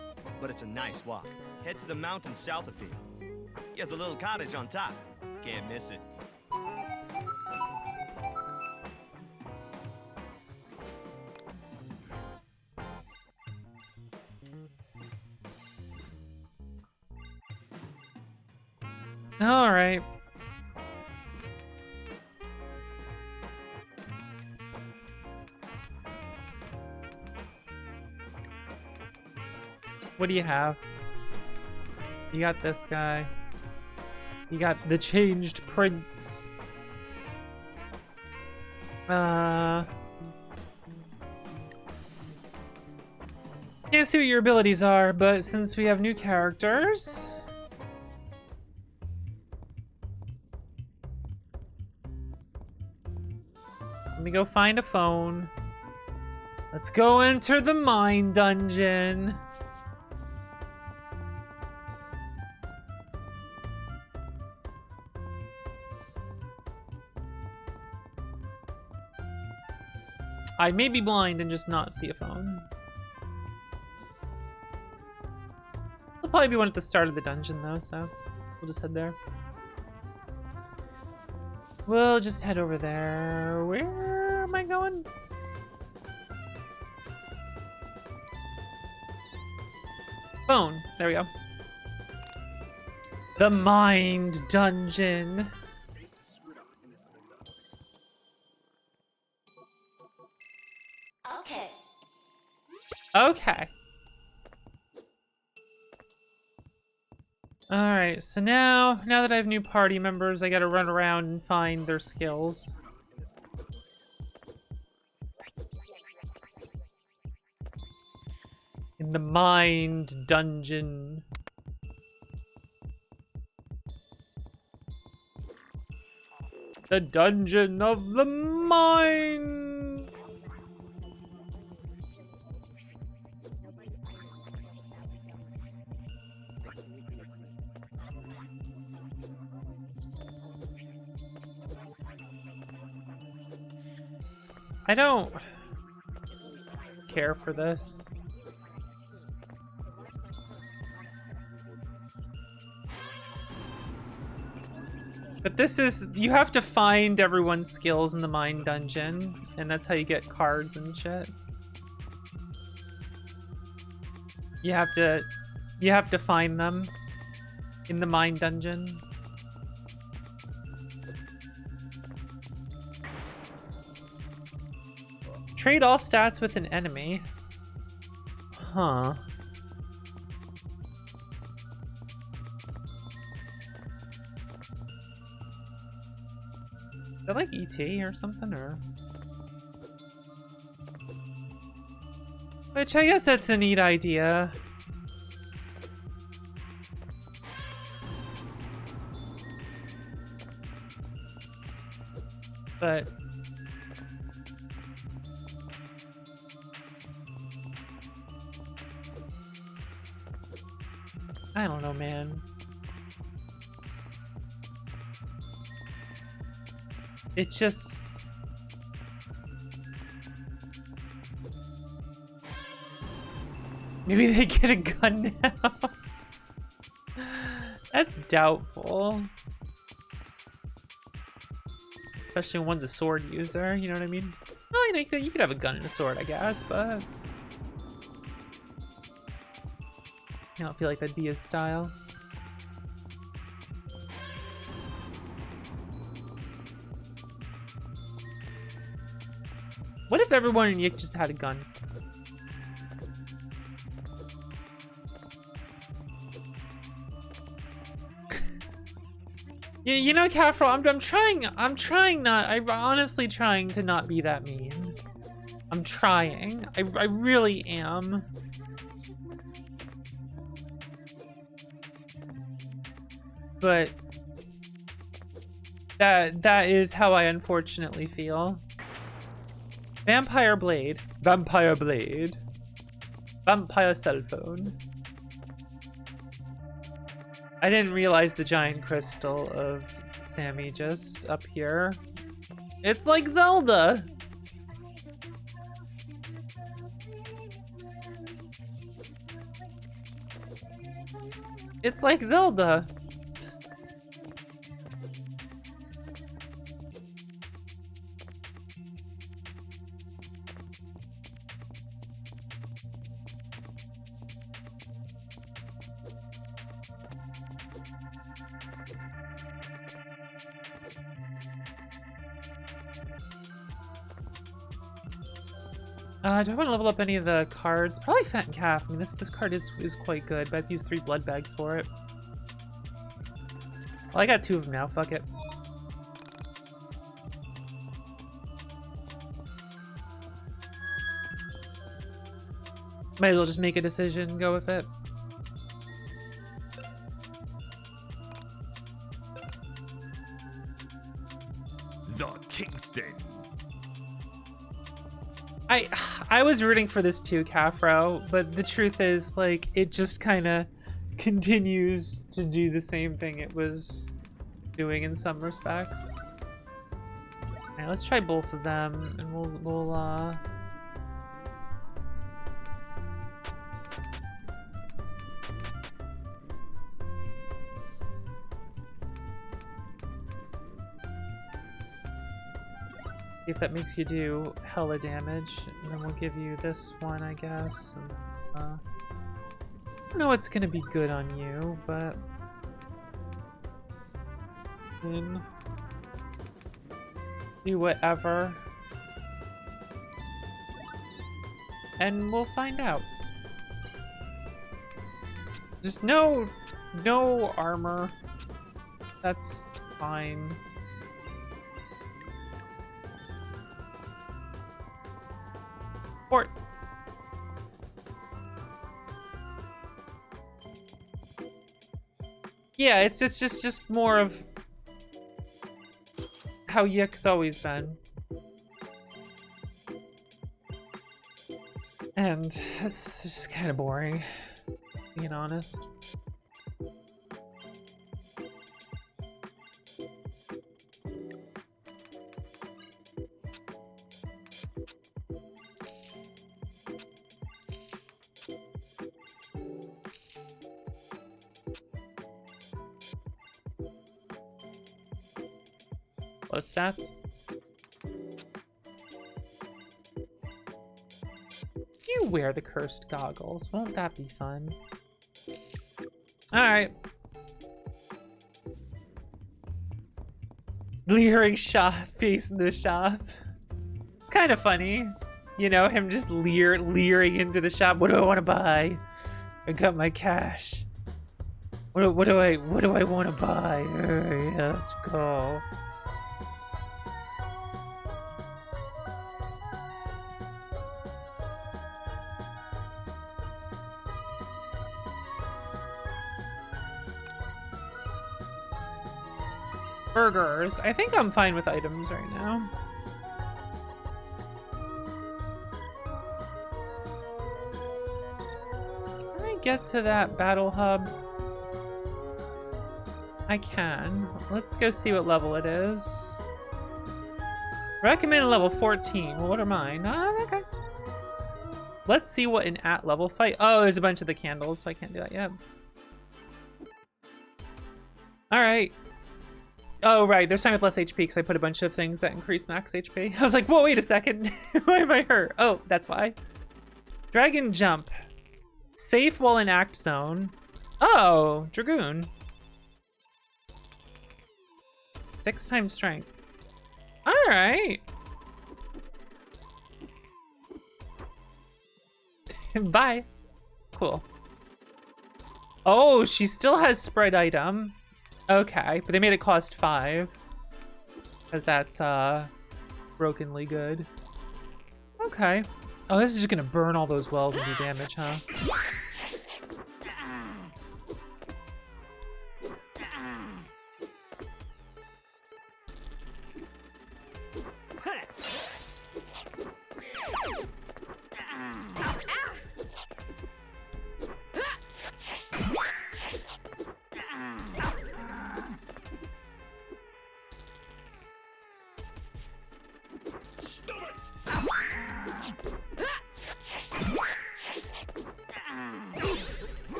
but it's a nice walk. Head to the mountains south of here. He has a little cottage on top. Can't miss it. All right. What do you have? You got this guy. You got the changed prince. Can't see what your abilities are, but since we have new characters, let me go find a phone. Let's go enter the mine dungeon. I may be blind and just not see a phone. There'll probably be one at the start of the dungeon though, so we'll just head there. We'll just head over there. Where am I going? Phone. There we go. The Mind Dungeon. Okay. Okay. Alright, so now that I have new party members, I gotta run around and find their skills. In the Mind Dungeon. The Dungeon of the Mind! I don't care for this. But this is, you have to find everyone's skills in the Mind Dungeon, and that's how you get cards and shit. You have to find them in the Mind Dungeon. Trade all stats with an enemy. Huh. Is that like ET or something, or? Which I guess that's a neat idea. But I don't know, man. It's just... Maybe they get a gun now? That's doubtful. Especially when one's a sword user, you know what I mean? Well, you know, you could have a gun and a sword, I guess, but... I don't feel like that'd be his style. What if everyone in YIIK just had a gun? You know, Cafro, I'm honestly trying to not be that mean. I'm trying. I really am. But that is how I unfortunately feel. Vampire Blade. Vampire Blade. Vampire cell phone. I didn't realize the giant crystal of Sammy just up here. It's like Zelda. It's like Zelda. Do I want to level up any of the cards? Probably Fat and Calf. I mean, this card is quite good, but I have to use 3 blood bags for it. Well, I got 2 of them now. Fuck it. Might as well just make a decision, go with it. The Kingston. I was rooting for this too, Cafro, but the truth is, like, it just kind of continues to do the same thing it was doing in some respects. Alright, let's try both of them, and we'll see if that makes you do hella damage, and then we'll give you this one, I guess. And, I don't know what's gonna be good on you, but then do whatever, and we'll find out. Just no armor. That's fine. Ports. Yeah, it's just more of how YIIK's always been. And it's just kind of boring, being honest. Plus stats. You wear the cursed goggles. Won't that be fun? Alright. Leering shop, face in the shop. It's kind of funny. You know, him just leering into the shop. What do I want to buy? I got my cash. What do I want to buy? Yeah, let's go. Burgers. I think I'm fine with items right now. Can I get to that battle hub? I can. Let's go see what level it is. Recommended level 14. Well, what are mine? Okay. Let's see what an at level fight. Oh, there's a bunch of the candles, so I can't do that yet. Alright. Oh, right. There's time with less HP because I put a bunch of things that increase max HP. I was like, whoa, wait a second. Why am I hurt? Oh, that's why. Dragon jump. Safe while in act zone. Oh, Dragoon. 6 times strength. All right. Bye. Cool. Oh, she still has spread item. Okay, but they made it cost 5. Because that's, brokenly good. Okay. Oh, this is just gonna burn all those wells and do damage, huh?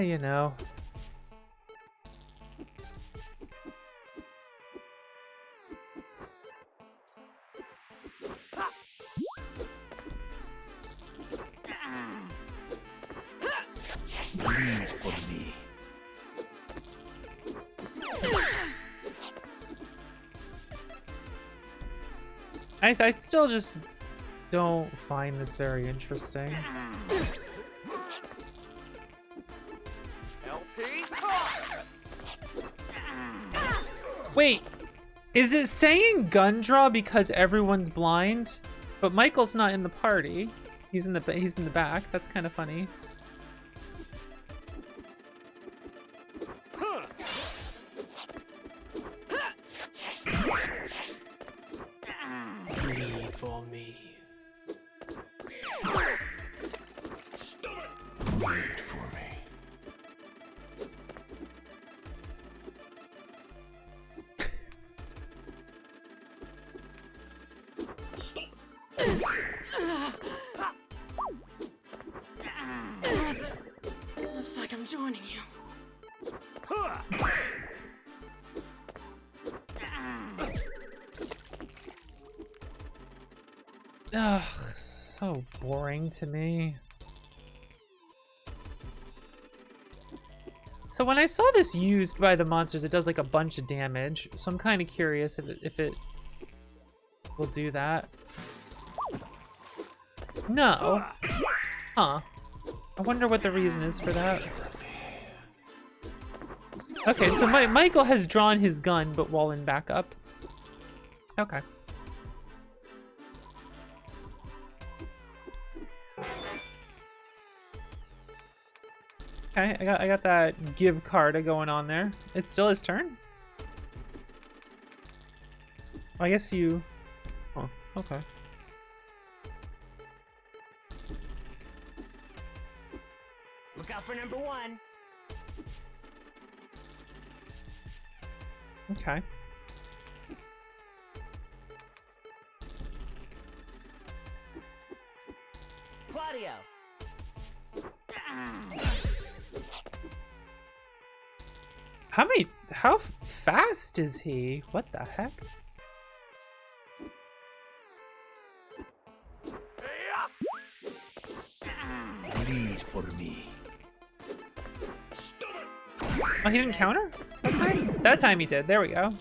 You know. Bleed for me. I still just don't find this very interesting. Wait, is it saying gun draw because everyone's blind? But Michael's not in the party. He's in the back. That's kind of funny. Wait for me. Wait for me. Looks like I'm joining you. Ugh, so boring to me. So when I saw this used by the monsters, it does like a bunch of damage. So I'm kind of curious if it will do that. No. Huh. I wonder what the reason is for that. Okay, so Michael has drawn his gun, but Wallen back up. Okay. Okay, I got that give card going on there. It's still his turn? I guess you... Oh, okay. Look out for number 1. Okay. Claudio. How fast is he? What the heck? Bleed for me. Oh, he didn't counter? That time? That time he did. There we go.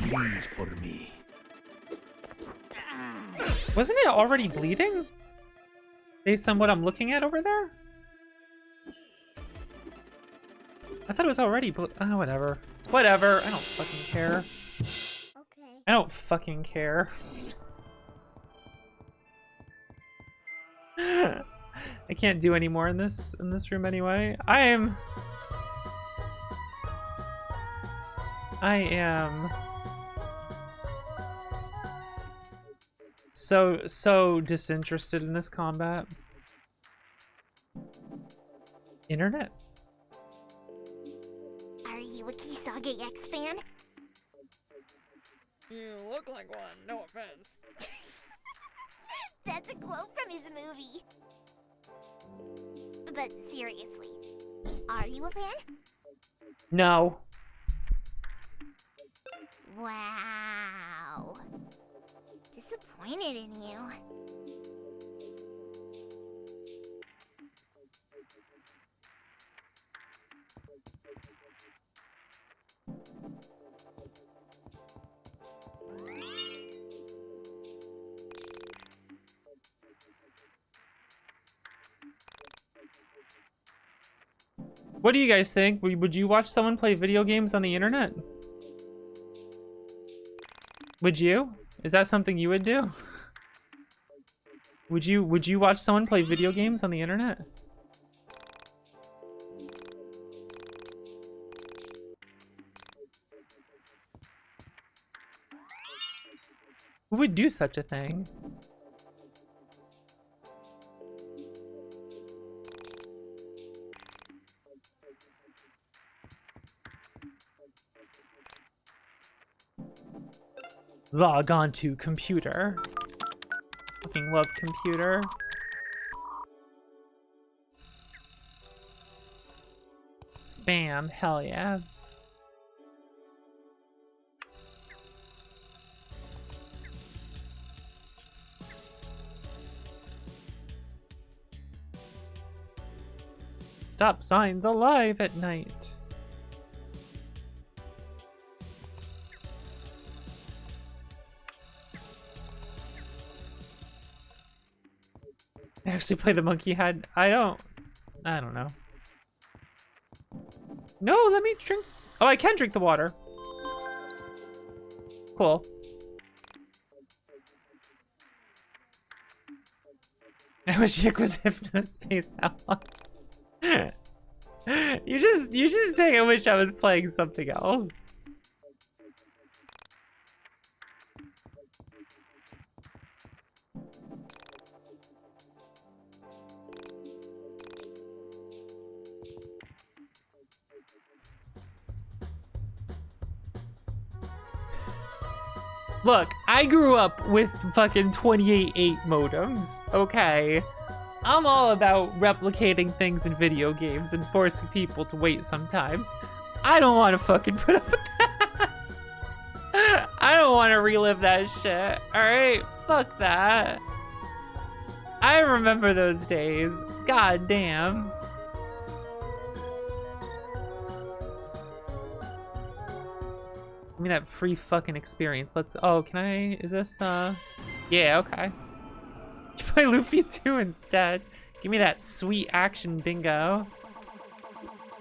Bleed for me. Wasn't it already bleeding? Based on what I'm looking at over there? I thought it was already whatever. Whatever. I don't fucking care. Okay. I don't fucking care. I can't do any more in this room anyway. I am so disinterested in this combat. Internet? Are you a Kisage X fan? You look like one, no offense. That's a quote from his movie. But seriously, are you a fan? No. Wow. Disappointed in you. What do you guys think? Would you watch someone play video games on the internet? Would you? Is that something you would do? Would you watch someone play video games on the internet? Who would do such a thing? Log on to computer. Fucking love computer. Spam, hell yeah. Stop signs alive at night. Actually play the monkey head. I don't know. No, let me drink. Oh, I can drink the water. Cool. I wish YIIK was Hypnospace Outlaw. You just saying I wish I was playing something else. Look, I grew up with fucking 28.8 modems, okay? I'm all about replicating things in video games and forcing people to wait sometimes. I don't want to fucking put up with that. I don't want to relive that shit, alright? Fuck that. I remember those days. God damn. Give me that free fucking experience. Let's, oh, can I, is this, yeah, okay. Play Luffy 2 instead. Give me that sweet action bingo.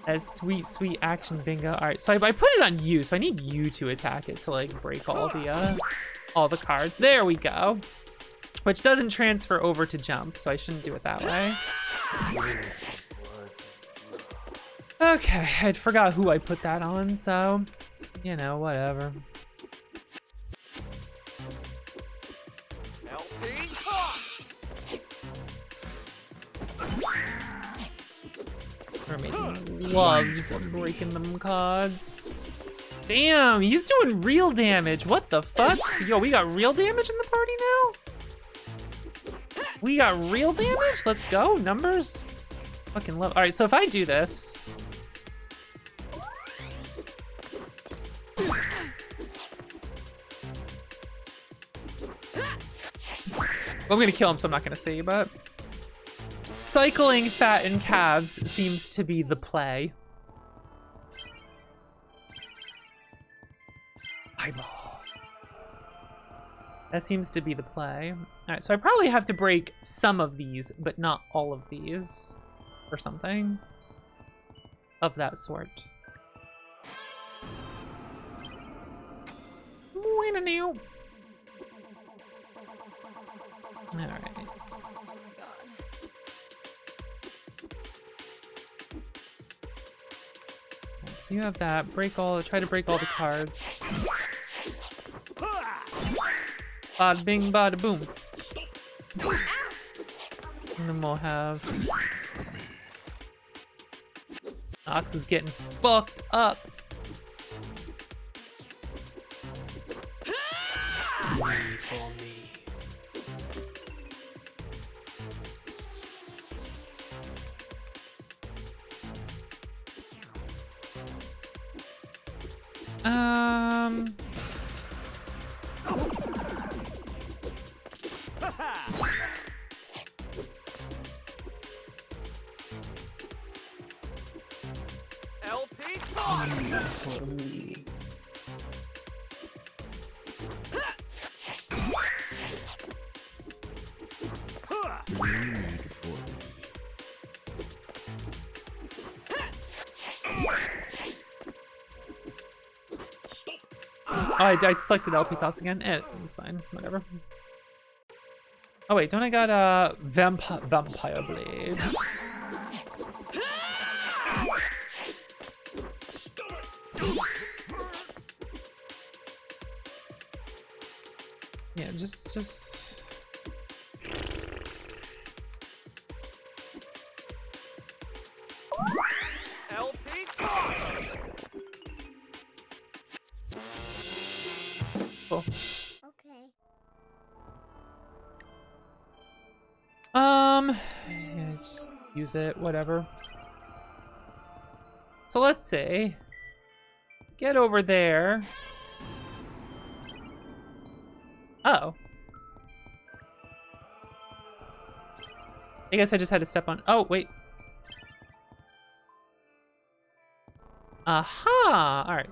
That sweet, sweet action bingo. All right, so I put it on you, so I need you to attack it to like break all the cards. There we go. Which doesn't transfer over to jump, so I shouldn't do it that way. Okay, I'd forgot who I put that on, so, you know, whatever. Mermaid loves breaking them cards. Damn, he's doing real damage. What the fuck? Yo, we got real damage in the party now? We got real damage? Let's go, numbers. Fucking love. All right, so if I do this. I'm gonna kill him, so I'm not gonna say, but cycling fat and calves seems to be the play. Eyeball. That seems to be the play. All right, so I probably have to break some of these, but not all of these, or something of that sort. All right. So you have that. Try to break all the cards. Bada bing, bada boom. And then we'll have... Ox is getting fucked up. Wait for me. Oh, I selected LP toss again. It's fine. Whatever. Oh wait, don't I got a vampire blade? Yeah, just. Cool. Okay. Yeah, just use it, whatever. So let's see. Get over there. Oh. I guess I just had to step on. Oh, wait. Aha! Alright.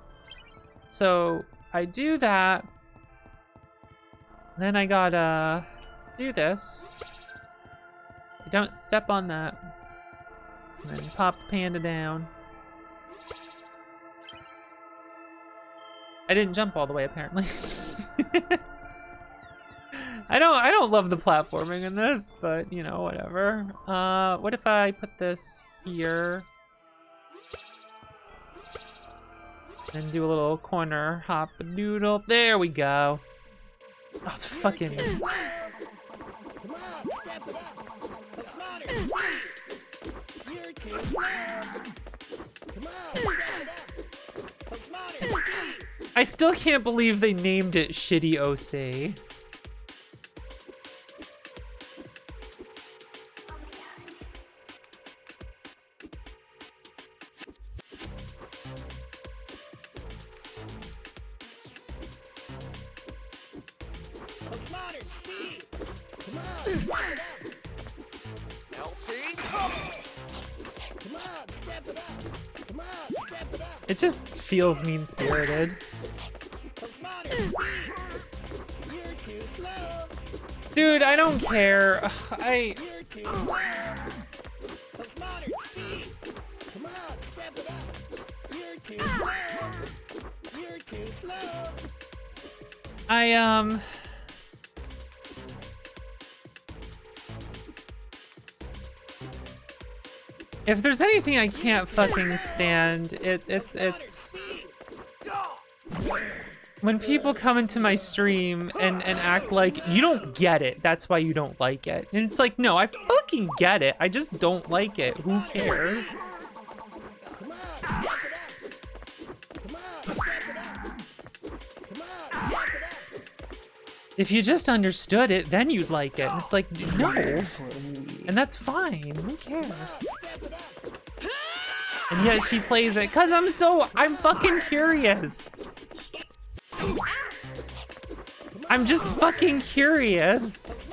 So I do that. Then I gotta do this. Don't step on that. And then pop the panda down. I didn't jump all the way, apparently. I don't love the platforming in this, but you know, whatever. What if I put this here? And do a little corner hop noodle. There we go. Oh, it's fucking. I still can't believe they named it Shitty OC. It just feels mean-spirited. Dude, I don't care. If there's anything I can't fucking stand, it's when people come into my stream and act like you don't get it, that's why you don't like it. And it's like, no, I fucking get it. I just don't like it. Who cares? If you just understood it, then you'd like it. And it's like, no. And that's fine. Who cares? And yet she plays it because I'm fucking curious. I'm just fucking curious.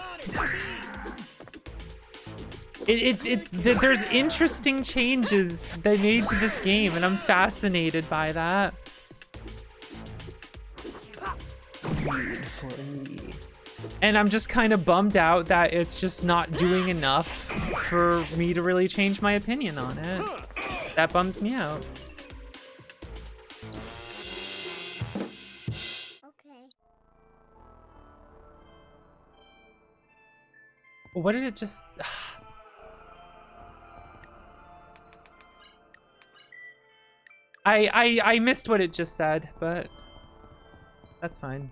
There's interesting changes they made to this game, and I'm fascinated by that. And I'm just kind of bummed out that it's just not doing enough for me to really change my opinion on it. That bums me out. Okay. What did it just... I missed what it just said, but that's fine.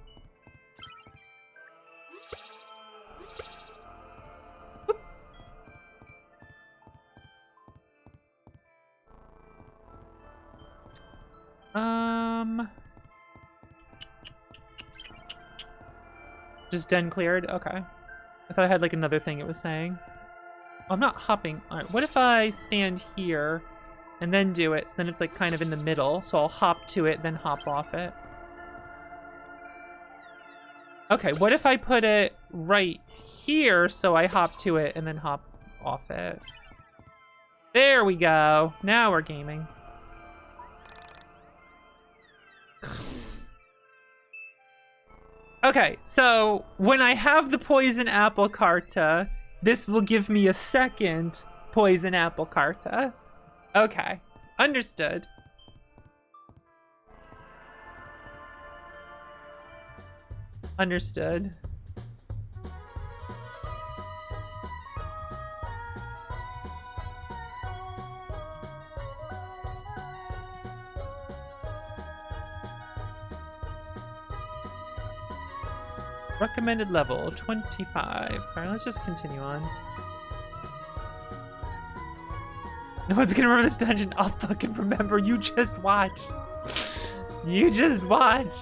Just den cleared? Okay. I thought I had like another thing it was saying. Oh, I'm not hopping. All right, what if I stand here and then do it? So then it's like kind of in the middle. So I'll hop to it, then hop off it. Okay, what if I put it right here so I hop to it and then hop off it? There we go. Now we're gaming. Okay, so when I have the poison apple carta, this will give me a second poison apple carta. Okay, understood. Understood. Recommended level 25. All right, let's just continue on. No one's gonna remember this dungeon. I'll fucking remember. You just watch. You just watch.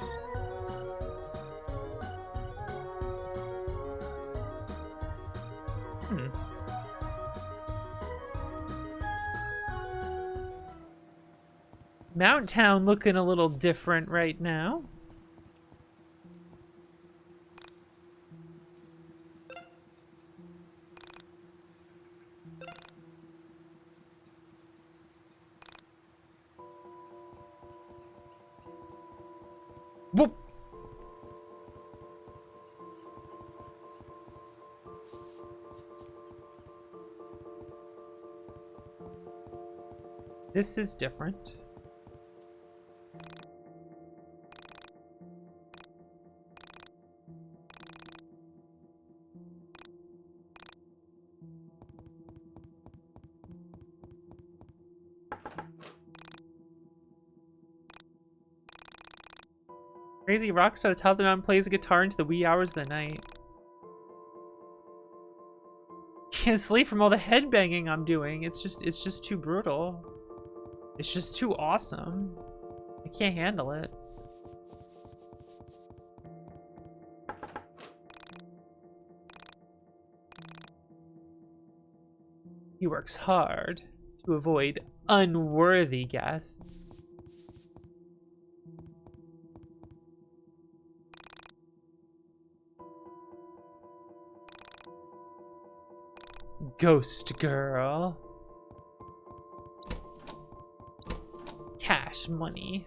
Mount Town looking a little different right now. Whoop. This is different. Crazy rock star at the top of the mountain plays a guitar into the wee hours of the night. Can't sleep from all the headbanging I'm doing. It's just too brutal. It's just too awesome. I can't handle it. He works hard to avoid unworthy guests. Ghost girl. Cash money.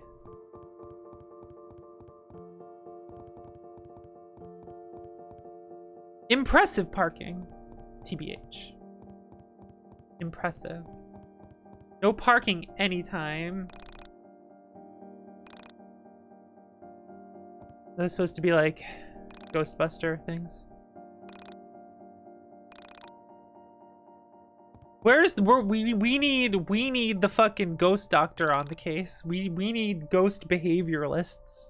Impressive parking. TBH. Impressive. No parking anytime. That was supposed to be like Ghostbuster things. Where's the we need the fucking ghost doctor on the case. We need ghost behavioralists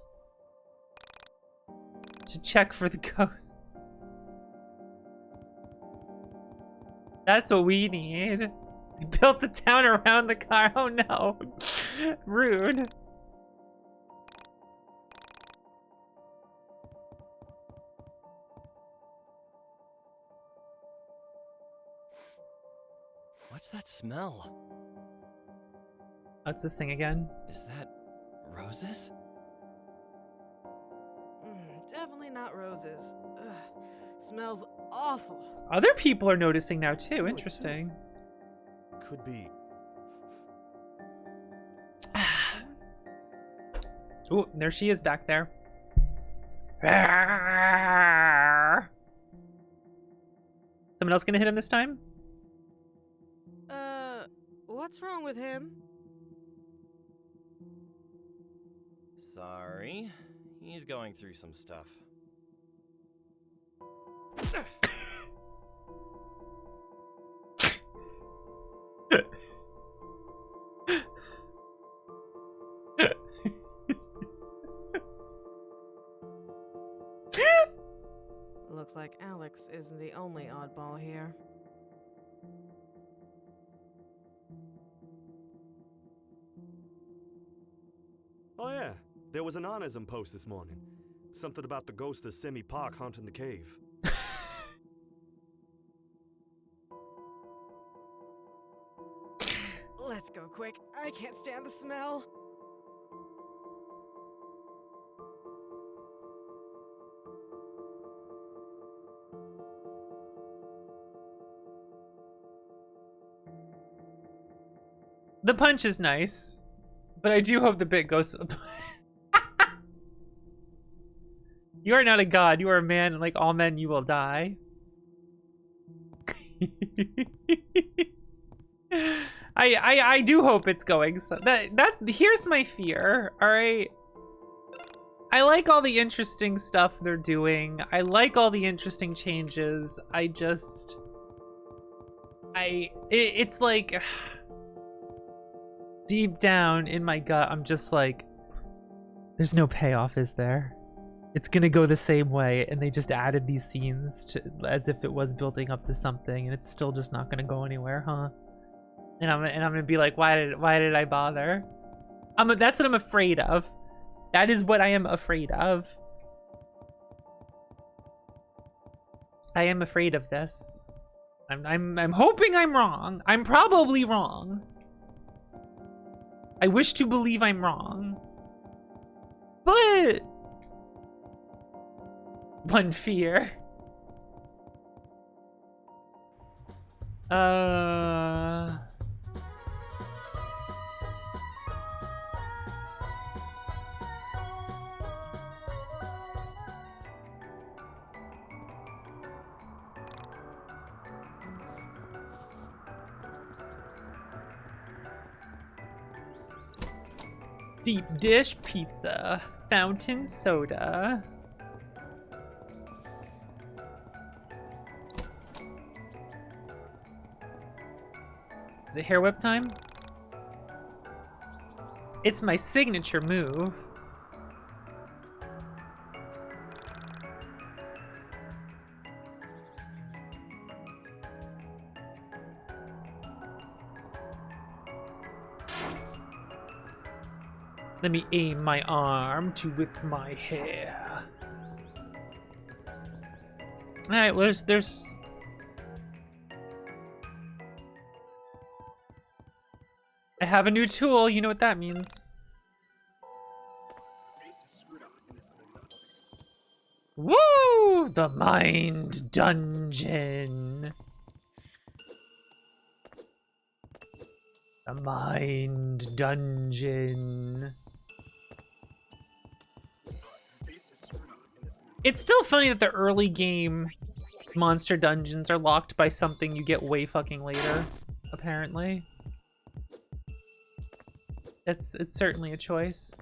to check for the ghost. That's what we need. We built the town around the car. Oh no. Rude. What's that smell? What's this thing again? Is that roses? Definitely not roses. Ugh, smells awful. Other people are noticing now too. Interesting. Could be. Ooh, there she is back there. Someone else gonna hit him this time? What's wrong with him? Sorry. He's going through some stuff. Looks like Alex isn't the only oddball here. Oh yeah, there was an honism post this morning. Something about the ghost of Simi Park haunting the cave. Let's go quick. I can't stand the smell. The punch is nice, but I do hope the bit goes. You are not a god. You are a man, and like all men, you will die. I do hope it's going. So here's my fear. All right. I like all the interesting stuff they're doing. I like all the interesting changes. It's like deep down in my gut, I'm just like, there's no payoff, is there? It's gonna go the same way, and they just added these scenes to, as if it was building up to something, and it's still just not gonna go anywhere, huh? And I'm gonna be like, why did I bother? That's what I'm afraid of. That is what I am afraid of. I am afraid of this. I'm hoping I'm wrong. I'm probably wrong. I wish to believe I'm wrong. But one fear. Deep dish pizza. Fountain soda. Is it hair whip time? It's my signature move. Let me aim my arm to whip my hair. Alright, well, there's... I have a new tool, you know what that means. Woo! The Mind Dungeon. The Mind Dungeon. It's still funny that the early game monster dungeons are locked by something you get way fucking later, apparently. It's certainly a choice.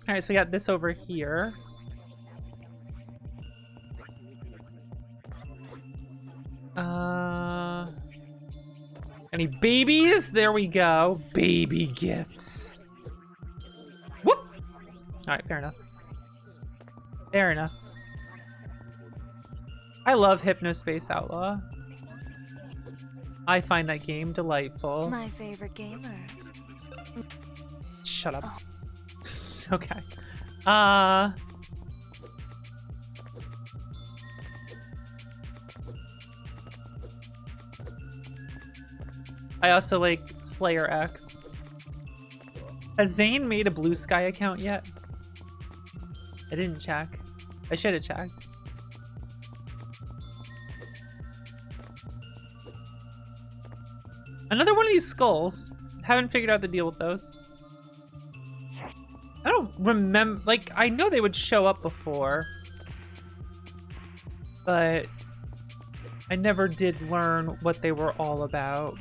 Alright, so we got this over here. Any babies? There we go. Baby gifts. Whoop! Alright, fair enough. Fair enough. I love Hypnospace Outlaw. I find that game delightful. My favorite gamer. Shut up. Oh. Okay. I also like Slayer X. Has Zane made a Blue Sky account yet? I didn't check. I should have checked. Another one of these skulls. Haven't figured out the deal with those. I don't remember, like, I know they would show up before, but I never did learn what they were all about.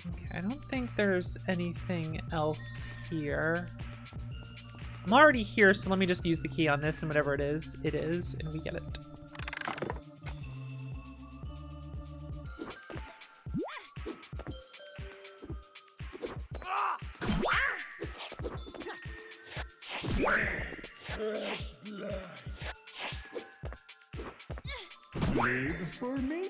Okay, I don't think there's anything else here. I'm already here, so let me just use the key on this, and whatever it is, and we get it. Wait for me?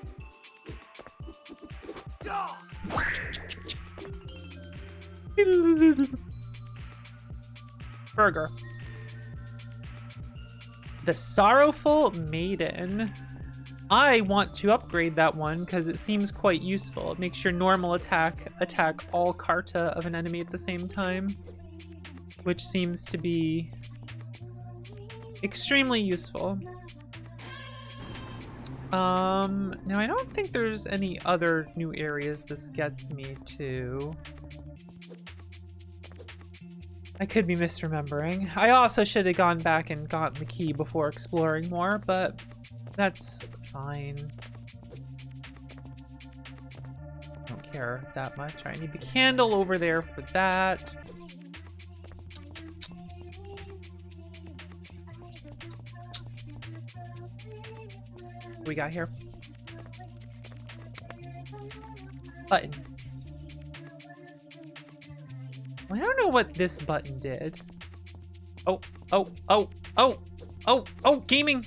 Burger. The Sorrowful Maiden. I want to upgrade that one because it seems quite useful. It makes your normal attack all Karta of an enemy at the same time, which seems to be extremely useful. Now I don't think there's any other new areas this gets me to. I could be misremembering. I also should have gone back and gotten the key before exploring more, but that's fine. Don't care that much. I need the candle over there for that. What we got here? Button. Well, I don't know what this button did. Oh, gaming.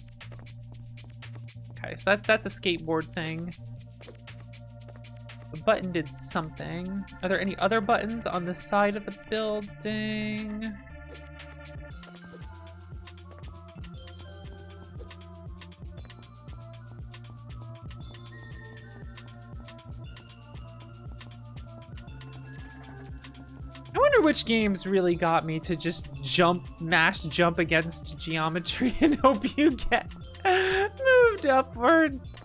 Okay, so that's a skateboard thing. The button did something. Are there any other buttons on the side of the building? I wonder which games really got me to just mash jump against geometry and hope you get moved upwards.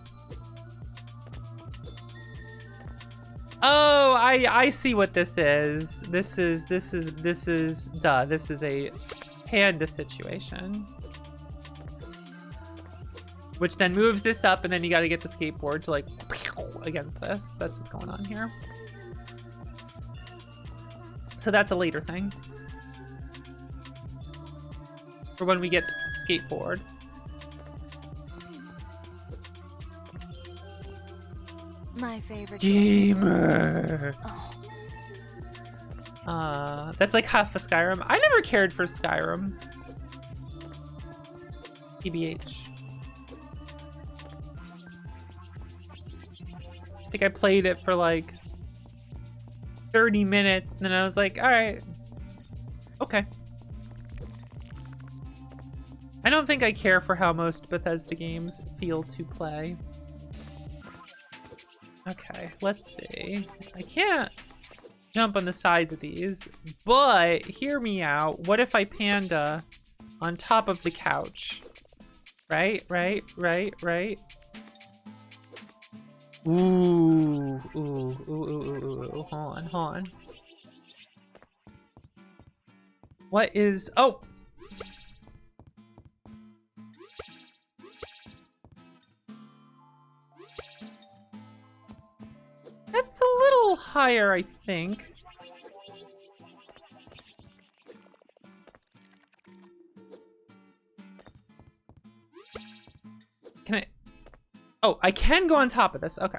Oh, I see what this is. This is a panda situation. Which then moves this up, and then you gotta get the skateboard to like against this. That's what's going on here. So that's a later thing. For when we get skateboard. My favorite gamer. That's like half a Skyrim. I never cared for Skyrim. TBH. I think I played it for like 30 minutes, and then I was like, all right, okay. I don't think I care for how most Bethesda games feel to play. Okay, let's see. I can't jump on the sides of these, but hear me out. What if I panda on top of the couch? Right. Ooh. Hold on. What is... Oh! That's a little higher, I think. Can I... Oh, I can go on top of this. Okay.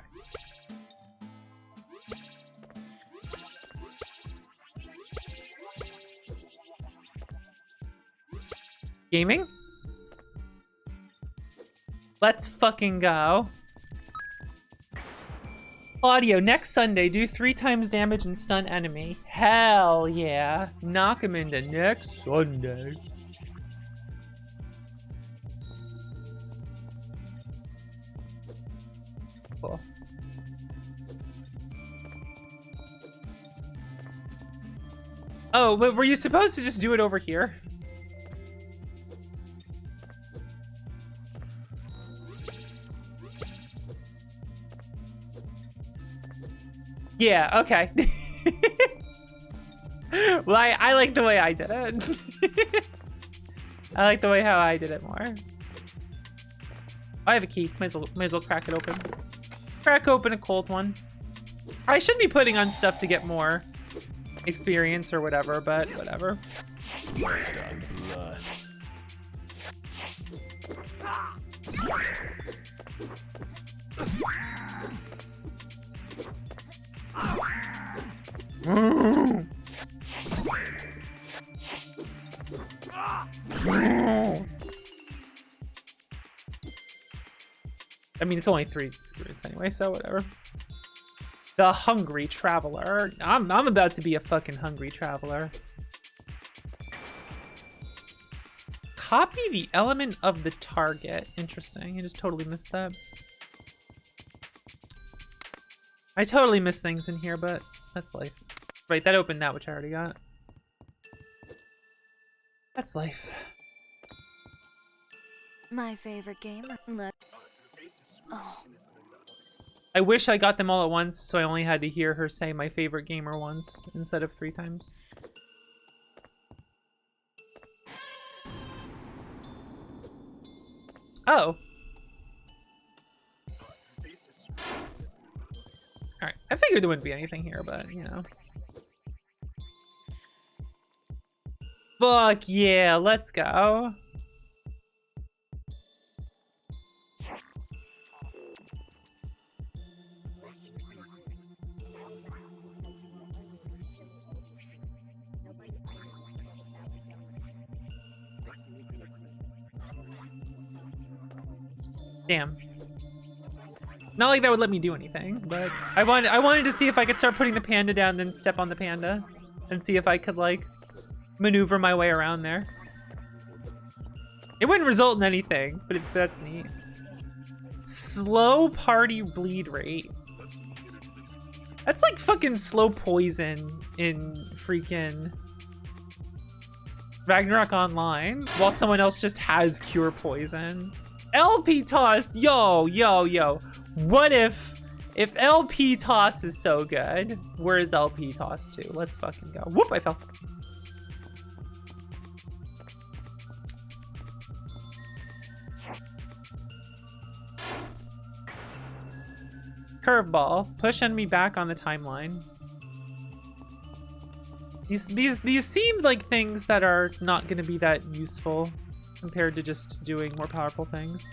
Gaming? Let's fucking go. Audio, next Sunday, do 3 times damage and stun enemy. Hell yeah. Knock him into next Sunday. Cool. Oh, but were you supposed to just do it over here? Yeah, okay. Well, I like the way I did it. I like the way how I did it more. I have a key. Might as well crack it open. Crack open a cold one. I should be putting on stuff to get more experience or whatever, but whatever. I mean, it's only 3 experience anyway, so whatever. The hungry traveler. I'm about to be a fucking hungry traveler. Copy the element of the target. Interesting. I just totally missed that. I totally miss things in here, but that's life. Right, that opened that, which I already got. That's life. My favorite game. Oh. I wish I got them all at once, so I only had to hear her say my favorite gamer once instead of 3 times. Oh. Alright, I figured there wouldn't be anything here, but, you know. Fuck yeah, let's go. Damn. Not like that would let me do anything, but I wanted to see if I could start putting the panda down, then step on the panda, and see if I could, like, maneuver my way around there. It wouldn't result in anything, but that's neat. Slow party bleed rate. That's like fucking slow poison in freaking Ragnarok Online, while someone else just has cure poison. LP toss, yo. What if If LP toss is so good, where is LP toss 2? Let's fucking go. Whoop, I fell. Curveball. Push enemy back on the timeline. These seemed like things that are not going to be that useful compared to just doing more powerful things.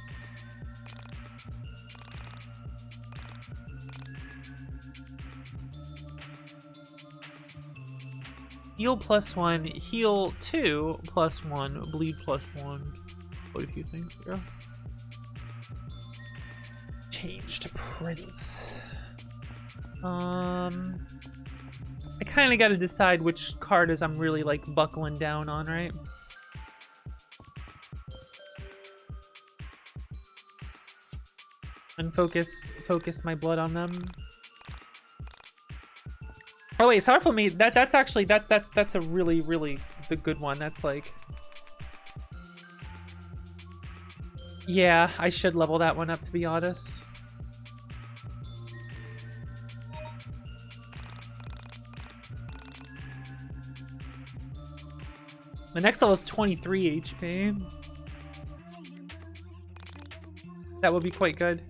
Heal +1, heal 2 +1, bleed +1. What a few things here. Change to Prince. I kind of got to decide which card is I'm really like buckling down on, right? And focus my blood on them. Oh wait, Sorrowful Maid, that's actually that's a really the good one. That's like, yeah, I should level that one up, to be honest. The next level is 23 HP. That would be quite good.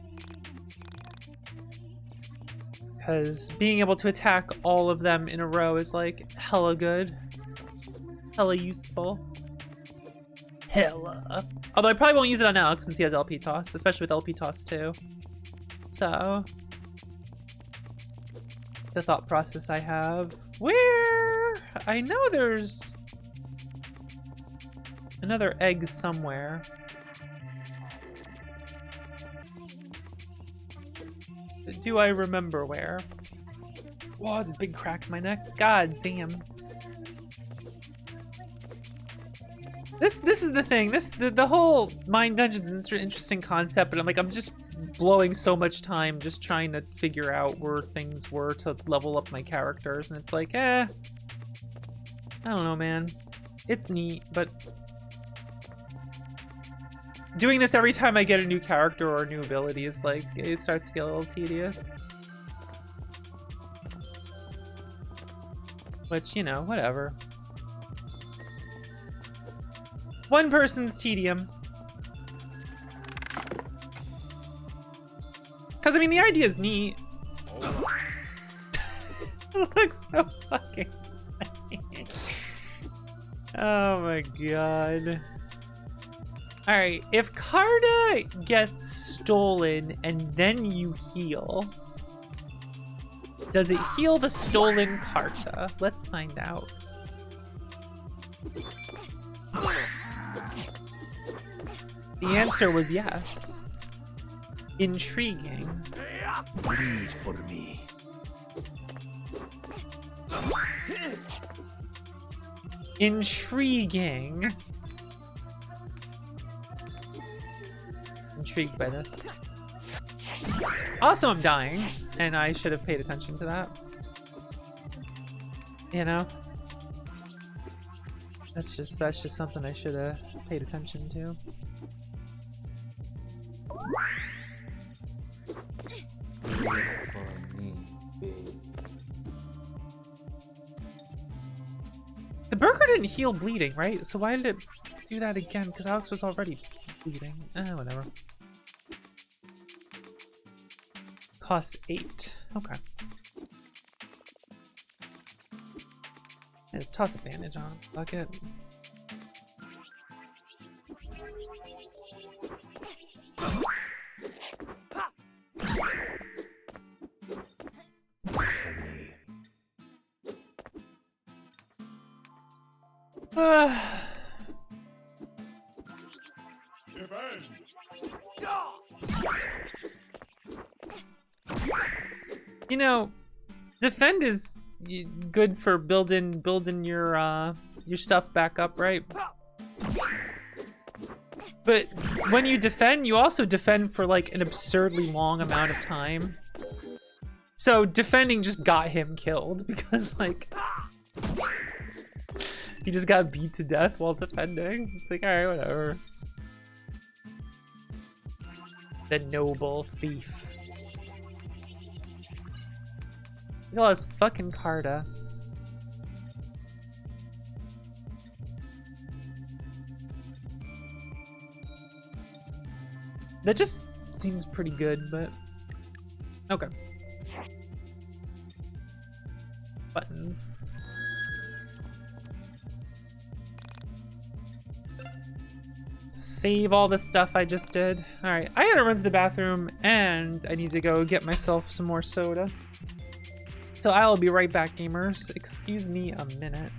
Because being able to attack all of them in a row is like hella good. Hella useful. Hella. Although I probably won't use it on Alex since he has LP toss, especially with LP toss too. So, the thought process I have. Where? I know there's another egg somewhere. But do I remember where? Whoa, there's a big crack in my neck. God damn. This is the thing. The whole Mind Dungeons is an interesting concept, but I'm just blowing so much time just trying to figure out where things were to level up my characters, and it's like, I don't know, man. It's neat, but doing this every time I get a new character or a new ability is like, it starts to get a little tedious. Which, you know, whatever. One person's tedium. Because, I mean, the idea is neat. It looks so fucking funny. Oh my god. Alright, if Carta gets stolen and then you heal, does it heal the stolen Carta? Let's find out. The answer was yes. Intriguing. Bleed for me. Intriguing. Intrigued by this. Also, I'm dying, and I should have paid attention to that. You know? That's just something I should have paid attention to. Bleed for me, baby. The burger didn't heal bleeding, right? So why did it do that again? Because Alex was already bleeding. Whatever. Costs 8. Okay. There's toss advantage on. Fuck it. You know, defend is good for building your stuff back up, right? But when you defend, you also defend for like an absurdly long amount of time. So defending just got him killed because like he just got beat to death while defending. It's like, all right, whatever. The noble thief. Look at all this fucking Carta. That just seems pretty good, but okay. Buttons. Save all the stuff I just did. All right, I gotta run to the bathroom and I need to go get myself some more soda. So I'll be right back, gamers. Excuse me a minute.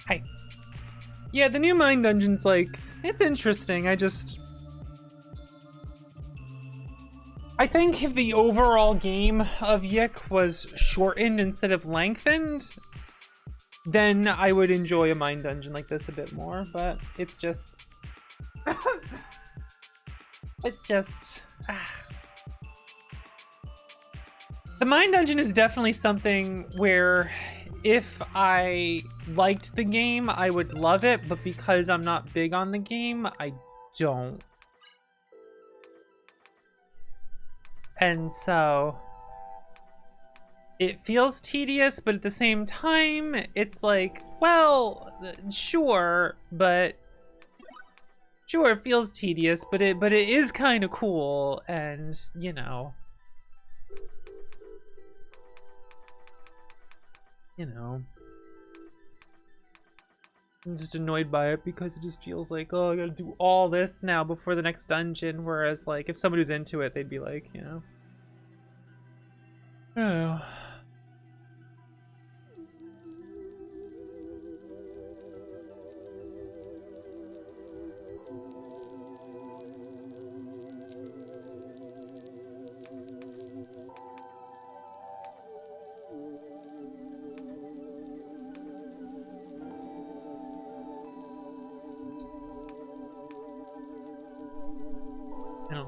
Hi. Yeah, the new mine dungeon's like, it's interesting. I think if the overall game of YIIK was shortened instead of lengthened, then I would enjoy a mine dungeon like this a bit more, but it's just... it's just... The mine dungeon is definitely something where if I liked the game, I would love it, but because I'm not big on the game, I don't. And so it feels tedious, but at the same time, it's like, well, sure, but sure, it feels tedious, but it is kind of cool, and you know, I'm just annoyed by it because it just feels like, oh, I gotta do all this now before the next dungeon. Whereas, like, if somebody was into it, they'd be like, you know, oh.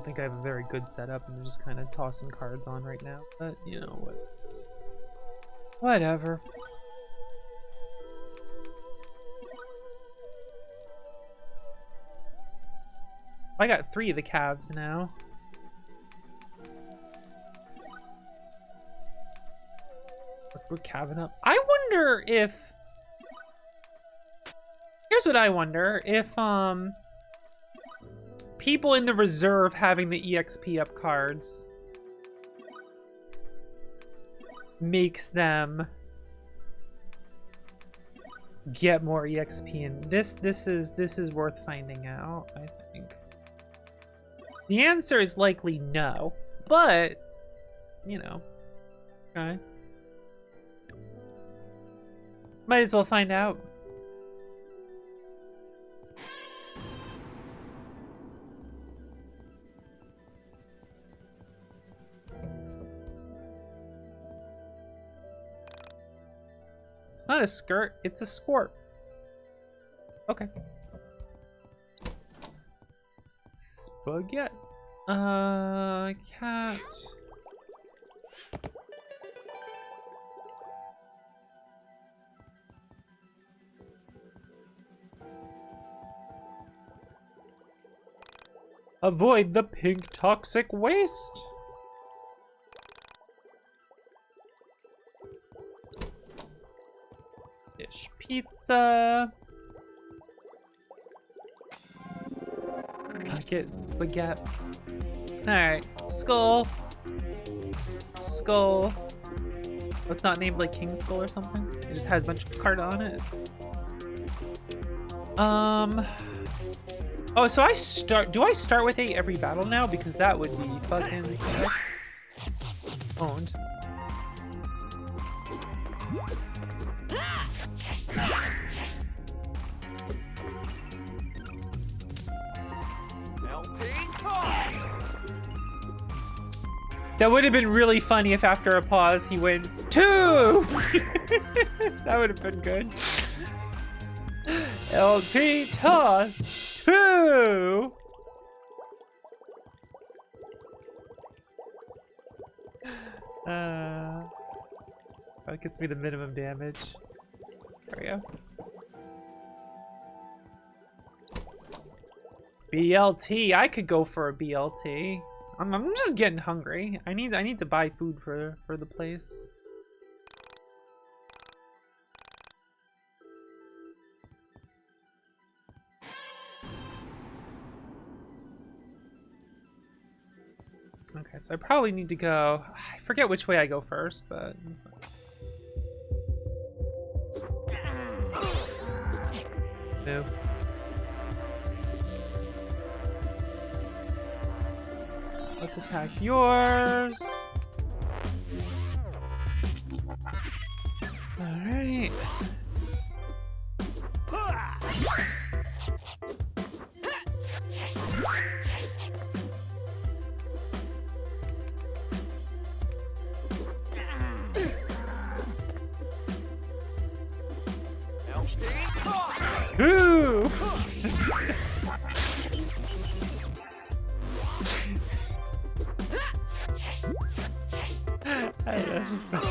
don't think I have a very good setup. I'm just kind of tossing cards on right now. But, you know, whatever. I got 3 of the calves now. We're calving up. I wonder if... Here's what I wonder. If, people in the reserve having the EXP up cards makes them get more EXP, and this is worth finding out, I think. The answer is likely no, but you know, okay. Might as well find out. It's not a skirt, it's a squirt. Okay. Spaghetti. Cat. Avoid the pink toxic waste. Fish pizza. Pocket spaghetti. Alright. Skull. Skull. What's not named like King Skull or something? It just has a bunch of card on it. Oh, so do I start with 8 every battle now? Because that would be fucking sick. Owned. That would have been really funny if after a pause he went 2! That would have been good. LP toss 2! That gets me the minimum damage. There we go. BLT, I could go for a BLT. I'm just getting hungry. I need to buy food for the place. Okay, so I probably need to go. I forget which way I go first, but this way. No. Let's attack yours. Alright. Ooh! That's just fun.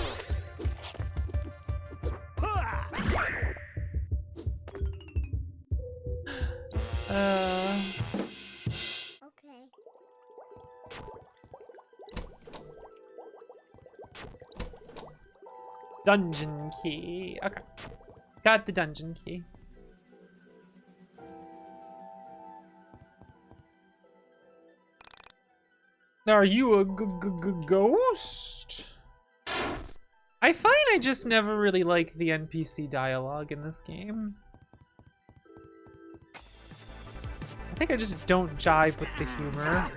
Okay. Dungeon key. Okay. Got the dungeon key. Are you a ghost? I find I just never really like the NPC dialogue in this game. I think I just don't jive with the humor.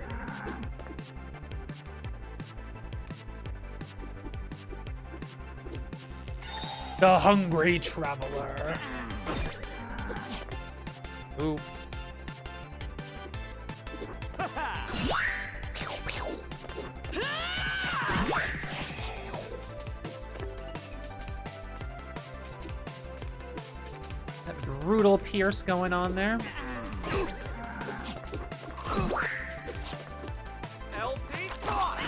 The hungry traveler. Ooh. That brutal pierce going on there. LP boss!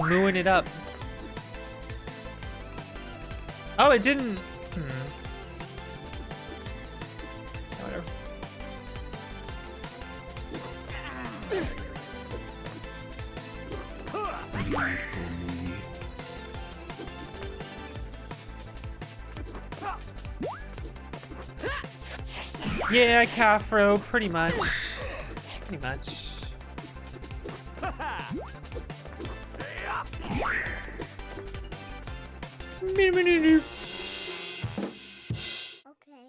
Mooing it up. Oh, it didn't. Whatever. Yeah, Cafro, pretty much. Pretty much. Okay.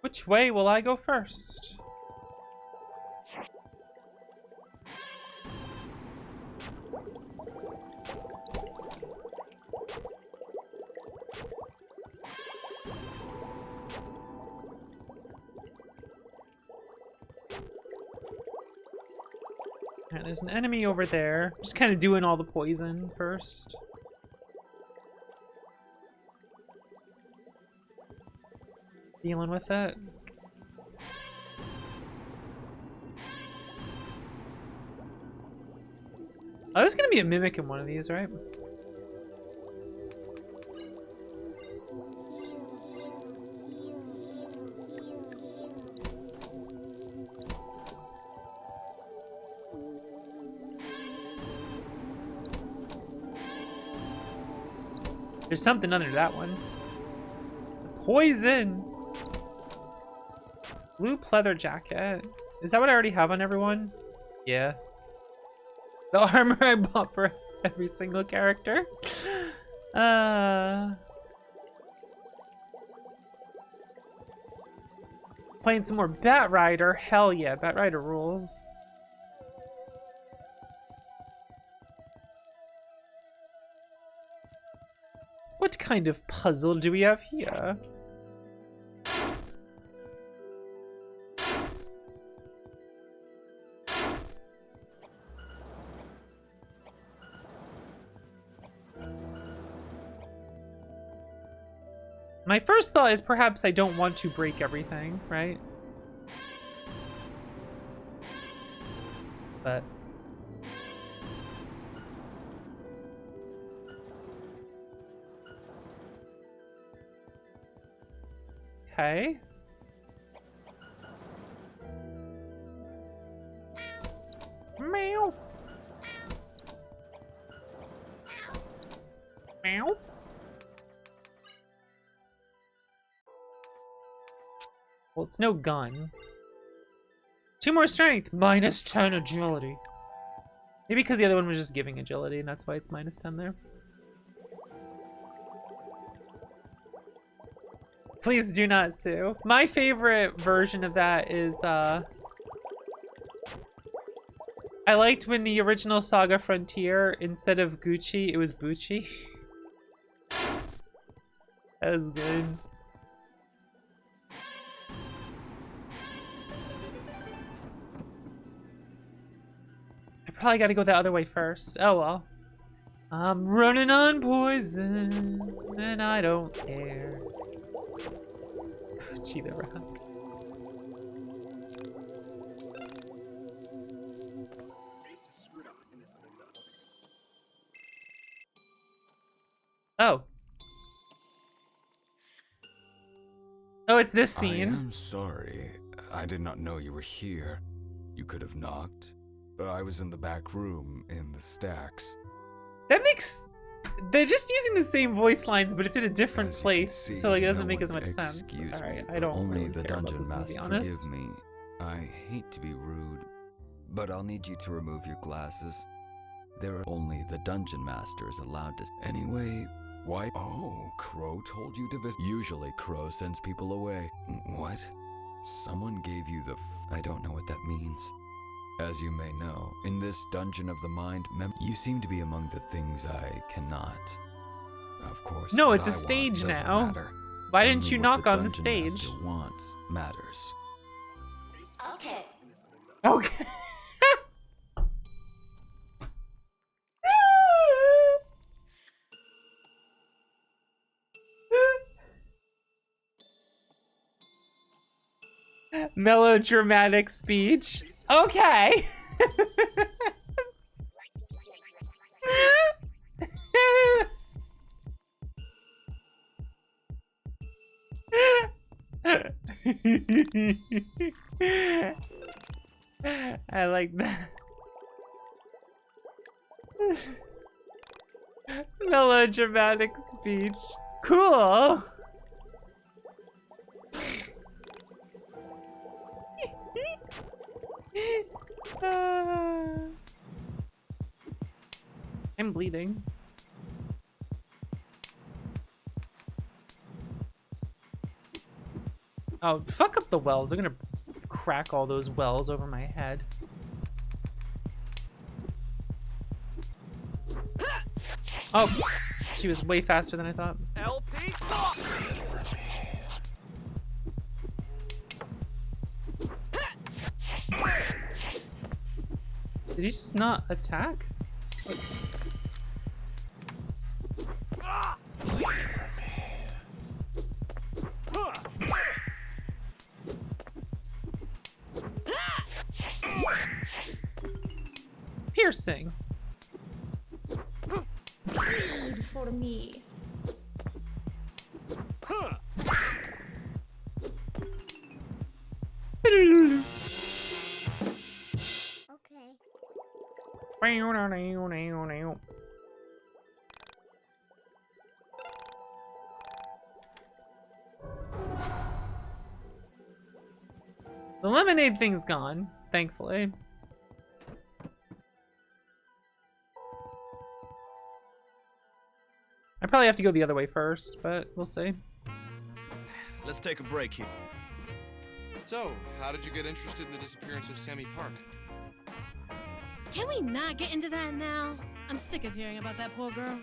Which way will I go first? Yeah, there's an enemy over there. Just kind of doing all the poison first. Dealing with it. Oh, there's gonna be a mimic in one of these, right? There's something under that one. Poison! Blue pleather jacket. Is that what I already have on everyone? Yeah. The armor I bought for every single character. Playing some more Bat Rider. Hell yeah, Bat Rider rules. What kind of puzzle do we have here? My first thought is perhaps I don't want to break everything, right? But... okay. Meow. Meow. Well, it's no gun. 2 more strength, minus 10 agility. Maybe because the other one was just giving agility, and that's why it's minus 10 there. Please do not sue. My favorite version of that is, I liked when the original Saga Frontier, instead of Gucci, it was Bucci. That was good. I probably gotta go the other way first. Oh well. I'm running on poison, and I don't care. Gee, the rock. Oh. Oh, it's this scene. I am sorry. I did not know you were here. You could have knocked. I was in the back room in the stacks. That makes... They're just using the same voice lines, but it's in a different place, See, so like, it doesn't no make as one much sense. excuse Alright, me, I don't only really the care about dungeon this one, to master. be honest. Forgive me. I hate to be rude, but I'll need you to remove your glasses. There are only the dungeon master is allowed to. Anyway, why? Oh, Crow told you to visit. Usually, Crow sends people away. What? Someone gave you the. I don't know what that means. As you may know, in this dungeon of the mind, you seem to be among the things I cannot. Of course. No, what it's a I want stage doesn't now. matter. Why didn't Only you what knock the on the dungeon stage? master wants matters. Okay. Okay. Melodramatic speech. Okay. I like that. Melodramatic speech. Cool. I'm bleeding. Oh, fuck up the wells. They're gonna crack all those wells over my head. Oh, she was way faster than I thought. LP, Did he just not attack? Piercing. Read for me. The lemonade thing's gone, thankfully. I probably have to go the other way first, but we'll see. Let's take a break here. So, how did you get interested in the disappearance of Sammy Park? Can we not get into that now? I'm sick of hearing about that poor girl.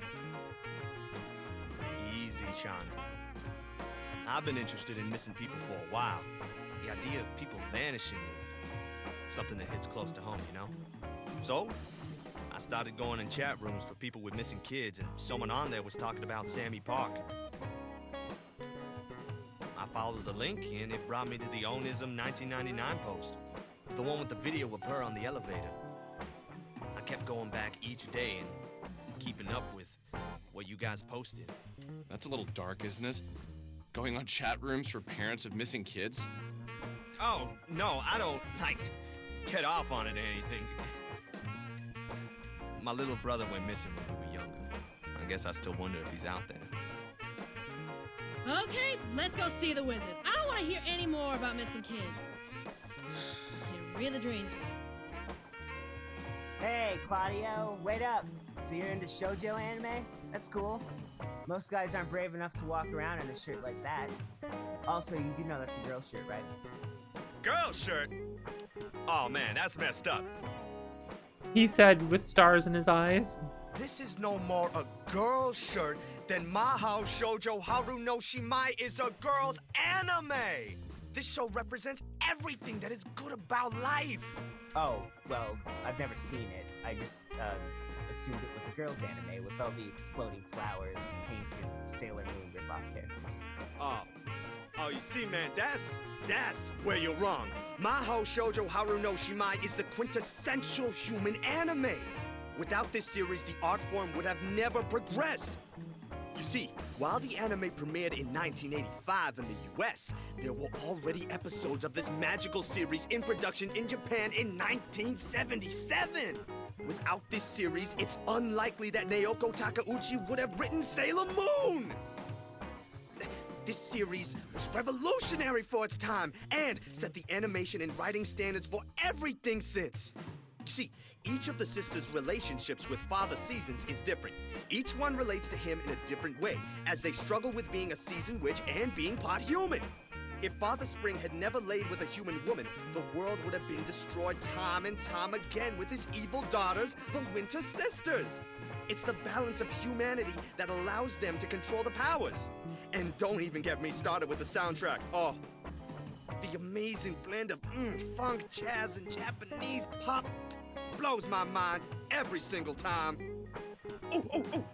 Easy, Chandra. I've been interested in missing people for a while. The idea of people vanishing is something that hits close to home, you know? So, I started going in chat rooms for people with missing kids, and someone on there was talking about Sammy Park. I followed the link, and it brought me to the Onism 1999 post. The one with the video of her on the elevator. I kept going back each day and keeping up with what you guys posted. That's a little dark, isn't it? Going on chat rooms for parents of missing kids? Oh, no, I don't, get off on it or anything. My little brother went missing when we were younger. I guess I still wonder if he's out there. Okay, let's go see the wizard. I don't want to hear any more about missing kids. It really drains me. Hey, Claudio, wait up. So you're into shoujo anime? That's cool. Most guys aren't brave enough to walk around in a shirt like that. Also, you do know that's a girl's shirt, right? Girl shirt? Oh man, that's messed up. He said with stars in his eyes. This is no more a girl's shirt than Mahou Shoujo Haru no Shimai is a girl's anime. This show represents everything that is good about life. Oh, well, I've never seen it. I just, assumed it was a girl's anime with all the exploding flowers, pink, and Sailor Moon ripoff characters. Oh, you see, man, that's where you're wrong. Mahou Shoujo Haru no Shimai is the quintessential human anime. Without this series, the art form would have never progressed. You see, while the anime premiered in 1985 in the US, there were already episodes of this magical series in production in Japan in 1977. Without this series, it's unlikely that Naoko Takeuchi would have written Sailor Moon. This series was revolutionary for its time and set the animation and writing standards for everything since. You see, each of the sisters' relationships with Father Seasons is different. Each one relates to him in a different way, as they struggle with being a seasoned witch and being part human. If Father Spring had never laid with a human woman, the world would have been destroyed time and time again with his evil daughters, the Winter Sisters. It's the balance of humanity that allows them to control the powers. And don't even get me started with the soundtrack. Oh, The amazing blend of funk, jazz, and Japanese pop blows my mind every single time. Oh!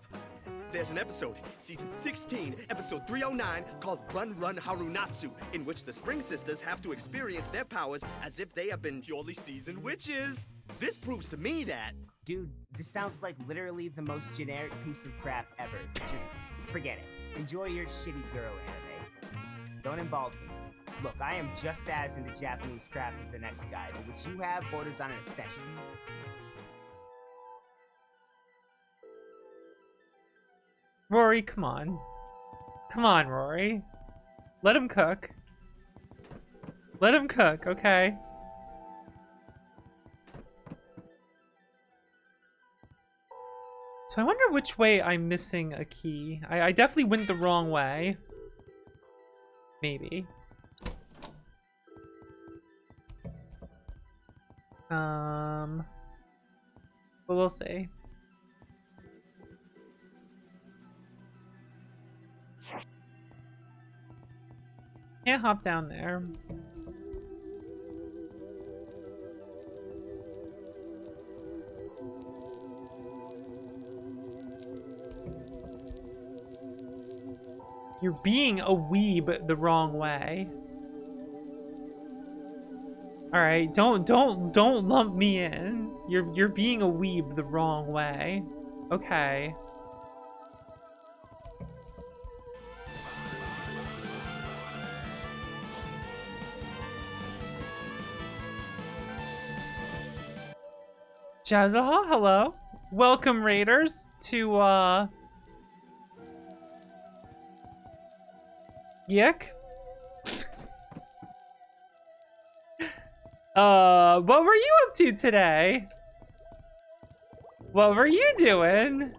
There's an episode, season 16, episode 309, called Run Run Harunatsu, in which the Spring Sisters have to experience their powers as if they have been purely seasoned witches. This proves to me that... Dude, this sounds like literally the most generic piece of crap ever. Just forget it. Enjoy your shitty girl anime. Don't involve me. Look, I am just as into Japanese crap as the next guy, but what you have borders on an obsession. Rory, come on. Come on, Rory. Let him cook. Let him cook, okay? So I wonder which way I'm missing a key. I definitely went the wrong way. Maybe. But we'll see. Can't hop down there. You're being a weeb the wrong way. All right, don't lump me in. You're being a weeb the wrong way. Okay. Jazzaha, hello. Welcome, Raiders, to YIIK. What were you up to today? What were you doing?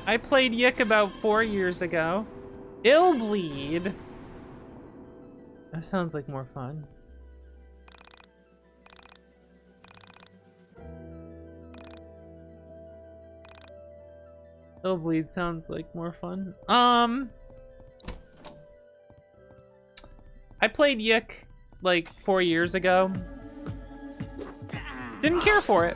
I played YIIK about 4 years ago. Illbleed. That sounds like more fun. Illbleed sounds like more fun. I played YIIK like 4 years ago. Didn't care for it.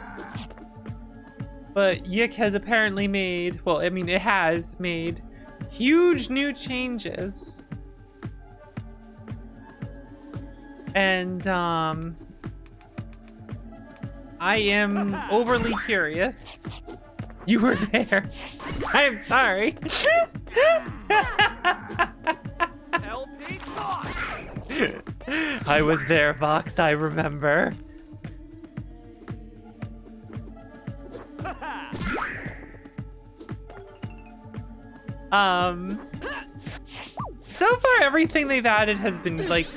But YIIK has apparently made, well, I mean, it has made huge new changes. And, I am overly curious. You were there. I am sorry. I was there, Vox, I remember. So far everything they've added has been like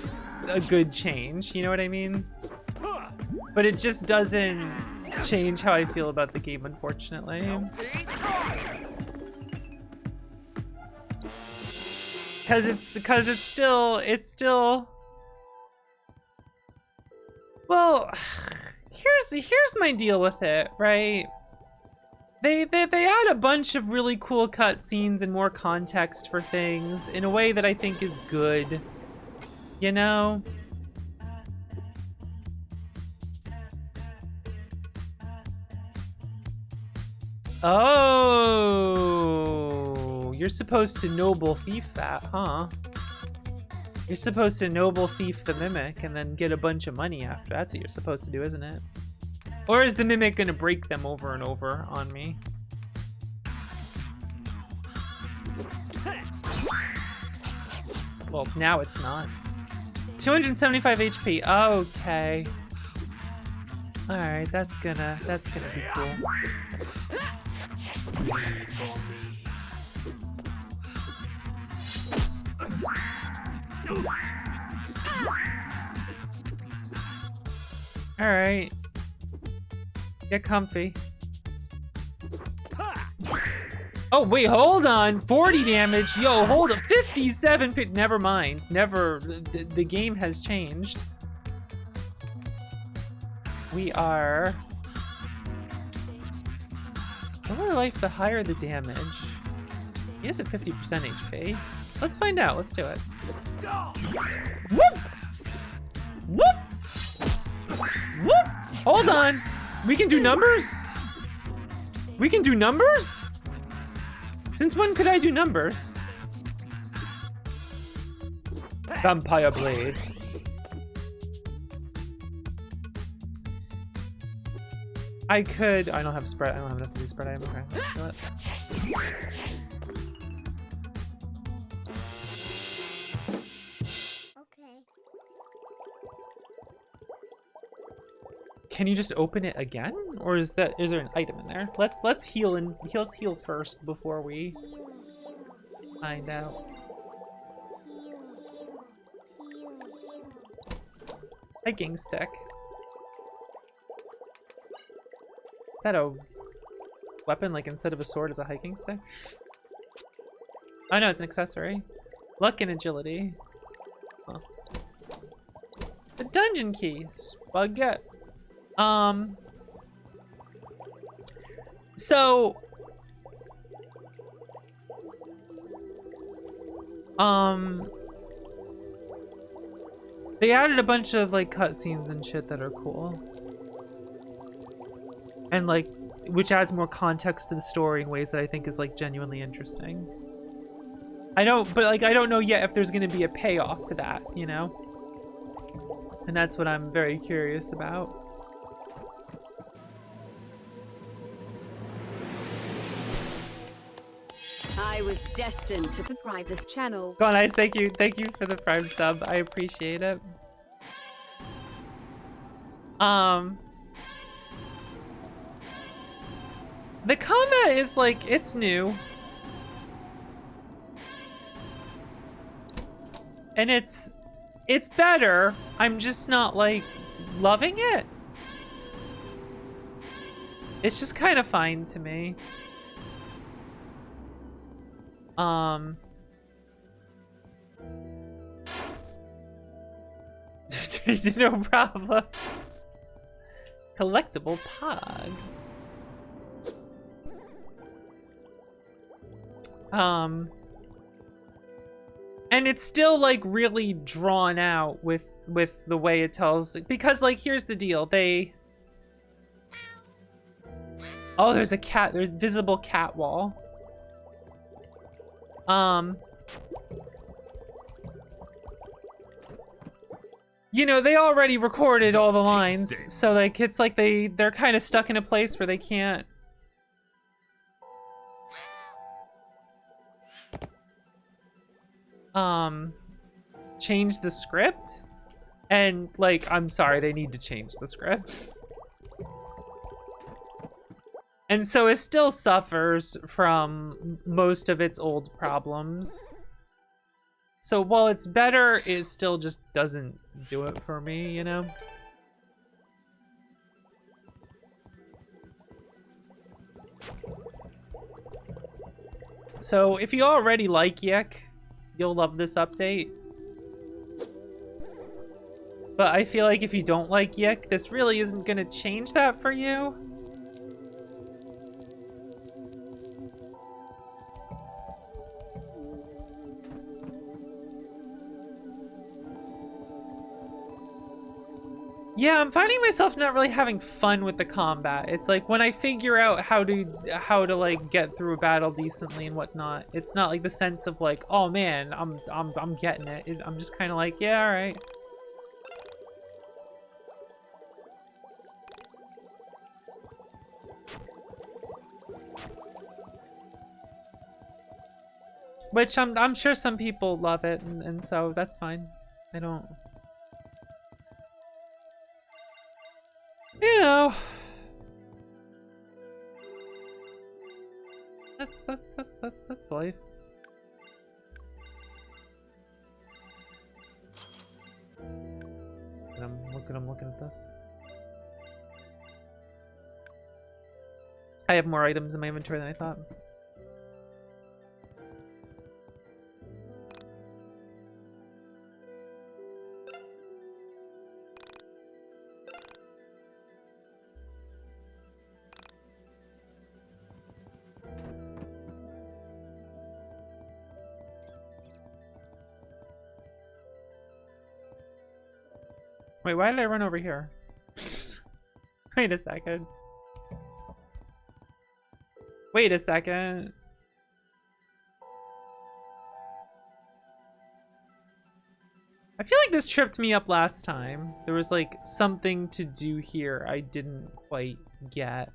a good change, you know what I mean? But it just doesn't change how I feel about the game, unfortunately. Cause it's still well, here's my deal with it, right? They add a bunch of really cool cutscenes and more context for things in a way that I think is good, you know? Oh, you're supposed to noble thief that, huh? You're supposed to noble thief the mimic and then get a bunch of money after. That's what you're supposed to do, isn't it? Or is the mimic gonna break them over and over on me? Well, now it's not. 275 HP. Okay. All right, that's gonna be cool. All right. Get comfy. Oh, wait, hold on. 40 damage. Yo, hold up. 57. Never mind. Never. The game has changed. We are... The lower life, the higher the damage. He is at 50% HP. Let's find out. Let's do it. Whoop! Whoop! Whoop! Hold on. We can do numbers? We can do numbers? Since when could I do numbers? Vampire Blade. I could. I don't have spread. I don't have enough to do spread. I'm okay. Let's do it. Okay. Can you just open it again, or is there an item in there? Let's heal and let's heal first before we find out. Hiking stick. Is that a weapon, like instead of a sword is a hiking stick? Oh no, it's an accessory. Luck and agility. Huh. The dungeon key. Spaghetti. So they added a bunch of like cutscenes and shit that are cool. And like, which adds more context to the story in ways that I think is like genuinely interesting. I don't know yet if there's gonna be a payoff to that, you know? And that's what I'm very curious about. I was destined to subscribe this channel. Go on, Ice, thank you for the Prime sub. I appreciate it. The combat is like, it's new. And it's better. I'm just not like loving it. It's just kind of fine to me. No problem. Collectible pog. And it's still like really drawn out with the way it tells, because like here's the deal, oh, there's a cat, there's visible cat wall. You know, they already recorded all the lines, so like it's like they're kind of stuck in a place where they can't change the script. And like, I'm sorry, they need to change the script. And so it still suffers from most of its old problems. So while it's better, it still just doesn't do it for me, you know? So if you already like YIIK, you'll love this update. But I feel like if you don't like YIIK, this really isn't gonna change that for you. Yeah, I'm finding myself not really having fun with the combat. It's like when I figure out how to like get through a battle decently and whatnot, it's not like the sense of like, oh man, I'm getting it. I'm just kind of like, yeah, all right. Which I'm sure some people love it, and so that's fine. I don't. You know, that's life. And I'm looking at this. I have more items in my inventory than I thought. Wait, why did I run over here? Wait a second. Wait a second. I feel like this tripped me up last time. There was like something to do here I didn't quite get.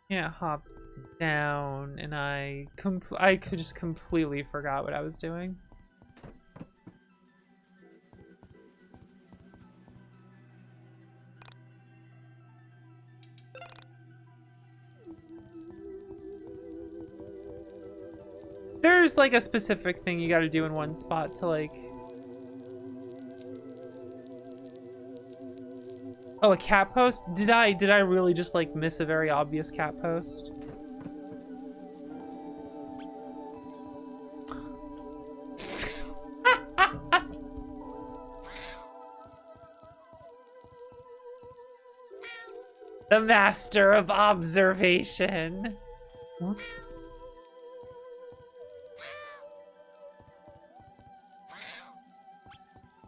Yeah, hop down, and I could just completely forgot what I was doing. There's like a specific thing you gotta do in one spot to like... Oh, a cat post? Did I really just like miss a very obvious cat post? The master of observation. Whoops.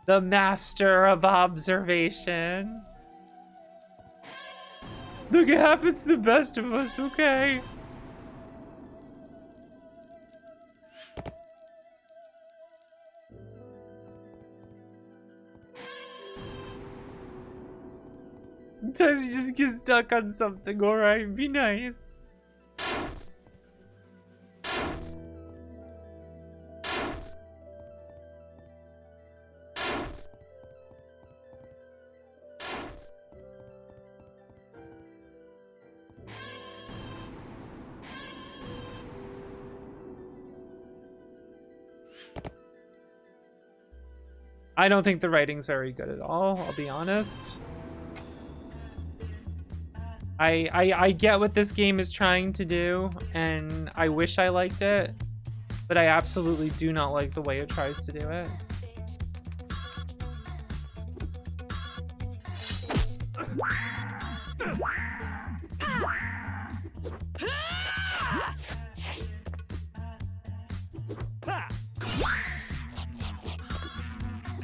The master of observation. Look, it happens to the best of us, okay? Sometimes you just get stuck on something, alright? Be nice. I don't think the writing's very good at all, I'll be honest. I get what this game is trying to do, and I wish I liked it, but I absolutely do not like the way it tries to do it.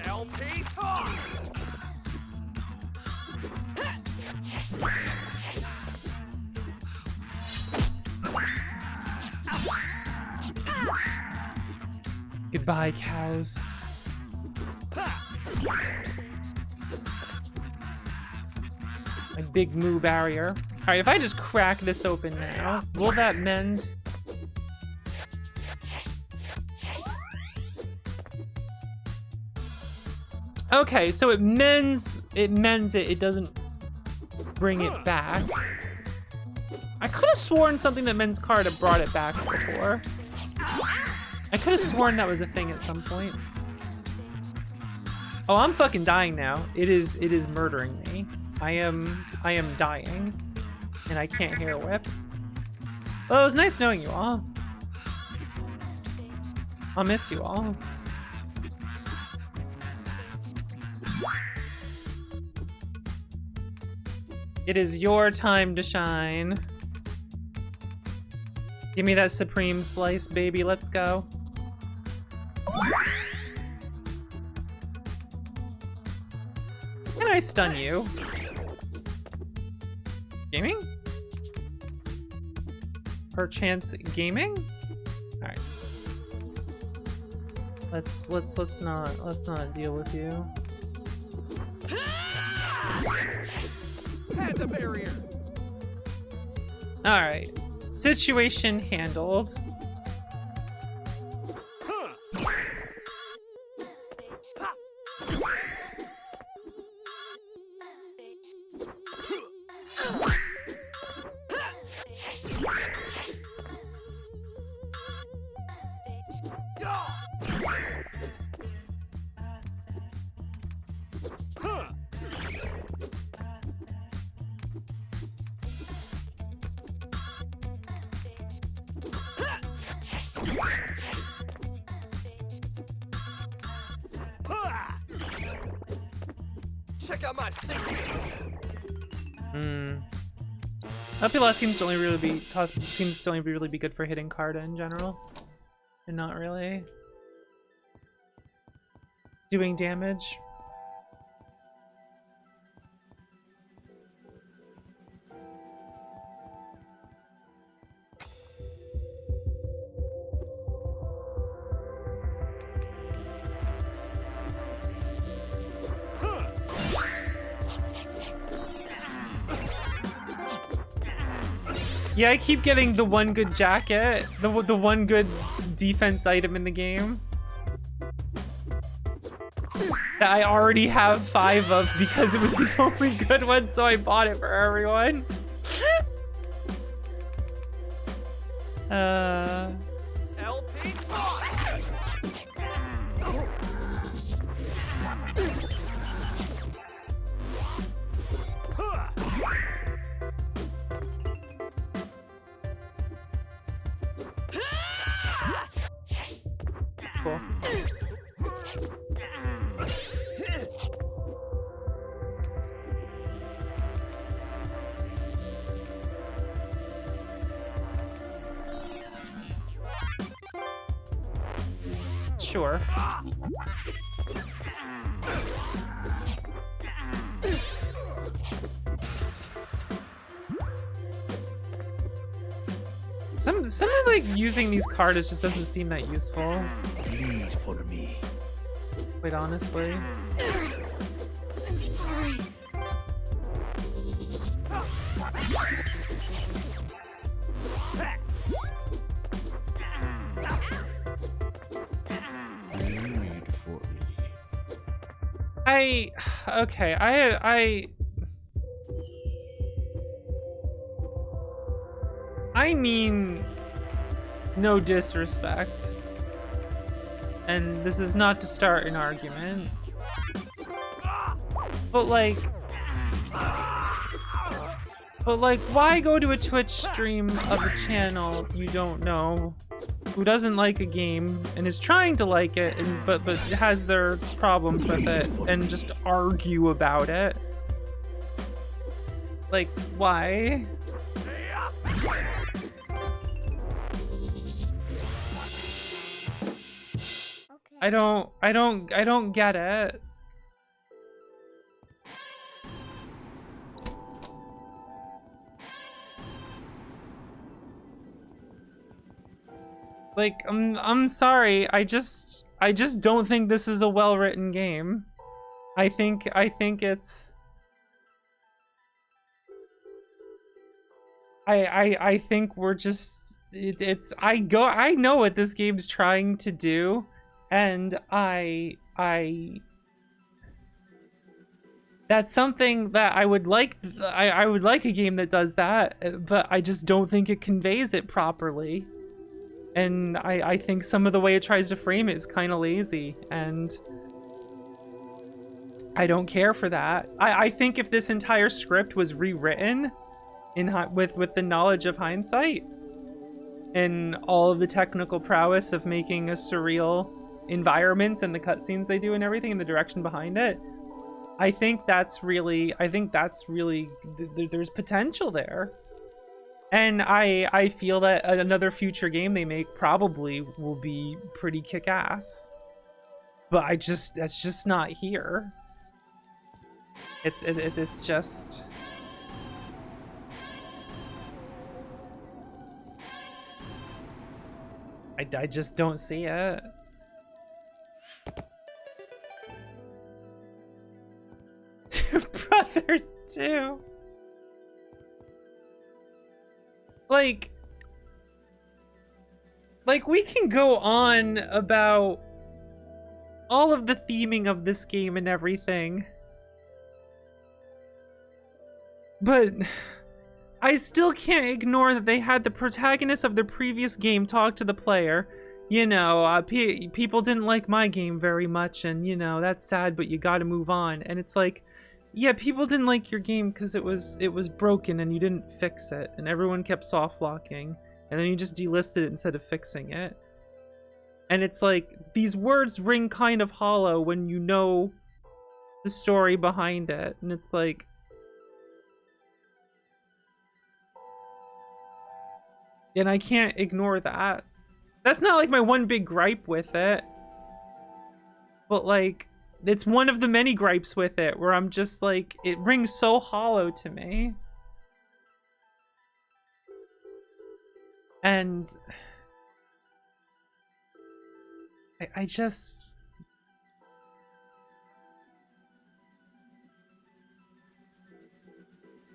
LP talk! Goodbye, cows. My big moo barrier. Alright, if I just crack this open now, will that mend? Okay, so it mends it doesn't bring it back. I could have sworn something that mends card had brought it back before. I could have sworn that was a thing at some point. Oh, I'm fucking dying now. It is murdering me. I am dying. And I can't hear a whip. Well, it was nice knowing you all. I'll miss you all. It is your time to shine. Give me that supreme slice, baby. Let's go. Can I stun you? Gaming? Perchance gaming? Alright. Let's not deal with you. Had the barrier. Alright. Situation handled. Check out my secrets. LPLS seems to only really be really be good for hitting Carta in general, and not really doing damage. Yeah, I keep getting the one good jacket, the one good defense item in the game that I already have 5 of because it was the only good one, so I bought it for everyone. LP. Cool. Sure. Some of like using these cards just doesn't seem that useful. Lead for me. Quite honestly. I'm sorry. Lead for me. Okay, I mean, no disrespect, and this is not to start an argument, but like, why go to a Twitch stream of a channel you don't know, who doesn't like a game and is trying to like it, and but has their problems with it, and just argue about it? Like, why? I don't get it. Like, I'm sorry. I just don't think this is a well-written game. I think it's I think we're just I know what this game's trying to do, and that's something that I would like. I would like a game that does that, but I just don't think it conveys it properly. And I think some of the way it tries to frame it is kind of lazy, and I don't care for that. I think if this entire script was rewritten with the knowledge of hindsight and all of the technical prowess of making a surreal environments and the cutscenes they do and everything and the direction behind it, I think that's really there's potential there. And I feel that another future game they make probably will be pretty kick-ass. But that's just not here. It's just... I just don't see it. Two brothers too. Like we can go on about all of the theming of this game and everything, but I still can't ignore that they had the protagonist of the previous game talk to the player. You know, people didn't like my game very much, and you know, that's sad, but you gotta move on. And it's like, yeah, people didn't like your game because it was broken and you didn't fix it, and everyone kept soft locking, and then you just delisted it instead of fixing it. And it's like, these words ring kind of hollow when you know the story behind it, and it's like, And I can't ignore that. That's not like my one big gripe with it. But like, it's one of the many gripes with it where I'm just like, it rings so hollow to me. And I just...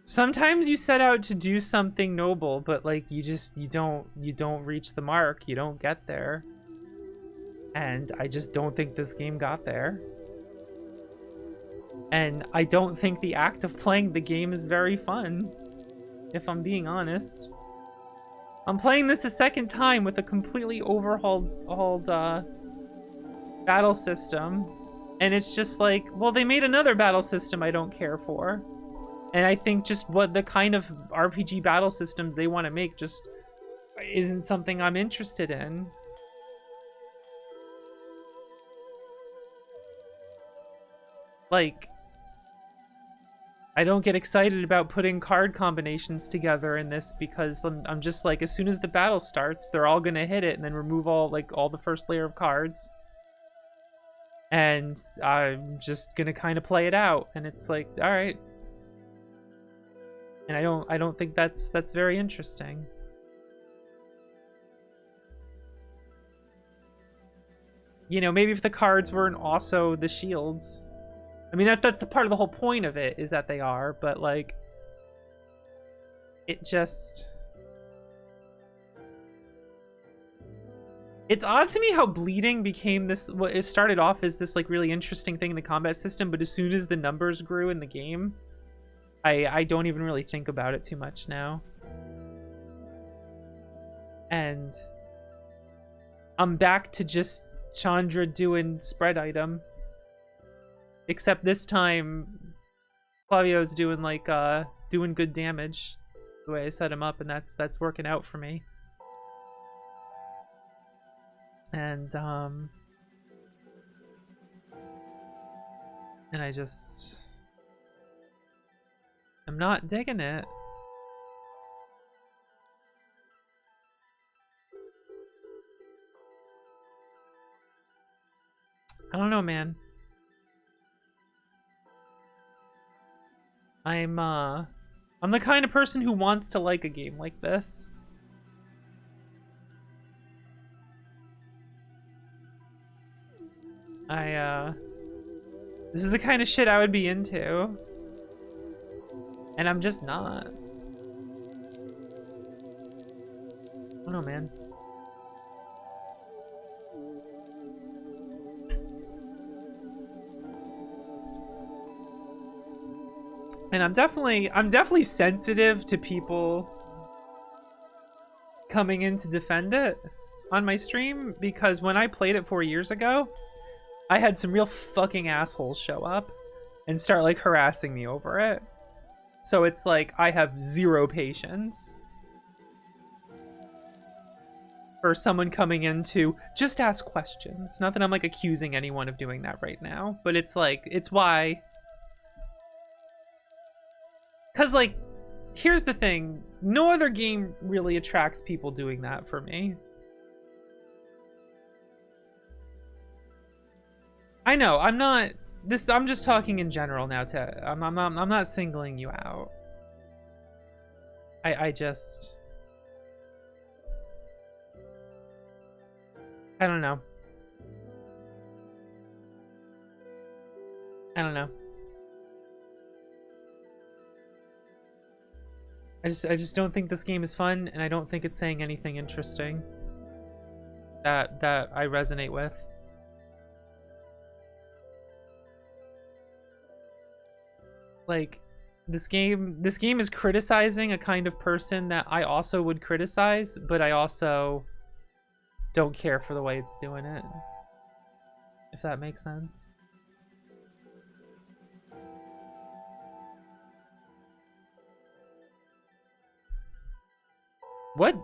Sometimes you set out to do something noble, but like you don't reach the mark, you don't get there. And I just don't think this game got there. And I don't think the act of playing the game is very fun, if I'm being honest. I'm playing this a second time with a completely overhauled battle system. And it's just like, well, they made another battle system I don't care for. And I think just what the kind of RPG battle systems they want to make just isn't something I'm interested in. Like, I don't get excited about putting card combinations together in this because I'm just like, as soon as the battle starts, they're all gonna hit it and then remove all the first layer of cards. And I'm just gonna kind of play it out, and it's like, all right. And I don't think that's very interesting. You know, maybe if the cards weren't also the shields. I mean, that's the part of the whole point of it, is that they are, but like, it just... It's odd to me how bleeding became this, what it started off as this like really interesting thing in the combat system, but as soon as the numbers grew in the game, I don't even really think about it too much now. And I'm back to just Chandra doing spread item. Except this time, Flavio's doing like doing good damage the way I set him up, and that's working out for me. And I just, I'm not digging it. I don't know, man. I'm the kind of person who wants to like a game like this. This is the kind of shit I would be into. And I'm just not. I don't know, man. And I'm definitely sensitive to people coming in to defend it on my stream, because when I played it 4 years ago, I had some real fucking assholes show up and start like harassing me over it. So it's like, I have zero patience for someone coming in to just ask questions. Not that I'm like accusing anyone of doing that right now, but it's like, it's why. Cause like, here's the thing, no other game really attracts people doing that for me. I know, I'm not, I'm just talking in general now, I'm not singling you out. I just, I don't know. I don't know. I just don't think this game is fun, and I don't think it's saying anything interesting that I resonate with. Like, this game is criticizing a kind of person that I also would criticize, but I also don't care for the way it's doing it. If that makes sense. What?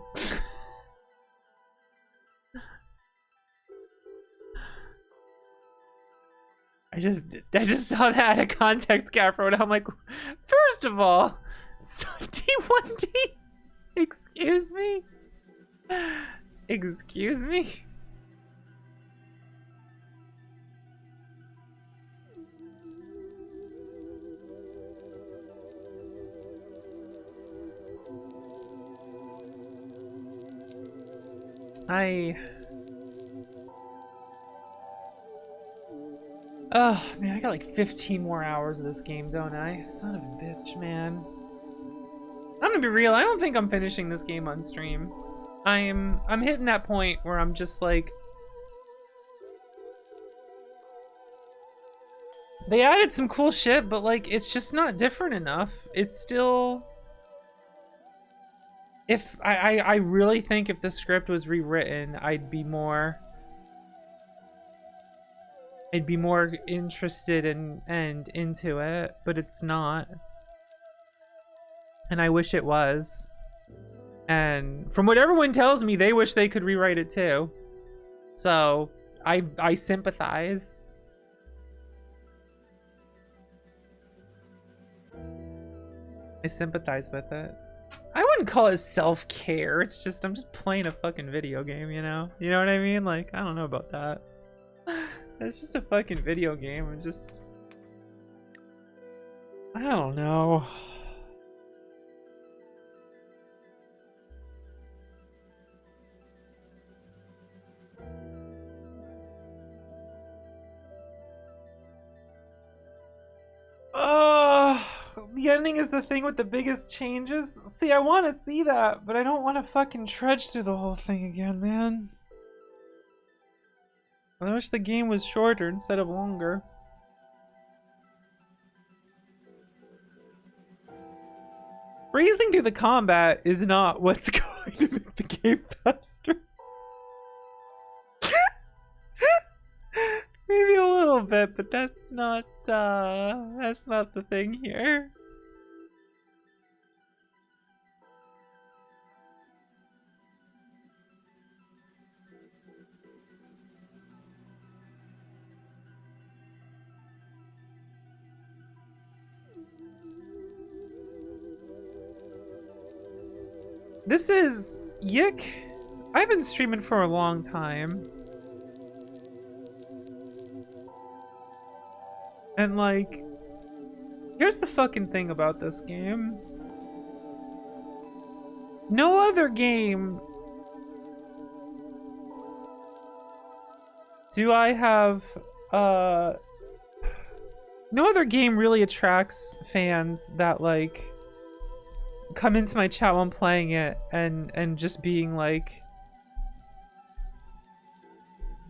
I just saw that a context gap and I'm like, first of all, D1D, excuse me? Excuse me? Oh, man, I got like 15 more hours of this game, don't I? Son of a bitch, man. I'm gonna be real, I don't think I'm finishing this game on stream. I'm hitting that point where I'm just like... They added some cool shit, but like, it's just not different enough. It's still... If I really think if the script was rewritten, I'd be more interested and into it, but it's not. And I wish it was. And from what everyone tells me, they wish they could rewrite it too. So I sympathize. I sympathize with it. I wouldn't call it self-care. It's just, I'm just playing a fucking video game, you know? You know what I mean? Like, I don't know about that. It's just a fucking video game. I'm just... I don't know. Oh, the ending is the thing with the biggest changes. See, I want to see that, but I don't want to fucking trudge through the whole thing again, man. I wish the game was shorter instead of longer. Breezing through the combat is not what's going to make the game faster. Maybe a little bit, but that's not the thing here. This is YIIK. I've been streaming for a long time. And like, here's the fucking thing about this game. No other game do I have, no other game really attracts fans that like come into my chat while I'm playing it and just being like,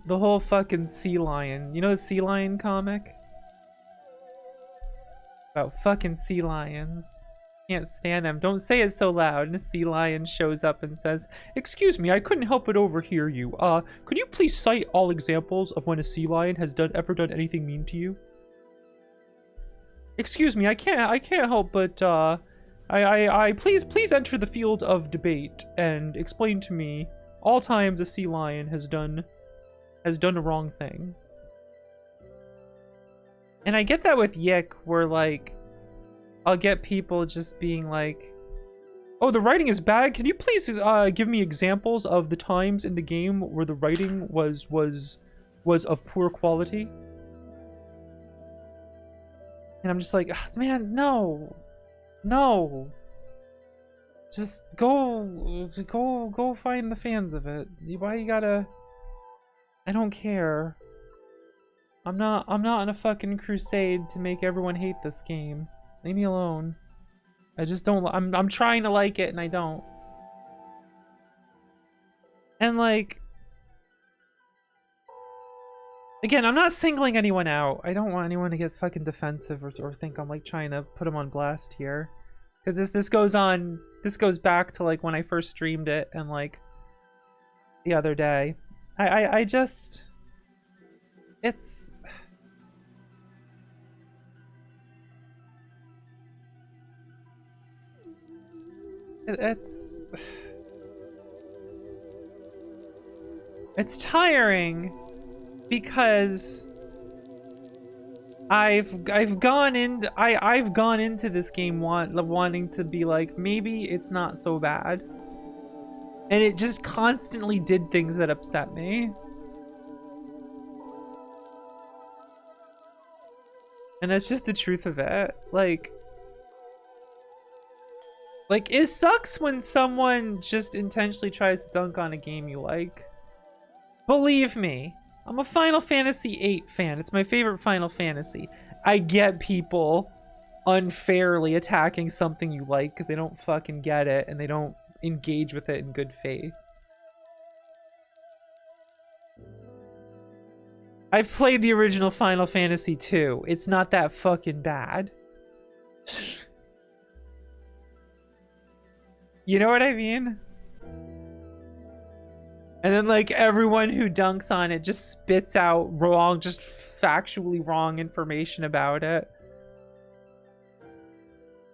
the whole fucking sea lion. You know the sea lion comic? About fucking sea lions. Can't stand them. Don't say it so loud. And a sea lion shows up and says, "Excuse me, I couldn't help but overhear you. Could you please cite all examples of when a sea lion has ever done anything mean to you? Excuse me, I can't help but please enter the field of debate and explain to me all times a sea lion has done a wrong thing." And I get that with YIIK, where like, I'll get people just being like, "Oh, the writing is bad. Can you please give me examples of the times in the game where the writing was of poor quality?" And I'm just like, man, no. Just go find the fans of it. Why you gotta? I don't care. I'm not on a fucking crusade to make everyone hate this game. Leave me alone. I just don't. I'm trying to like it and I don't. And like, again, I'm not singling anyone out. I don't want anyone to get fucking defensive or think I'm like trying to put them on blast here, because this goes back to like when I first streamed it and like the other day. I just, it's tiring because I've gone into this game wanting to be like, maybe it's not so bad. And it just constantly did things that upset me. And that's just the truth of it. Like, it sucks when someone just intentionally tries to dunk on a game you like. Believe me, I'm a Final Fantasy VIII fan. It's my favorite Final Fantasy. I get people unfairly attacking something you like because they don't fucking get it and they don't engage with it in good faith. I've played the original Final Fantasy II. It's not that fucking bad. You know what I mean? And then like everyone who dunks on it just spits out wrong, just factually wrong information about it.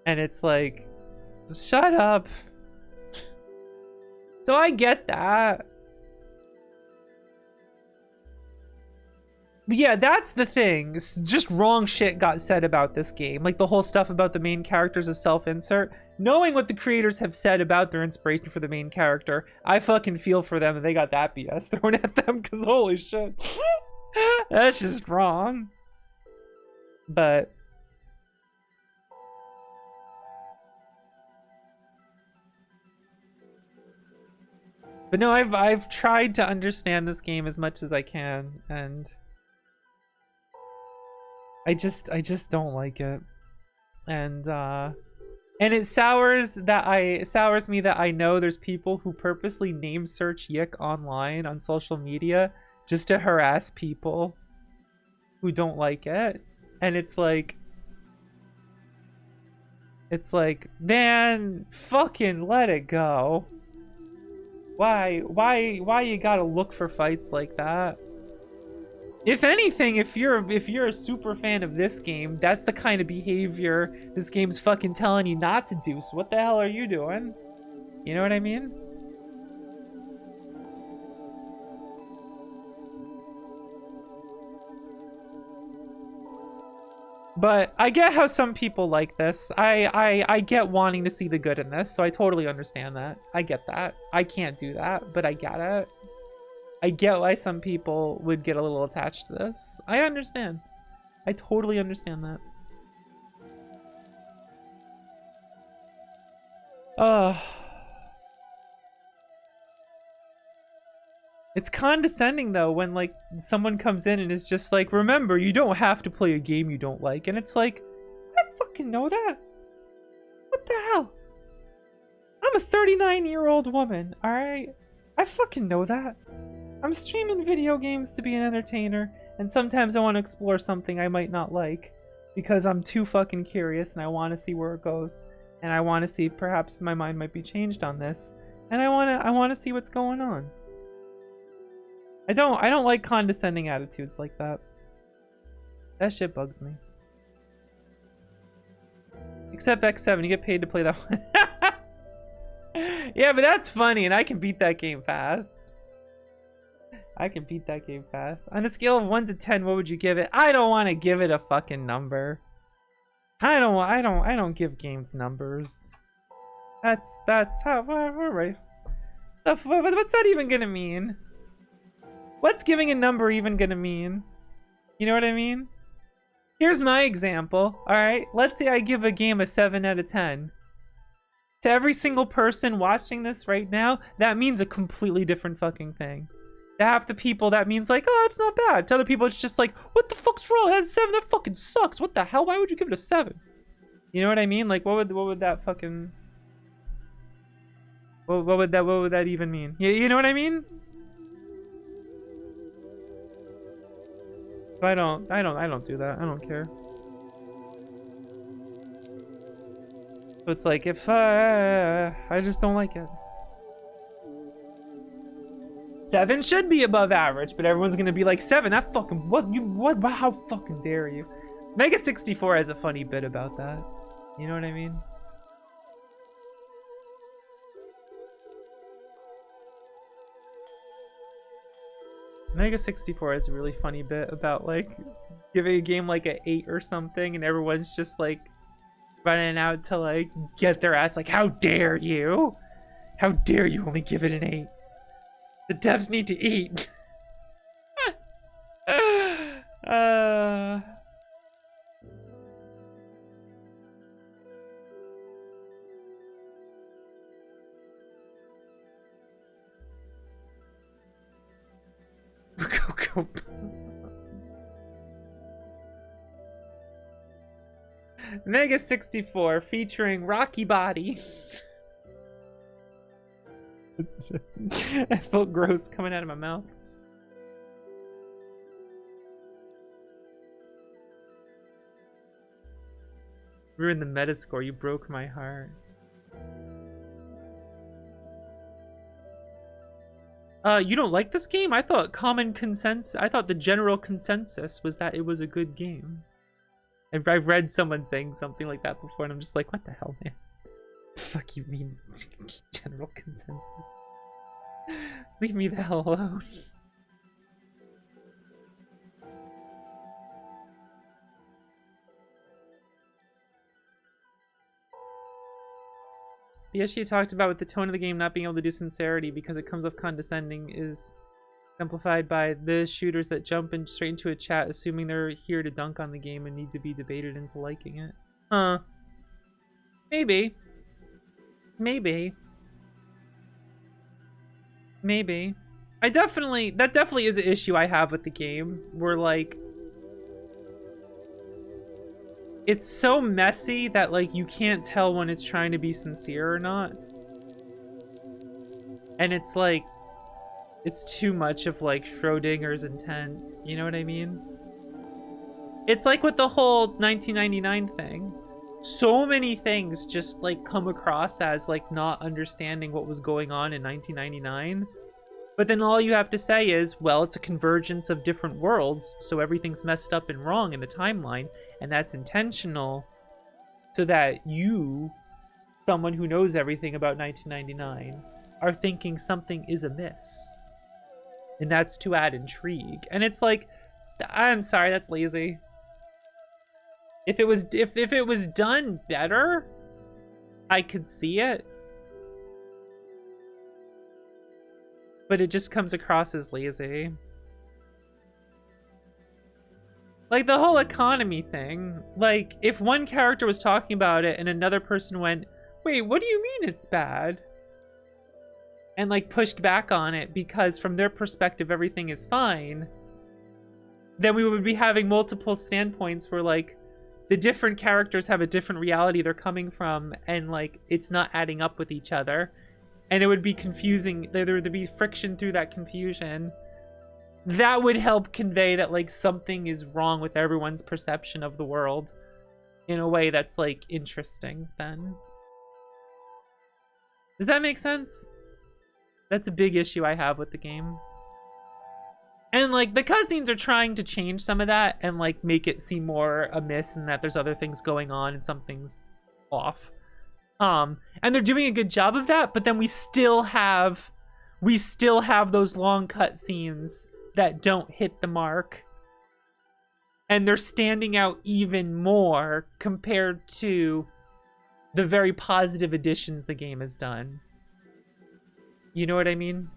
And it's like, shut up. So I get that. But yeah, that's the thing. Just wrong shit got said about this game. Like the whole stuff about the main characters as self-insert. Knowing what the creators have said about their inspiration for the main character, I fucking feel for them that they got that BS thrown at them because holy shit. That's just wrong. But no, I've tried to understand this game as much as I can, and I just don't like it. And it sours me that I know there's people who purposely name search YIIK online on social media just to harass people who don't like it. And it's like, man, fucking let it go. Why you gotta look for fights like that? If anything, if you're a super fan of this game, that's the kind of behavior this game's fucking telling you not to do. So what the hell are you doing? You know what I mean? But I get how some people like this. I get wanting to see the good in this, so I totally understand that. I get that. I can't do that, but I get it. I get why some people would get a little attached to this. I understand. I totally understand that. It's condescending though when like someone comes in and is just like, remember, you don't have to play a game you don't like. And it's like, I fucking know that. What the hell? I'm a 39-year-old woman, all right? I fucking know that. I'm streaming video games to be an entertainer, and sometimes I want to explore something I might not like because I'm too fucking curious and I want to see where it goes, and I want to see perhaps my mind might be changed on this, and I want to see what's going on. I don't like condescending attitudes like that. That shit bugs me. Except X7, you get paid to play that one. Yeah, but that's funny, and I can beat that game fast. I can beat that game fast. On a scale of 1 to 10, what would you give it? I don't want to give it a fucking number. I don't give games numbers. That's how, all right. What's that even gonna mean? What's giving a number even gonna mean? You know what I mean? Here's my example, all right? Let's say I give a game a 7 out of 10. To every single person watching this right now, that means a completely different fucking thing. To half the people, that means like, oh, it's not bad. To other people, it's just like, what the fuck's wrong? That's 7. That fucking sucks. What the hell? Why would you give it a 7? You know what I mean? Like, what would that fucking, what would that even mean? You know what I mean? I don't do that. I don't care. So it's like, if I just don't like it. 7 should be above average, but everyone's gonna be like 7. That fucking what? How fucking dare you? Mega 64 has a funny bit about that. You know what I mean? Mega 64 has a really funny bit about like giving a game like an 8 or something, and everyone's just like running out to like get their ass like, how dare you? How dare you only give it an 8? The devs need to eat. Go. Mega 64 featuring Rocky Body. I felt gross coming out of my mouth. Ruined the Metascore. You broke my heart. You don't like this game? I thought the general consensus was that it was a good game. I've read someone saying something like that before, and I'm just like, what the hell, man? Fuck you mean general consensus? Leave me the hell alone. The issue you talked about with the tone of the game not being able to do sincerity because it comes off condescending is exemplified by the shooters that jump straight into a chat assuming they're here to dunk on the game and need to be debated into liking it. Huh. Maybe. Maybe. That definitely is an issue I have with the game, where like it's so messy that like you can't tell when it's trying to be sincere or not. And it's like it's too much of like Schrodinger's intent, you know what I mean? It's like with the whole 1999 thing. So many things just like come across as like not understanding what was going on in 1999. But then all you have to say is, well, it's a convergence of different worlds, so everything's messed up and wrong in the timeline, and that's intentional so that you, someone who knows everything about 1999, are thinking something is amiss. And that's to add intrigue. And it's like, I'm sorry, that's lazy. If it was done better, I could see it. But it just comes across as lazy. Like the whole economy thing. Like, if one character was talking about it and another person went, wait, what do you mean it's bad? And like pushed back on it because from their perspective everything is fine, then we would be having multiple standpoints where like the different characters have a different reality they're coming from and like it's not adding up with each other. And it would be confusing. There would be friction through that confusion. That would help convey that like something is wrong with everyone's perception of the world in a way that's like interesting then. Does that make sense? That's a big issue I have with the game. And like the cutscenes are trying to change some of that and like make it seem more amiss and that there's other things going on and something's off. And they're doing a good job of that, but then we still have those long cutscenes that don't hit the mark. And they're standing out even more compared to the very positive additions the game has done. You know what I mean?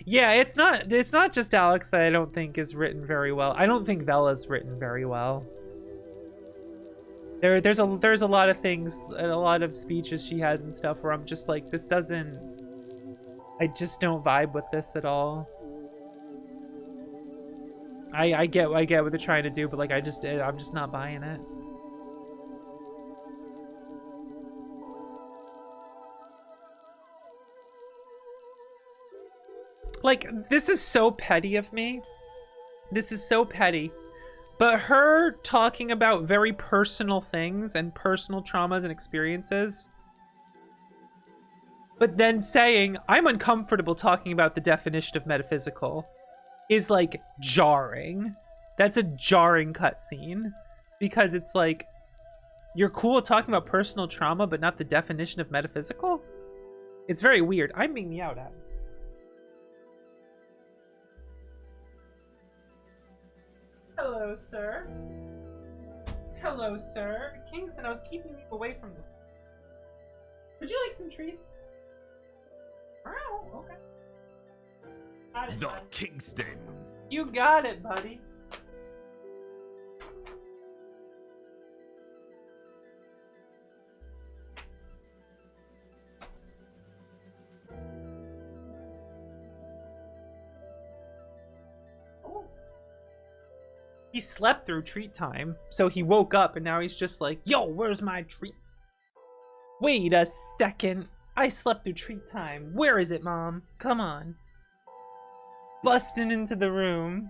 Yeah, it's not just Alex that I don't think is written very well. I don't think Vela's written very well. There's a lot of things, a lot of speeches she has and stuff where I'm just like, I just don't vibe with this at all. I get what they're trying to do, but like I'm just not buying it. Like, this is so petty of me. This is so petty. But her talking about very personal things and personal traumas and experiences, but then saying, I'm uncomfortable talking about the definition of metaphysical, is like jarring. That's a jarring cutscene. Because it's like, you're cool talking about personal trauma, but not the definition of metaphysical? It's very weird. I'm being meowed at. Hello, sir. Hello, sir. Kingston, I was keeping you away from this. Would you like some treats? Oh, okay. Got it, The bud. Kingston. You got it, buddy. He slept through treat time, so he woke up and now he's just like, yo, where's my treats? Wait a second. I slept through treat time. Where is it, Mom? Come on. Busting into the room.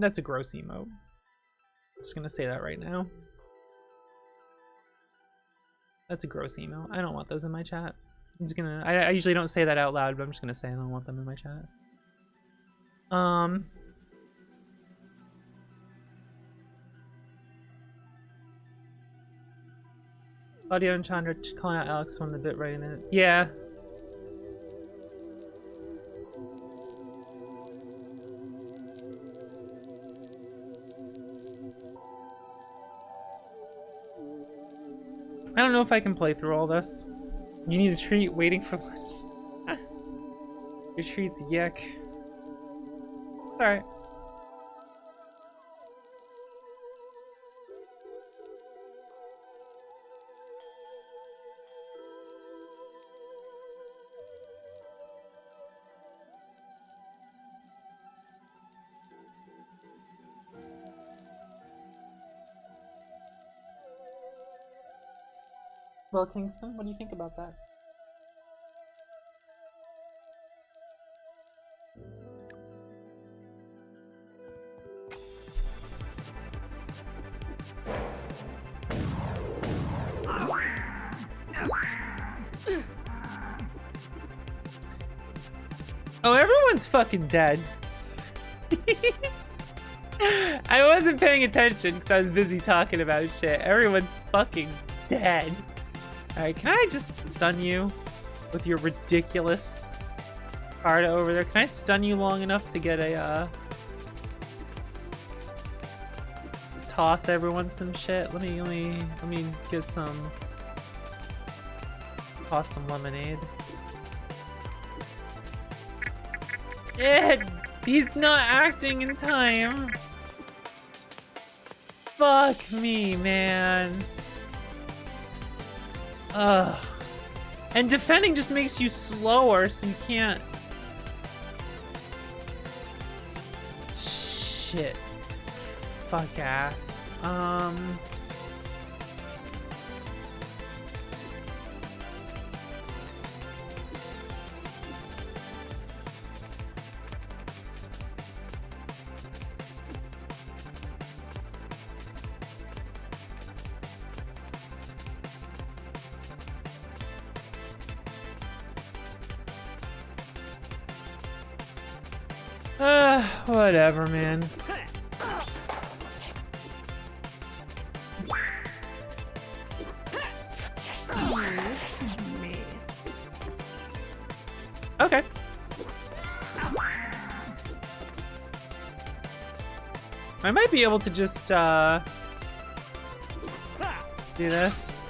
That's a gross emote. Just gonna say that right now. That's a gross email. I don't want those in my chat. I'm just gonna. I usually don't say that out loud, but I'm just gonna say I don't want them in my chat. Audio and Chandra calling out Alex on the bit right in it. Yeah. I don't know if I can play through all this. You need a treat waiting for lunch. Your treat's YIIK. Alright. Well, Kingston, what do you think about that? Oh, everyone's fucking dead. I wasn't paying attention because I was busy talking about shit. Everyone's fucking dead. Alright, can I just stun you with your ridiculous card over there? Can I stun you long enough to get a, toss everyone some shit? Let me get some, toss some lemonade. Ed, he's not acting in time. Fuck me, man. Ugh. And defending just makes you slower, so you can't. Shit. Fuck ass. Whatever, man. Okay. I might be able to just, do this.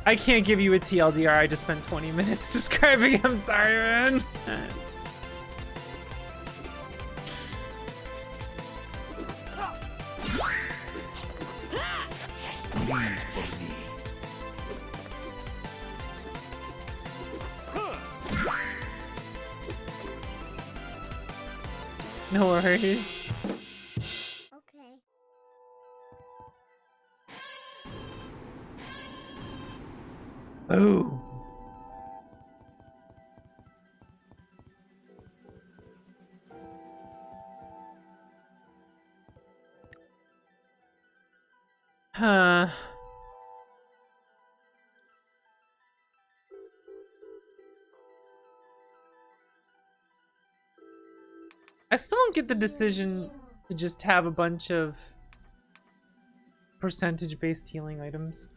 I can't give you a TLDR, I just spent 20 minutes describing it. I'm sorry, man. No worries. Okay. Ooh. Huh. I still don't get the decision to just have a bunch of percentage-based healing items.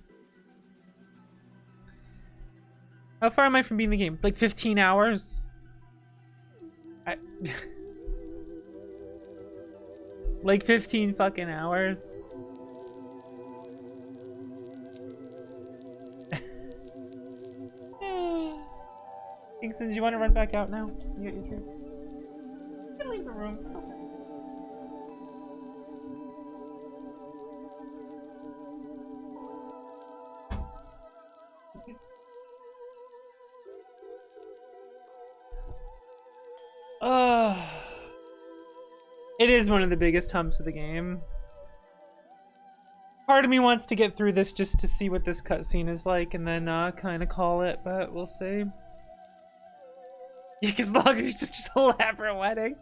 How far am I from beating the game? Like 15 hours? Like 15 fucking hours? Kingston, do you want to run back out now? You get your treat? You can leave the room. It is one of the biggest humps of the game. Part of me wants to get through this just to see what this cutscene is like and then kind of call it, but we'll see. As long as it's just an elaborate wedding.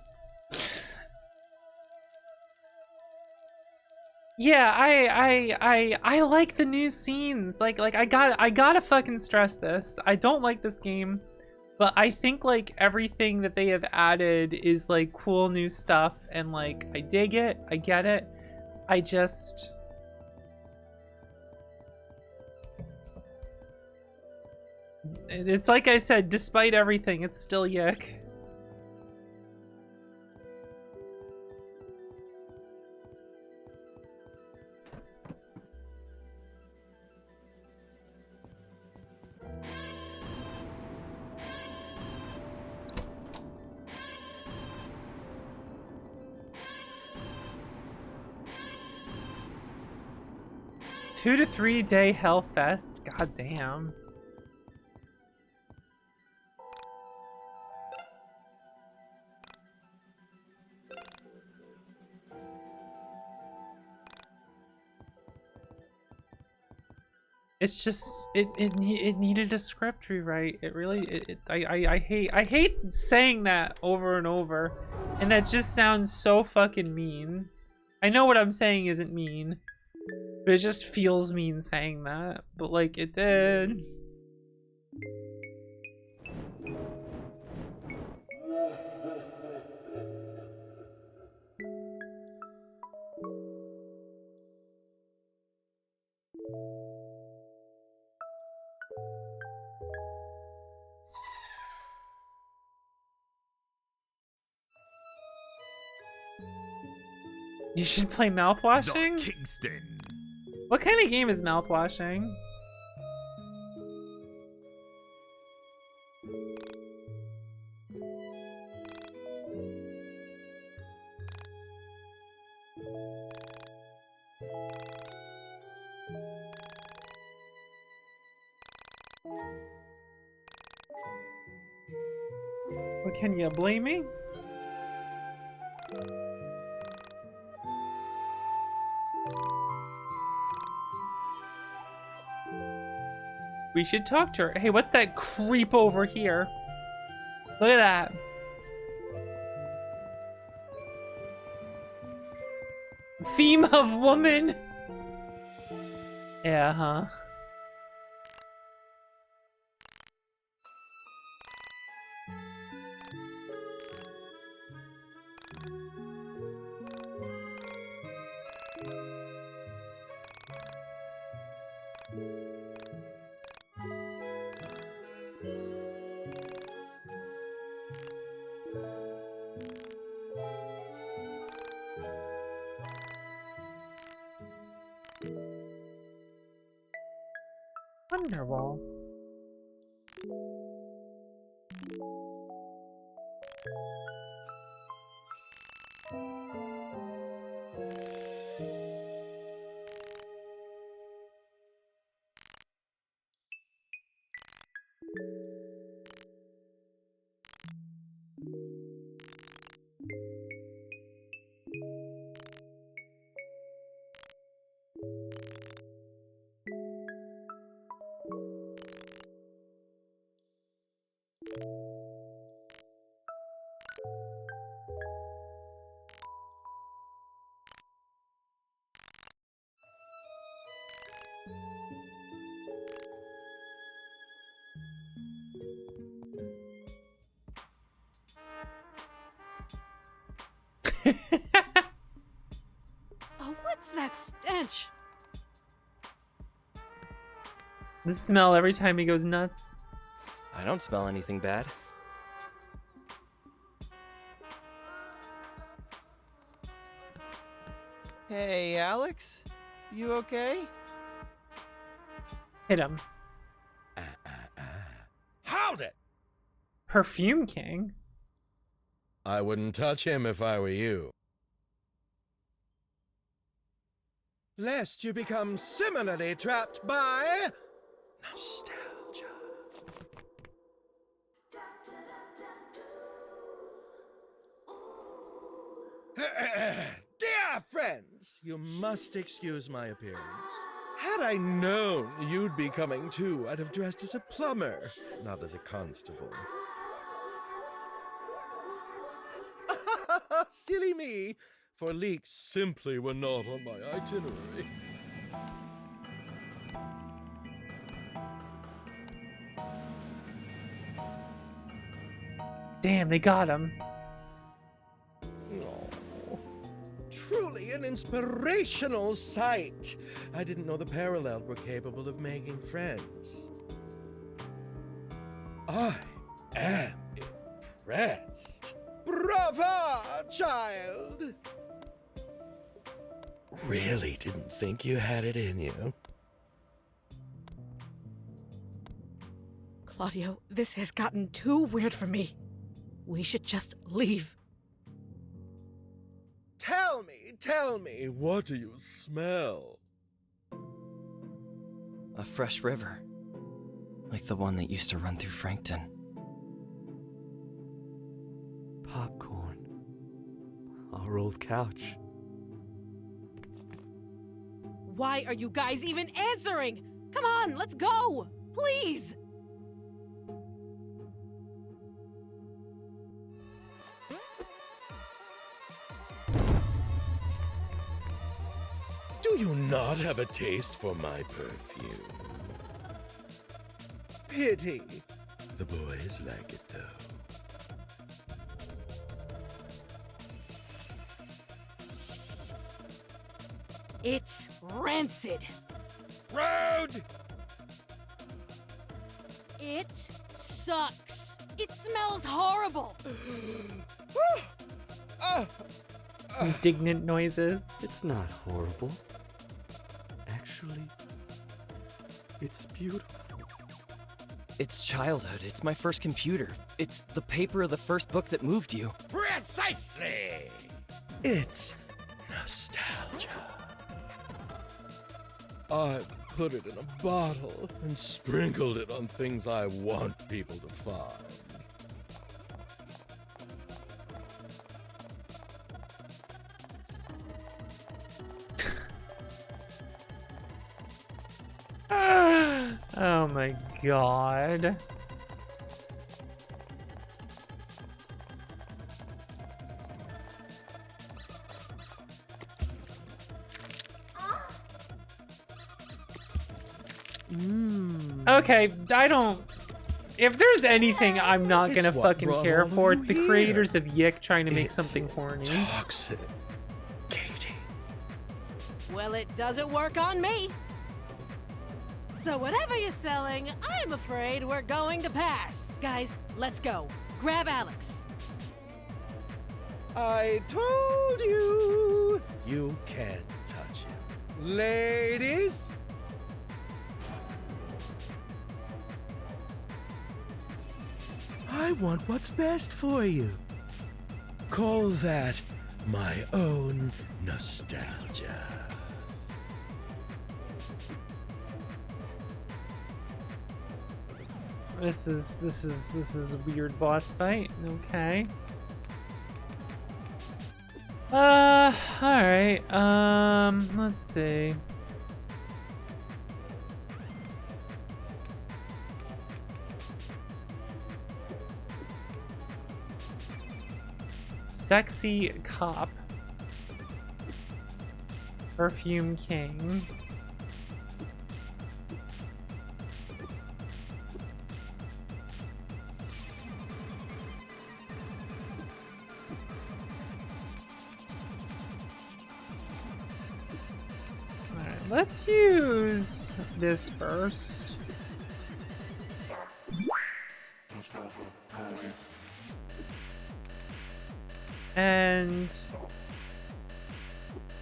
Yeah, I like the new scenes. Like I gotta fucking stress this. I don't like this game, but I think like everything that they have added is like cool new stuff, and like I dig it. I get it. I just it's like I said, despite everything, it's still YIIK. Two to 3 day Hellfest? God damn. It's just it needed a script rewrite. It really I hate saying that over and over, and that just sounds so fucking mean. I know what I'm saying isn't mean, but it just feels mean saying that. But like it did. You should play mouthwashing? Kingston. What kind of game is mouthwashing? What, can you blame me? We should talk to her. Hey, what's that creep over here? Look at that. Theme of woman. Yeah, huh? Wonderful. Oh, what's that stench? The smell every time he goes nuts. I don't smell anything bad. Hey, Alex? You okay? Hit him. Howdy! Perfume King? I wouldn't touch him if I were you. Lest you become similarly trapped by nostalgia. Dear friends, you must excuse my appearance. Had I known you'd be coming too, I'd have dressed as a plumber, not as a constable. Silly me, for leaks simply were not on my itinerary. Damn, they got him. Oh, truly an inspirational sight. I didn't know the Parallel were capable of making friends. I am impressed. Brava, child! Really didn't think you had it in you. Claudio, this has gotten too weird for me. We should just leave. Tell me, what do you smell? A fresh river. Like the one that used to run through Frankton. Popcorn. Our old couch. Why are you guys even answering? Come on, let's go! Please! Do you not have a taste for my perfume? Pity. The boys like it, though. It's rancid. Road! It sucks. It smells horrible. Indignant noises. It's not horrible. Actually, it's beautiful. It's childhood. It's my first computer. It's the paper of the first book that moved you. Precisely! It's nostalgia. I put it in a bottle and sprinkled it on things I want people to find. Oh my god. Okay, I don't... If there's anything I'm not gonna fucking care for, it's the creators of YIIK trying to make something horny. Toxic. Well, it doesn't work on me. So whatever you're selling, I'm afraid we're going to pass. Guys, let's go. Grab Alex. I told you, you can't touch him. Ladies, I want what's best for you. Call that my own nostalgia. This is a weird boss fight. Okay. Alright. Let's see. Sexy cop. Perfume King. Alright, let's use this first. And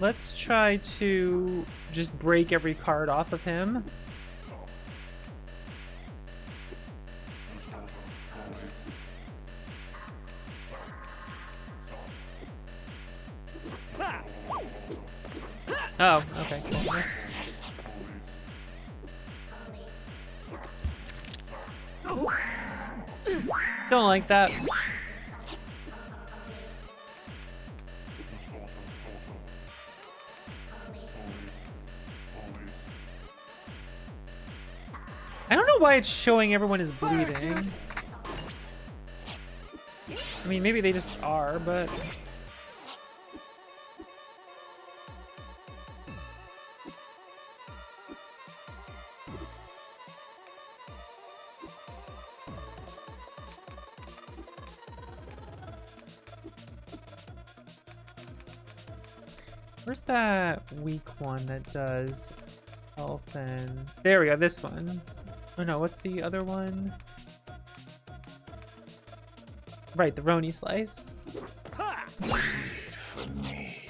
let's try to just break every card off of him. Oh, okay, cool. Missed. Don't like that. I don't know why it's showing everyone is bleeding. I mean, maybe they just are, but... Where's that weak one that does health and... There we go, this one. Oh no, what's the other one? Right, the Roni Slice. Wait for me.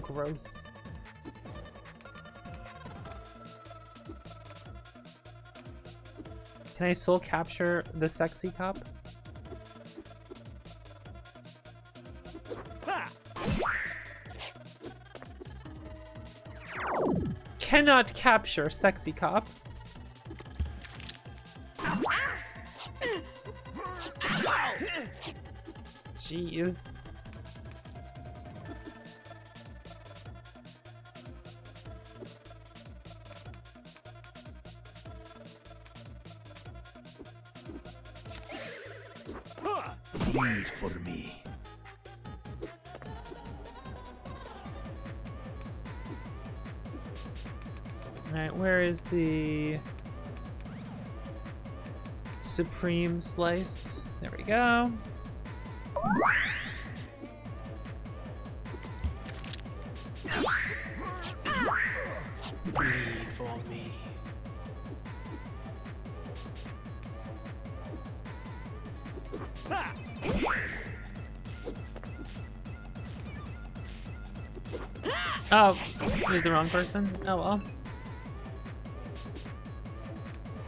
Gross. Can I soul capture the sexy cop? Cannot capture sexy cop. Jeez. Wait for me. Alright, where is the Supreme Slice? There we go. Wait for me. Oh, he's the wrong person? Oh well.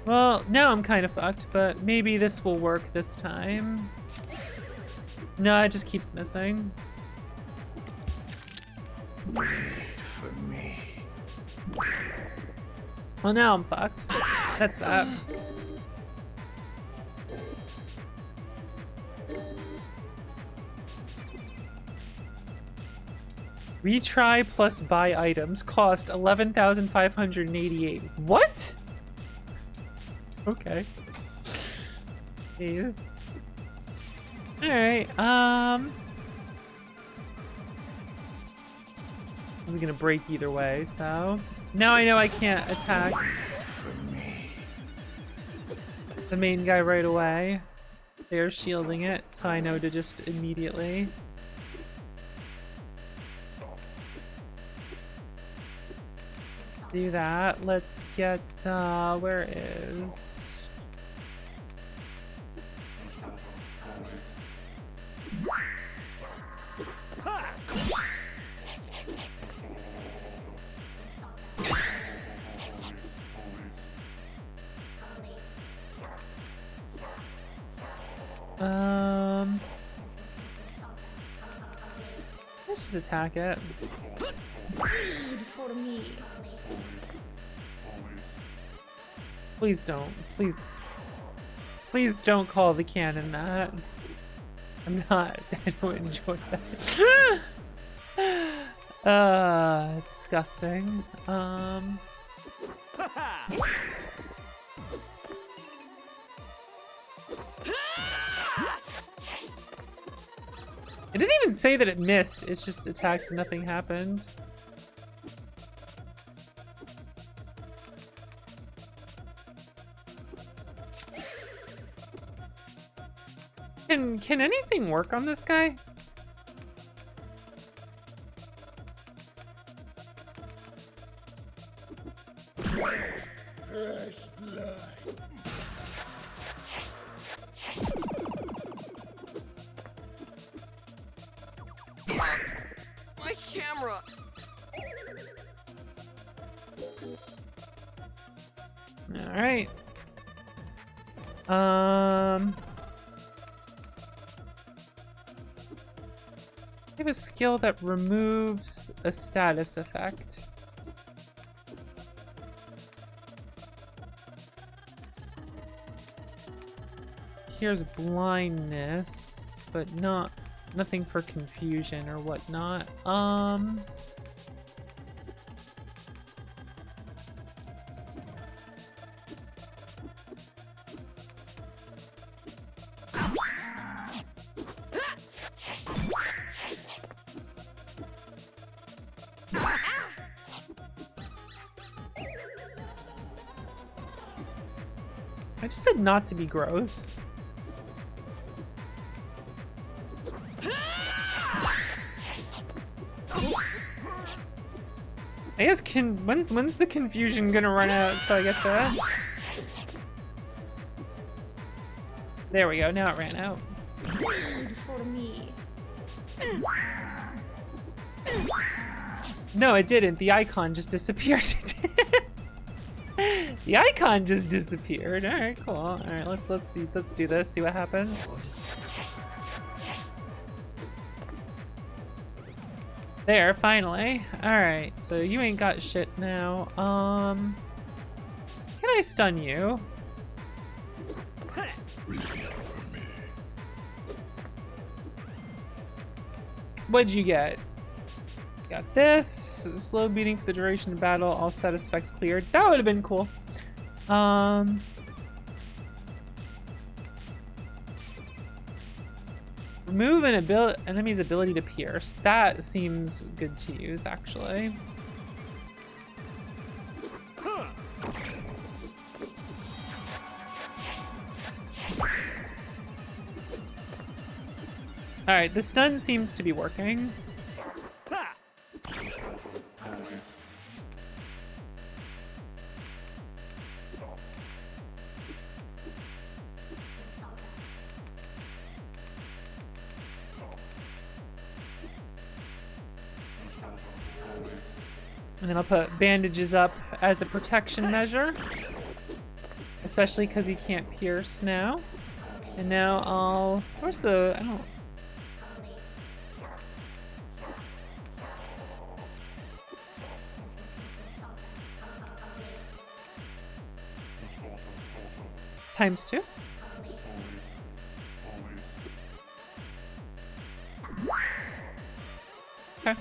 Well, now I'm kind of fucked, but maybe this will work this time. No, it just keeps missing. Wait for me. Well, now I'm fucked. That's that. Retry plus buy items cost 11,588. What? Okay. Jeez. Alright, this is gonna break either way, so... Now I know I can't attack the main guy right away. They're shielding it, so I know to just immediately... do that. Let's get, where is... let's just attack it. Wait for me. Please don't. Please don't call the cannon that. I'm not. I don't enjoy that. Disgusting. It didn't even say that it missed. It's just attacks and nothing happened. Can anything work on this guy? Fresh blood. My camera! Alright. I have a skill that removes a status effect. Here's blindness, but nothing for confusion or whatnot. I just said not to be gross. I guess when's the confusion gonna run out so I get to... There we go, now it ran out. Wait for me. No, it didn't. The icon just disappeared. The icon just disappeared. All right, cool. All right, let's do this. See what happens. There, finally. All right, so you ain't got shit now. Can I stun you? What'd you get? Got this. Slow beating for the duration of battle. All status effects cleared. That would have been cool. Remove an enemy's ability to pierce. That seems good to use, actually. Alright, the stun seems to be working. And then I'll put bandages up as a protection measure. Especially because he can't pierce now. And now I'll... Where's the... I don't... ×2. Okay.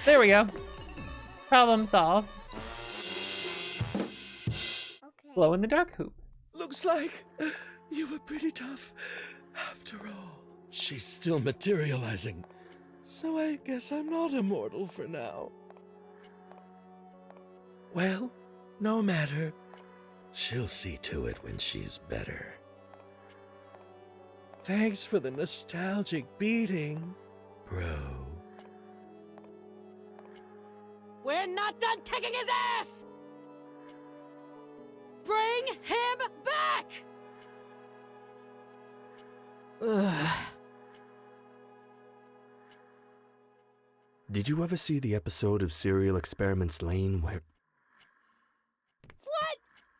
There we go. Problem solved. Glow in the dark hoop. Looks like you were pretty tough after all. She's still materializing, so I guess I'm not immortal for now. Well, no matter. She'll see to it when she's better. Thanks for the nostalgic beating, bro. We're not done kicking his ass! Bring him back! Ugh. Did you ever see the episode of Serial Experiments Lane where... What?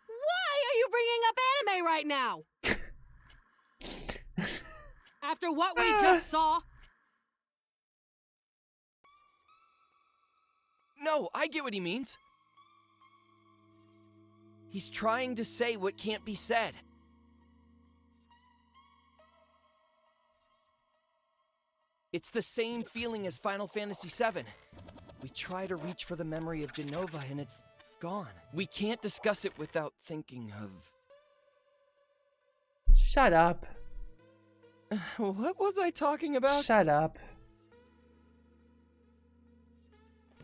Why are you bringing up anime right now? After what we just saw? No, I get what he means. He's trying to say what can't be said. It's the same feeling as Final Fantasy VII. We try to reach for the memory of Genova and it's gone. We can't discuss it without thinking of... Shut up. What was I talking about? Shut up.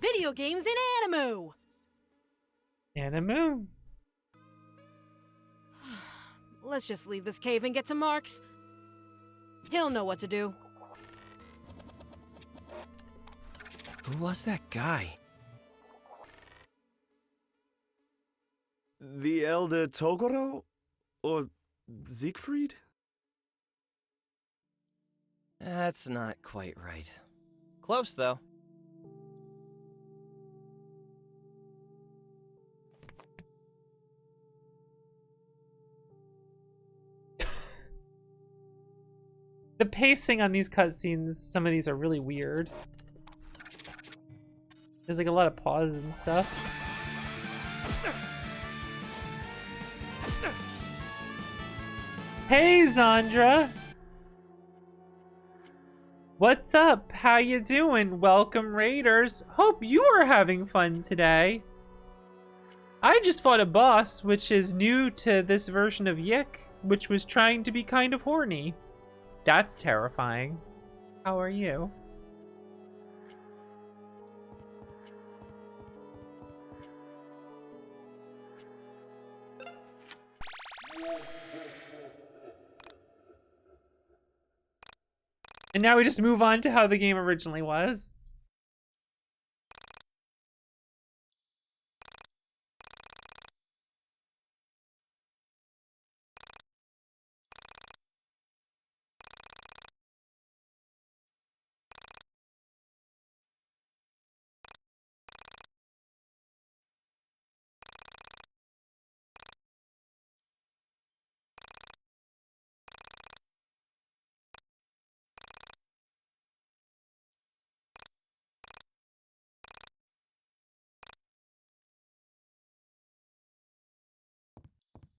Video games in anime! And a moon. Let's just leave this cave and get to Mark's. He'll know what to do. Who was that guy? The elder Toguro? Or Siegfried? That's not quite right. Close, though. The pacing on these cutscenes, some of these are really weird. There's like a lot of pauses and stuff. Hey, Zandra! What's up? How you doing? Welcome, Raiders. Hope you are having fun today. I just fought a boss, which is new to this version of YIIK, which was trying to be kind of horny. That's terrifying. How are you? And now we just move on to how the game originally was.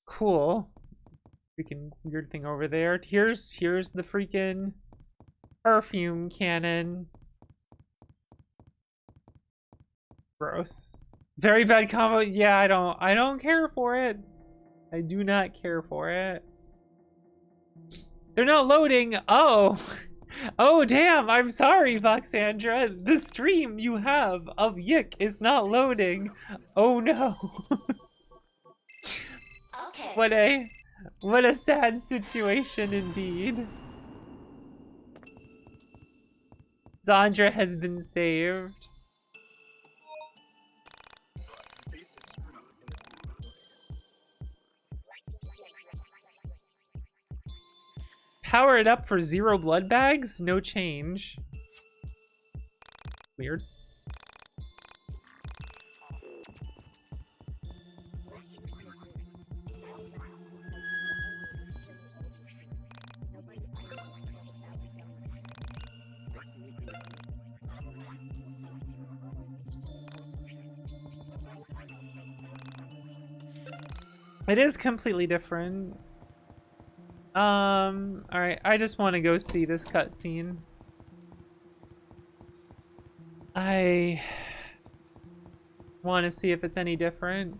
Cool. Freaking weird thing over there. Here's the freaking perfume cannon. Gross. Very bad combo. Yeah, I don't care for it. I do not care for it. They're not loading. Oh. Oh damn, I'm sorry, Voxandra. The stream you have of YIIK is not loading. Oh no. Okay. What a sad situation indeed. Zandra has been saved. Power it up for 0 blood bags? No change. Weird. It is completely different. Alright, I just want to go see this cutscene. I want to see if it's any different.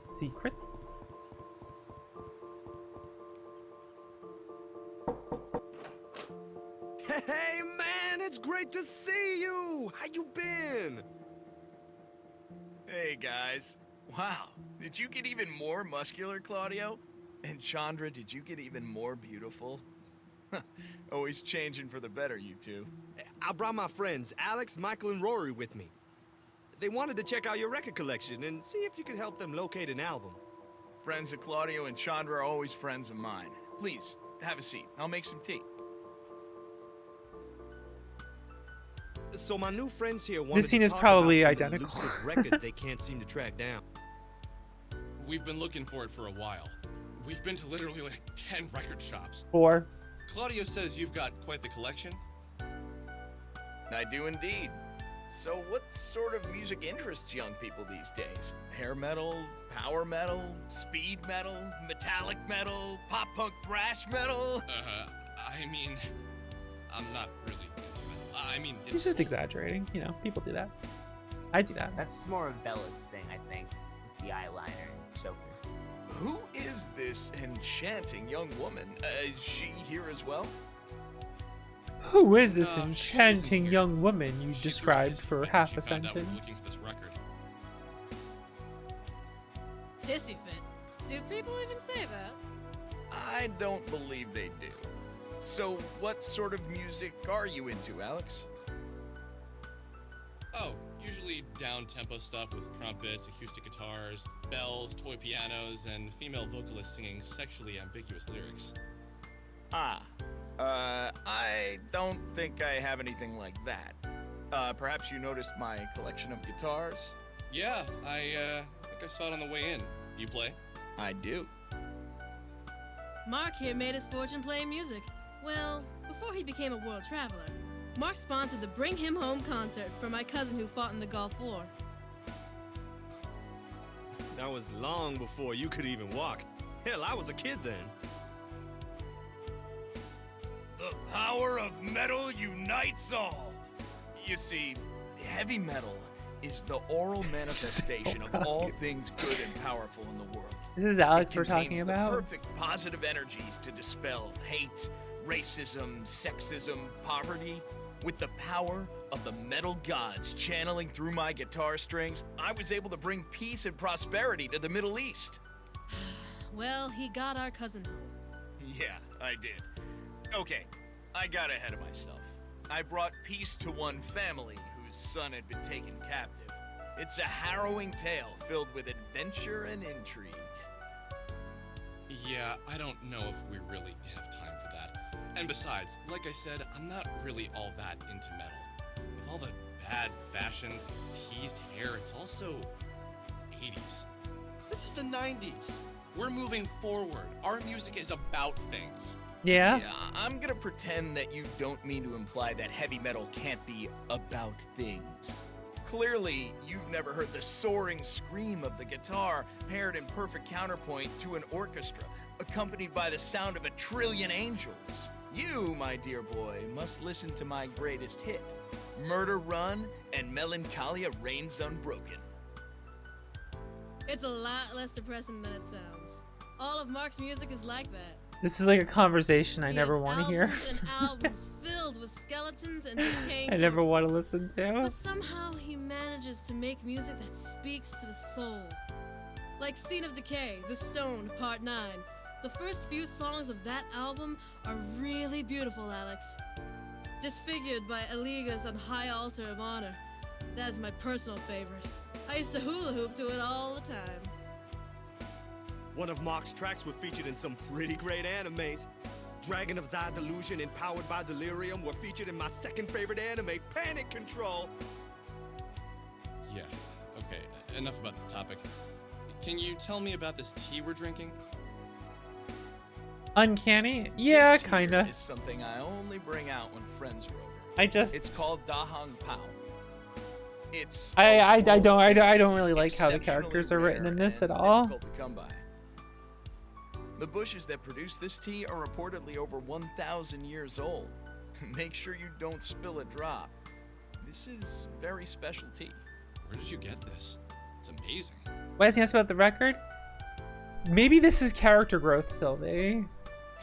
Secrets? Hey man, it's great to see you! How you been? Hey guys. Wow, did you get even more muscular, Claudio? And Chandra, did you get even more beautiful? Always changing for the better, you two. I brought my friends, Alex, Michael, and Rory with me. They wanted to check out your record collection and see if you could help them locate an album. Friends of Claudio and Chandra are always friends of mine. Please, have a seat. I'll make some tea. So my new friends here wanted This scene to is talk probably about some identical. elusive record they can't seem to track down. We've been looking for it for a while. We've been to literally like 10 record shops. 4. Claudio says you've got quite the collection. I do indeed. So what sort of music interests young people these days? Hair metal, power metal, speed metal, metallic metal, pop punk thrash metal? I mean, I'm not really into it. I mean, it's He's just exaggerating. You know, people do that. I do that. That's more a Velas thing, I think. the eyeliner and choker. Who is this enchanting young woman? Is she here as well? Who is this enchanting young woman you described for half a sentence? Hissy fit. Do people even say that? I don't believe they do. So, what sort of music are you into, Alex? Oh, usually down-tempo stuff with trumpets, acoustic guitars, bells, toy pianos, and female vocalists singing sexually ambiguous lyrics. I don't think I have anything like that. Perhaps you noticed my collection of guitars? Yeah, I think I saw it on the way in. Do you play? I do. Mark here made his fortune playing music. Well, before he became a world traveler. Mark sponsored the Bring Him Home concert for my cousin who fought in the Gulf War. That was long before you could even walk. Hell, I was a kid then. The power of metal unites all. You see, heavy metal is the oral manifestation of all things good and powerful in the world. This is Alex It we're talking contains about? the perfect positive energies to dispel hate, racism, sexism, poverty. With the power of the metal gods channeling through my guitar strings, I was able to bring peace and prosperity to the Middle East. Well, he got our cousin home. Yeah, I did. Okay, I got ahead of myself. I brought peace to one family whose son had been taken captive. It's a harrowing tale filled with adventure and intrigue. Yeah, I don't know if we really have time for that. And besides, like I said, I'm not really all that into metal. With all the bad fashions and teased hair, it's also 80s. This is the 90s. We're moving forward. Our music is about things. Yeah? Yeah, I'm gonna pretend that you don't mean to imply that heavy metal can't be about things. Clearly, you've never heard the soaring scream of the guitar paired in perfect counterpoint to an orchestra, accompanied by the sound of 1,000,000,000,000 angels. You, my dear boy, must listen to my greatest hit, Murder Run and Melancholia Reigns Unbroken. It's a lot less depressing than it sounds. All of Mark's music is like that. This is like a conversation I He never has want to hear. albums and albums filled with skeletons and decaying I never want to corpses. listen to. But somehow he manages to make music that speaks to the soul. Like Scene of Decay, The Stoned, Part 9. The first few songs of that album are really beautiful, Alex. Disfigured by Eliga's on High Altar of Honor. That is my personal favorite. I used to hula hoop to it all the time. One of Mark's tracks were featured in some pretty great animes. Dragon of Thy Delusion and Powered by Delirium were featured in my second favorite anime, Panic Control. Yeah, okay, enough about this topic. Can you tell me about this tea we're drinking? Uncanny? Yeah, This kinda. is something I only bring out when friends are over. It's called Dahang Pao. It's I don't really like how the characters are written in this at all. difficult to come by. The bushes that produce this tea are reportedly over 1,000 years old. Make sure you don't spill a drop. This is very special tea. Where did you get this? It's amazing. Why is he asking about the record? Maybe this is character growth, Sylvie.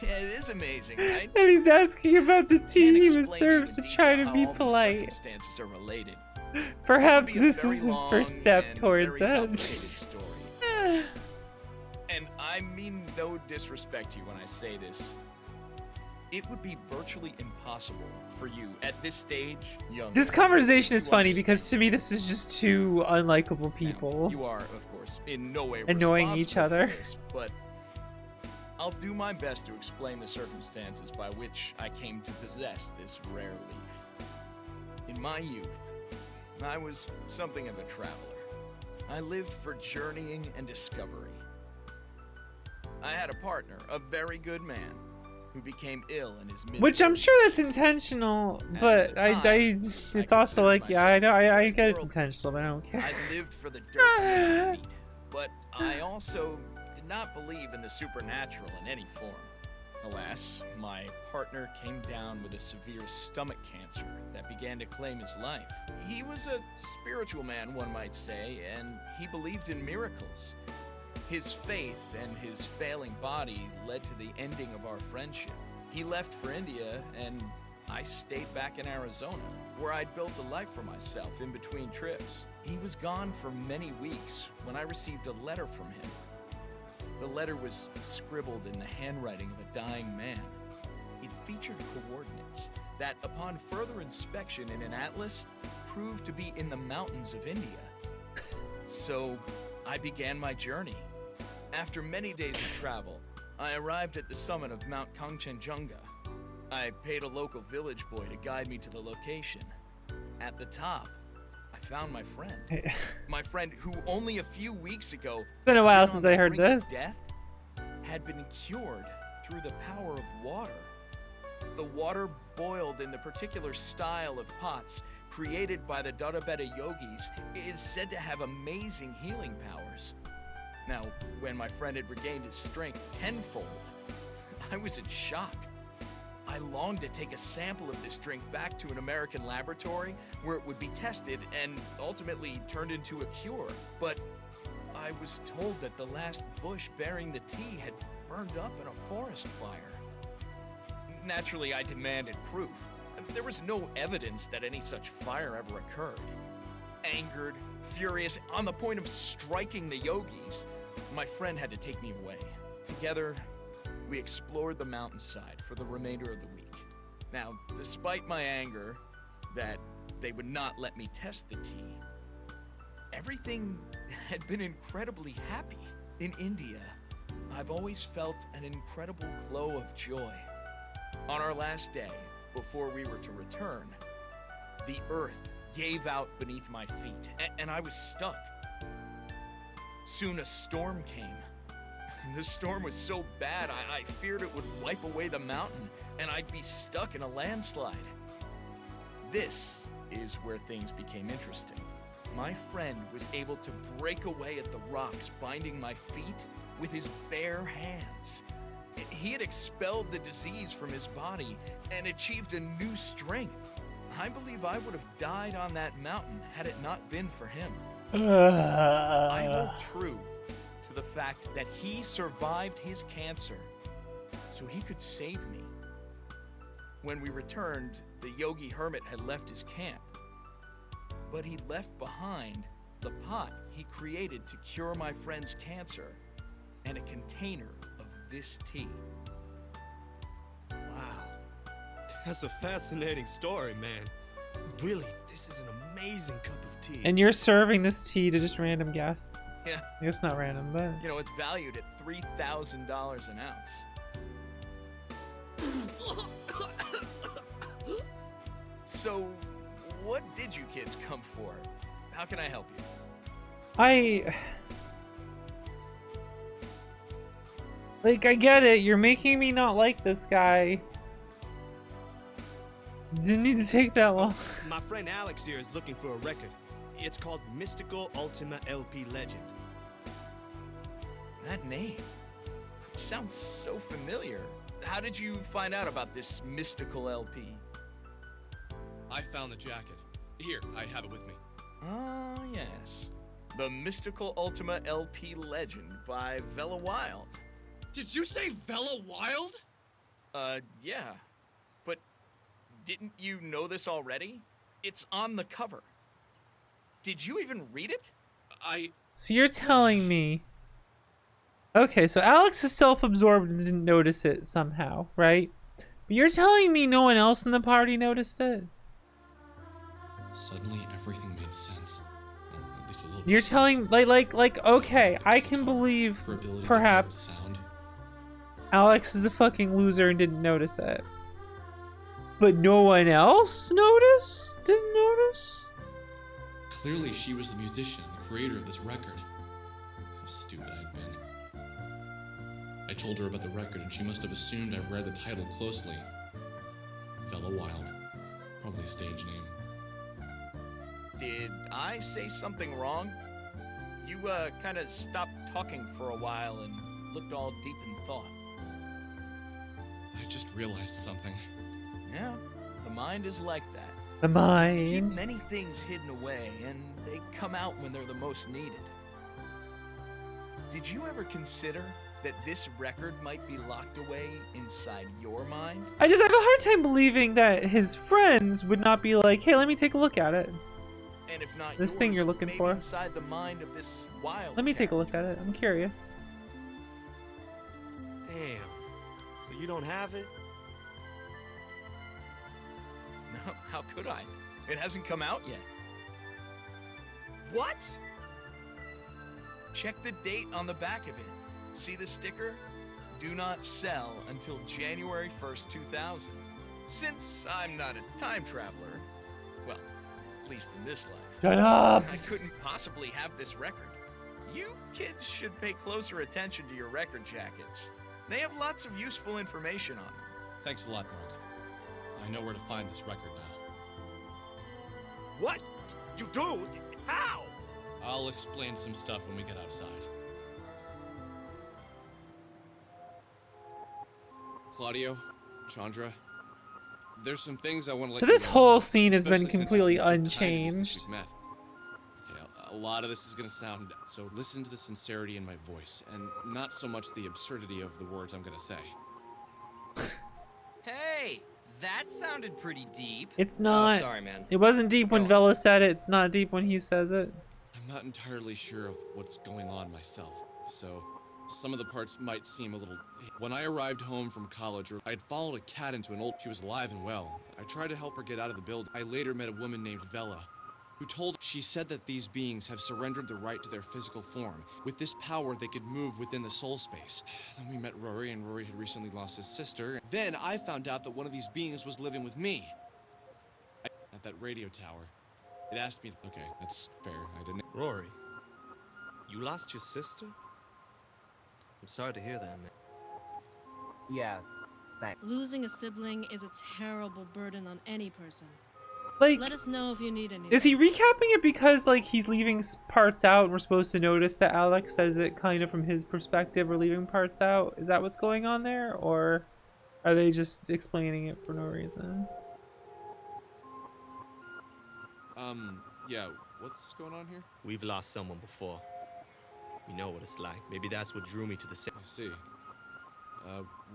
It is amazing, right? And he's asking about the tea he was Explain served to in try detail to how be all these polite. circumstances are related. Perhaps It would be a this very is his long first step and towards very it. complicated story. And I mean no disrespect to you when I say this. It would be virtually impossible for you at this stage, young. This conversation is funny because to me this is just two unlikable people You are, of course, in no way annoying each responsible other. for this, but I'll do my best to explain the circumstances by which I came to possess this rare leaf. In my youth, I was something of a traveler. I lived for journeying and discovery. I had a partner, a very good man, who became ill in his mid. Which I'm sure that's intentional, but it's also like, yeah, I get it's intentional, but I don't care. I lived for the dirt under my feet, but I also did not believe in the supernatural in any form. Alas, my partner came down with a severe stomach cancer that began to claim his life. He was a spiritual man, one might say, and he believed in miracles. His faith and his failing body led to the ending of our friendship. He left for India, and I stayed back in Arizona, where I'd built a life for myself in between trips. He was gone for many weeks when I received a letter from him. The letter was scribbled in the handwriting of a dying man. It featured coordinates that, upon further inspection in an atlas, proved to be in the mountains of India. So, I began my journey. After many days of travel, I arrived at the summit of Mount Kangchenjunga. I paid a local village boy to guide me to the location. At the top, I found my friend. My friend who only a few weeks ago It's been a while since I heard this. Death had been cured through the power of water. The water boiled in the particular style of pots created by the Dharabeta yogis is said to have amazing healing powers. Now, when my friend had regained his strength tenfold, I was in shock. I longed to take a sample of this drink back to an American laboratory where it would be tested and ultimately turned into a cure. But I was told that the last bush bearing the tea had burned up in a forest fire. Naturally, I demanded proof. There was no evidence that any such fire ever occurred. Angered, furious, on the point of striking the yogis, my friend had to take me away. Together, we explored the mountainside for the remainder of the week. Now, despite my anger that they would not let me test the tea, everything had been incredibly happy. In India, I've always felt an incredible glow of joy. On our last day, before we were to return, the earth gave out beneath my feet, and I was stuck. Soon a storm came. The storm was so bad, I feared it would wipe away the mountain, and I'd be stuck in a landslide. This is where things became interesting. My friend was able to break away at the rocks binding my feet with his bare hands. He had expelled the disease from his body and achieved a new strength. I believe I would have died on that mountain had it not been for him. I hold true to the fact that he survived his cancer so he could save me. When we returned, the yogi hermit had left his camp, but he left behind the pot he created to cure my friend's cancer and a container of this tea. Wow. That's a fascinating story, man. Really, this is an amazing cup of tea. And you're serving this tea to just random guests. Yeah. I guess not random, but... You know, it's valued at $3,000 an ounce. So, what did you kids come for? How can I help you? Like, I get it. You're making me not like this guy. Didn't need to take that long. My friend Alex here is looking for a record. It's called Mystical Ultima LP Legend. That name. It sounds so familiar. How did you find out about this mystical LP? I found the jacket. Here, I have it with me. Ah, yes. The Mystical Ultima LP Legend by Vela Wild. Did you say Vela Wild? Yeah. But didn't you know this already? It's on the cover. Did you even read it? So you're telling me... Okay, so Alex is self-absorbed and didn't notice it somehow, right? But you're telling me no one else in the party noticed it? Suddenly, everything made sense. Well, at least a little bit. You're telling, like, okay, I can believe, perhaps, Alex is a fucking loser and didn't notice it. But no one else noticed? Didn't notice? Clearly, she was the musician, the creator of this record. How stupid I'd been. I told her about the record, and she must have assumed I read the title closely. Vela Wild. Probably a stage name. Did I say something wrong? You, kind of stopped talking for a while and looked all deep in thought. I just realized something. Yeah, the mind is like that. The mind. You keep many things hidden away, and they come out when they're the most needed. Did you ever consider that this record might be locked away inside your mind? I just have a hard time believing that his friends would not be like, hey, let me take a look at it. And if not This yours, thing you're looking maybe for. inside the mind of this wild Let me take a look at it. I'm curious. Damn. So you don't have it? No, how could I? It hasn't come out yet. What? Check the date on the back of it. See the sticker? Do not sell until January 1st, 2000. Since I'm not a time traveler, well, at least in this life, Shut up! I couldn't possibly have this record. You kids should pay closer attention to your record jackets. They have lots of useful information on them. Thanks a lot, Mark. I know where to find this record now. What? You do? How? I'll explain some stuff when we get outside. Claudio, Chandra, there's some things I want to let So you this know, whole scene has been especially since completely you've been so kind to me unchanged. since we've met. Okay, a lot of this is gonna sound, so listen to the sincerity in my voice, and not so much the absurdity of the words I'm gonna say. Hey, that sounded pretty deep. It's not. Oh, sorry, man. It wasn't deep when Vela said it. It's not deep when he says it. I'm not entirely sure of what's going on myself, so some of the parts might seem a little... When I arrived home from college, I'd followed a cat into an old... She was alive and well. I tried to help her get out of the building. I later met a woman named Vela, who she said that these beings have surrendered the right to their physical form. With this power, they could move within the soul space. Then we met Rory, and Rory had recently lost his sister. Then I found out that one of these beings was living with me. At that radio tower. It asked me... Okay, that's fair. I didn't... Rory, you lost your sister? I'm sorry to hear that, man. Yeah, thanks. Losing a sibling is a terrible burden on any person. Like, let us know if you need anything. Is he recapping it because, like, he's leaving parts out and we're supposed to notice that Alex says it kind of from his perspective or leaving parts out? Is that what's going on there? Or are they just explaining it for no reason? Yeah, what's going on here? We've lost someone before. We know what it's like. Maybe that's what drew me to the city. I see.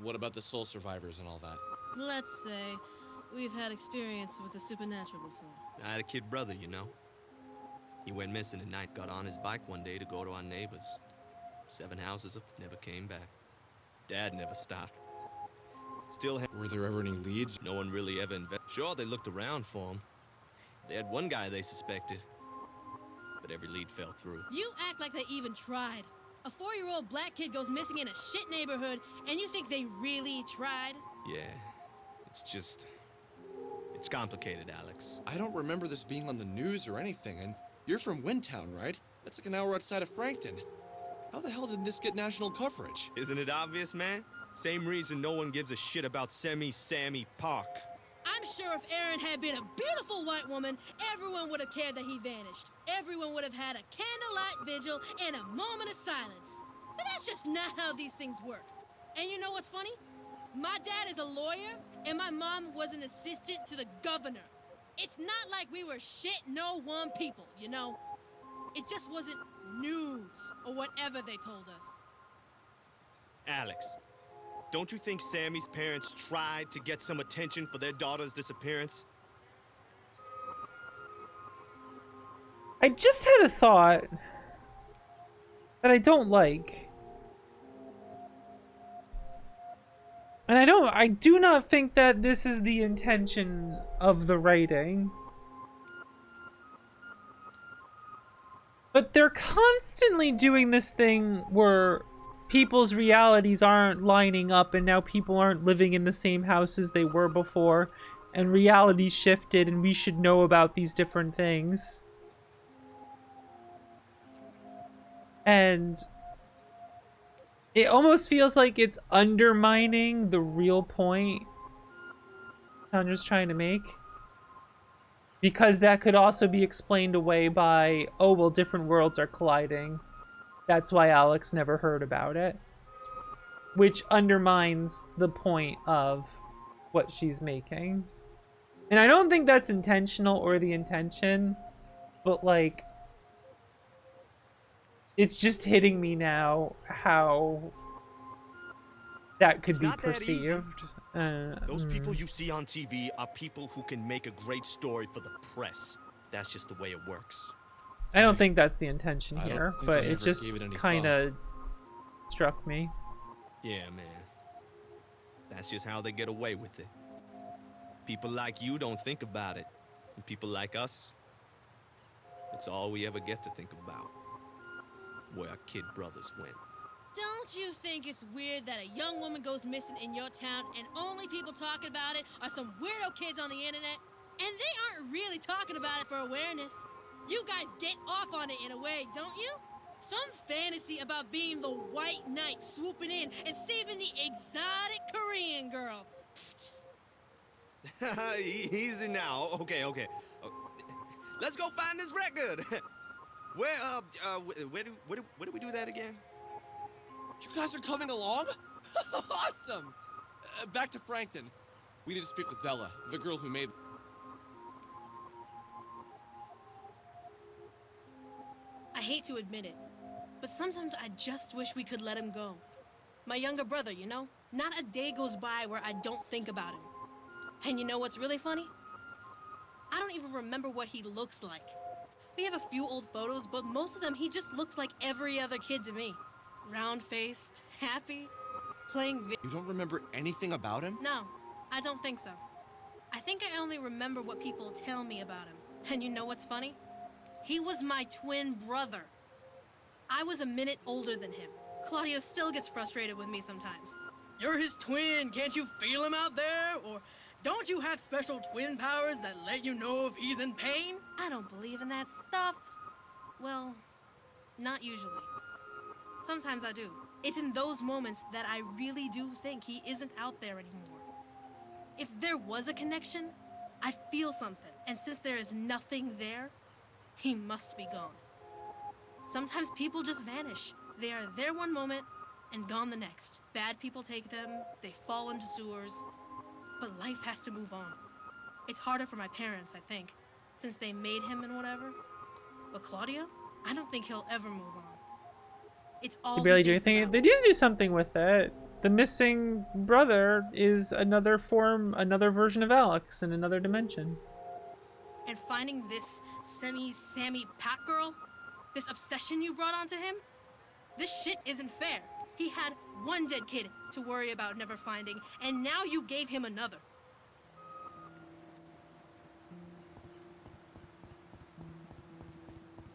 What about the soul survivors and all that? Let's say we've had experience with the supernatural before. I had a kid brother, you know. He went missing at night, got on his bike one day to go to our neighbors. 7 houses up, never came back. Dad never stopped. Still Were there ever any leads? No one really ever Sure, they looked around for him. They had one guy they suspected, but every lead fell through. You act like they even tried. A 4-year-old black kid goes missing in a shit neighborhood, and you think they really tried? Yeah, it's complicated, Alex. I don't remember this being on the news or anything, and you're from Windtown, right? That's like an hour outside of Frankton. How the hell did this get national coverage? Isn't it obvious, man? Same reason no one gives a shit about Sammy Park. I'm sure if Aaron had been a beautiful white woman, everyone would have cared that he vanished. Everyone would have had a candlelight vigil and a moment of silence. But that's just not how these things work. And you know what's funny? My dad is a lawyer, and my mom was an assistant to the governor. It's not like we were shit-no-one people, you know? It just wasn't news, or whatever they told us. Alex, don't you think Sammy's parents tried to get some attention for their daughter's disappearance? I just had a thought that I don't like. And I do not think that this is the intention of the writing. But they're constantly doing this thing where people's realities aren't lining up and now people aren't living in the same house as they were before and reality shifted and we should know about these different things. And it almost feels like it's undermining the real point I'm just trying to make. Because that could also be explained away by, oh, well, different worlds are colliding. That's why Alex never heard about it. which undermines the point of what she's making. And I don't think that's intentional or the intention, but like, it's just hitting me now how that could be perceived. Those people you see on TV are people who can make a great story for the press. That's just the way it works. I don't think that's the intention I don't here, think but I it ever just gave it any kind of struck me. Yeah, man. That's just how they get away with it. People like you don't think about it. And people like us, it's all we ever get to think about. Where our kid brothers went. Don't you think it's weird that a young woman goes missing in your town and only people talking about it are some weirdo kids on the internet? And they aren't really talking about it for awareness. You guys get off on it in a way, don't you? Some fantasy about being the white knight swooping in and saving the exotic Korean girl. Easy now. Okay. Let's go find this record. Where do we do that again? You guys are coming along? Awesome! Back to Frankton. We need to speak with Della, the girl who made... I hate to admit it, but sometimes I just wish we could let him go. My younger brother, you know? Not a day goes by where I don't think about him. And you know what's really funny? I don't even remember what he looks like. We have a few old photos, but most of them he just looks like every other kid to me. Round-faced, happy, playing You don't remember anything about him? No, I don't think so. I think I only remember what people tell me about him. And you know what's funny? He was my twin brother. I was a minute older than him. Claudio still gets frustrated with me sometimes. You're his twin, can't you feel him out there? Or don't you have special twin powers that let you know if he's in pain? I don't believe in that stuff. Well, not usually. Sometimes I do. It's in those moments that I really do think he isn't out there anymore. If there was a connection, I'd feel something. And since there is nothing there, he must be gone. Sometimes people just vanish. They are there one moment and gone the next. Bad people take them, they fall into sewers, but life has to move on. It's harder for my parents, I think, since they made him and whatever. But Claudio, I don't think he'll ever move on. It's all They barely he do thinks anything. about. They do do something with it. The missing brother is another form, another version of Alex in another dimension. And finding this Sammy Pat girl, this obsession you brought onto him, this shit isn't fair. He had one dead kid to worry about never finding, and now you gave him another.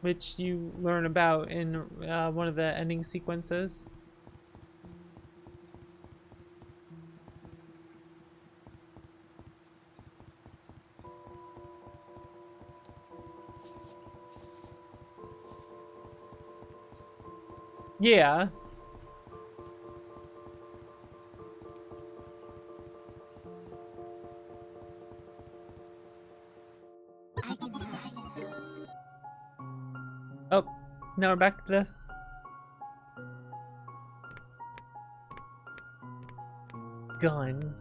Which you learn about in one of the ending sequences. Yeah. Oh, now we're back to this. Gun.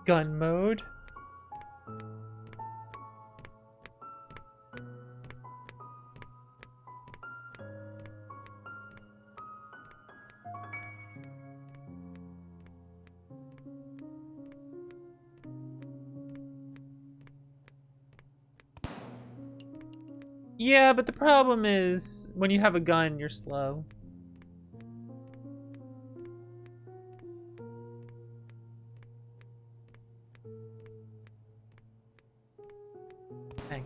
Gun mode. Yeah, but the problem is when you have a gun, you're slow. Dang.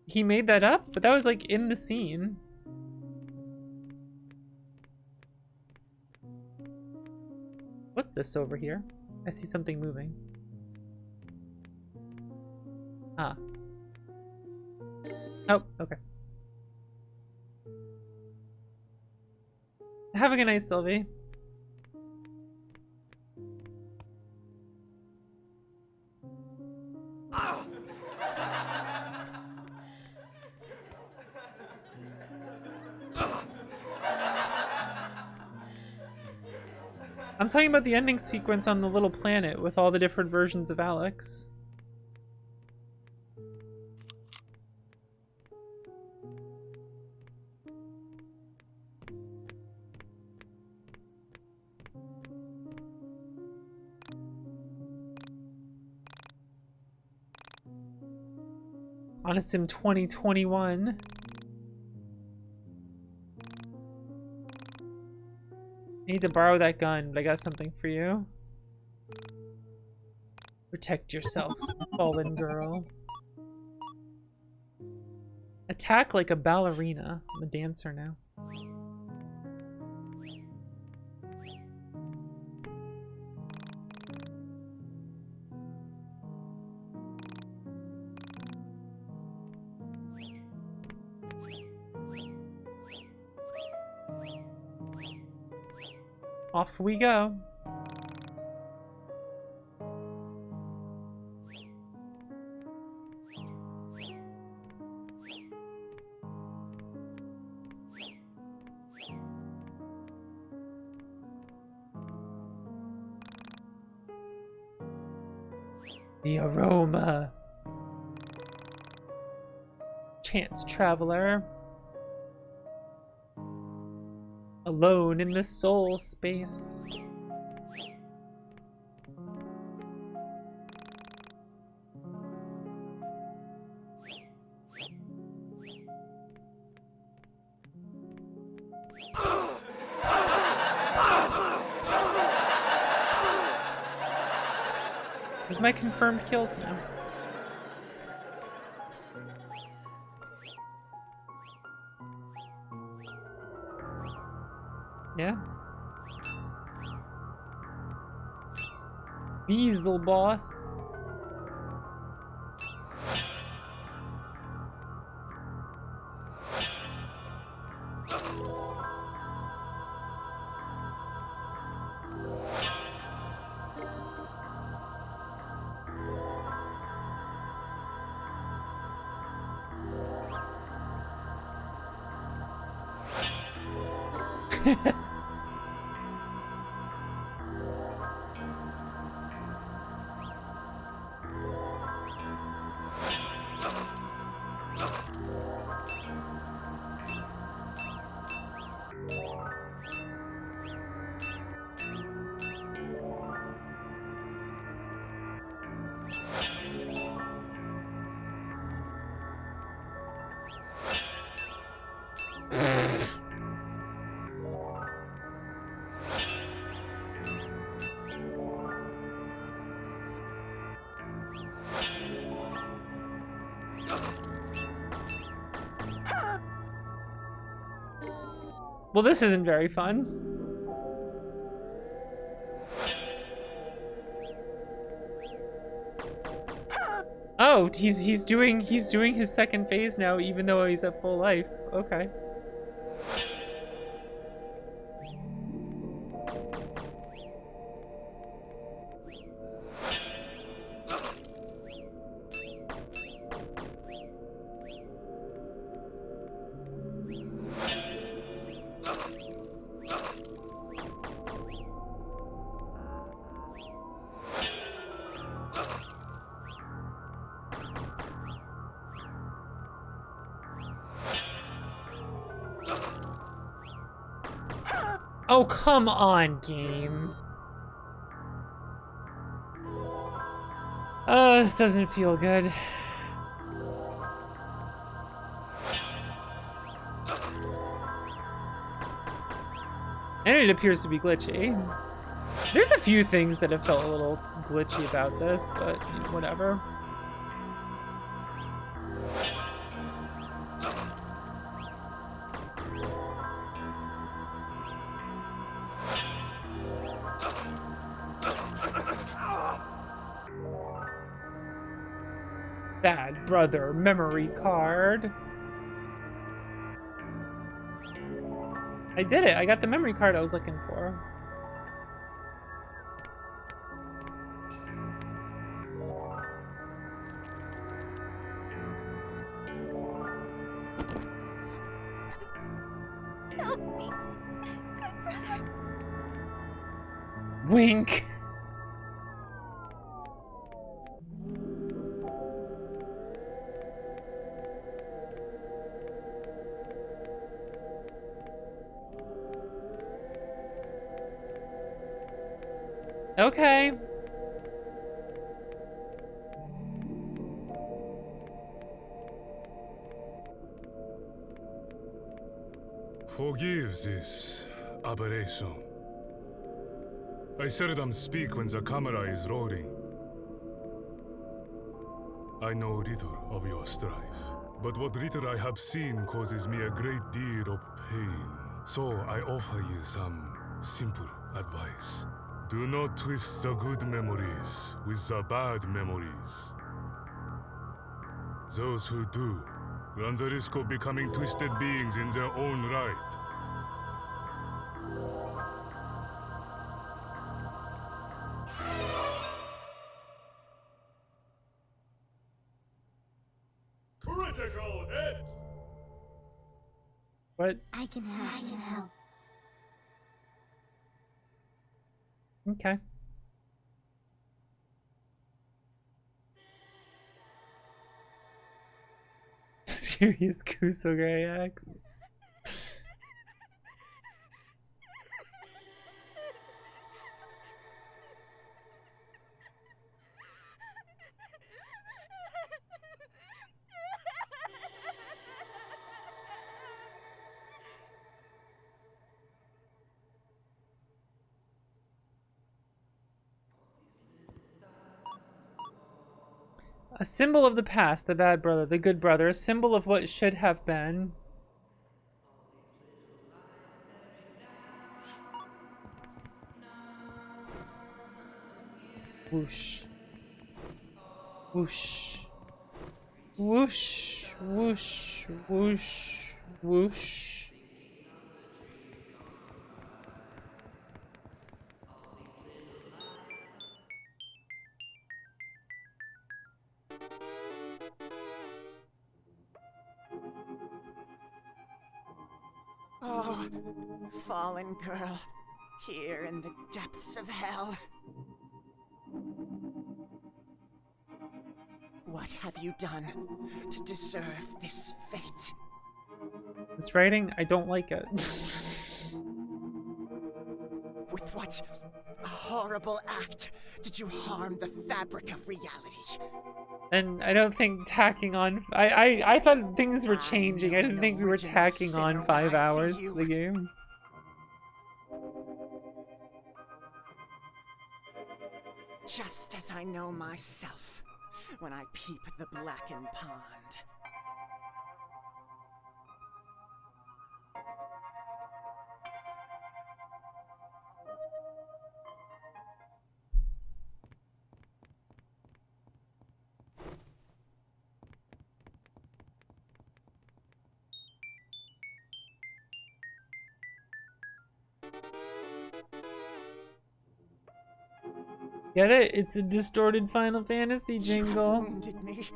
He made that up, but that was like in the scene. What's this over here? I see something moving. Ah. Oh, okay. Have a good night, Sylvie. I'm talking about the ending sequence on the little planet with all the different versions of Alex. On a Sim 2021. I need to borrow that gun, but I got something for you. Protect yourself, fallen girl. Attack like a ballerina. I'm a dancer now. Off we go. The aroma. Chance traveler. Alone in the soul space. Where's my confirmed kills now? Yeah. Weasel boss. Well, this isn't very fun. Oh, he's doing his second phase now, even though he's at full life. Okay. Oh, come on, game. Oh, this doesn't feel good. And it appears to be glitchy. There's a few things that have felt a little glitchy about this, but you know, whatever. Bad brother memory card. I did it. I got the memory card I was looking for. Help me. Good brother. Wink. Okay. Forgive this aberration. I seldom speak when the camera is rolling. I know little of your strife, but what little I have seen causes me a great deal of pain. So I offer you some simple advice. Do not twist the good memories with the bad memories. Those who do run the risk of becoming twisted beings in their own right. Critical hit! What? I can help. Okay. Serious Kusogray X. A symbol of the past, the bad brother, the good brother, a symbol of what should have been. Whoosh. Whoosh. Whoosh. Whoosh. Whoosh. Whoosh. Oh, fallen girl, here in the depths of hell. What have you done to deserve this fate? This writing, I don't like it. With what horrible act did you harm the fabric of reality? And I don't think tacking on... I thought things were changing. I didn't think we were tacking on 5 hours to the game. Just as I know myself when I peep the blackened pond. Get it? It's a distorted Final Fantasy jingle. You wounded me.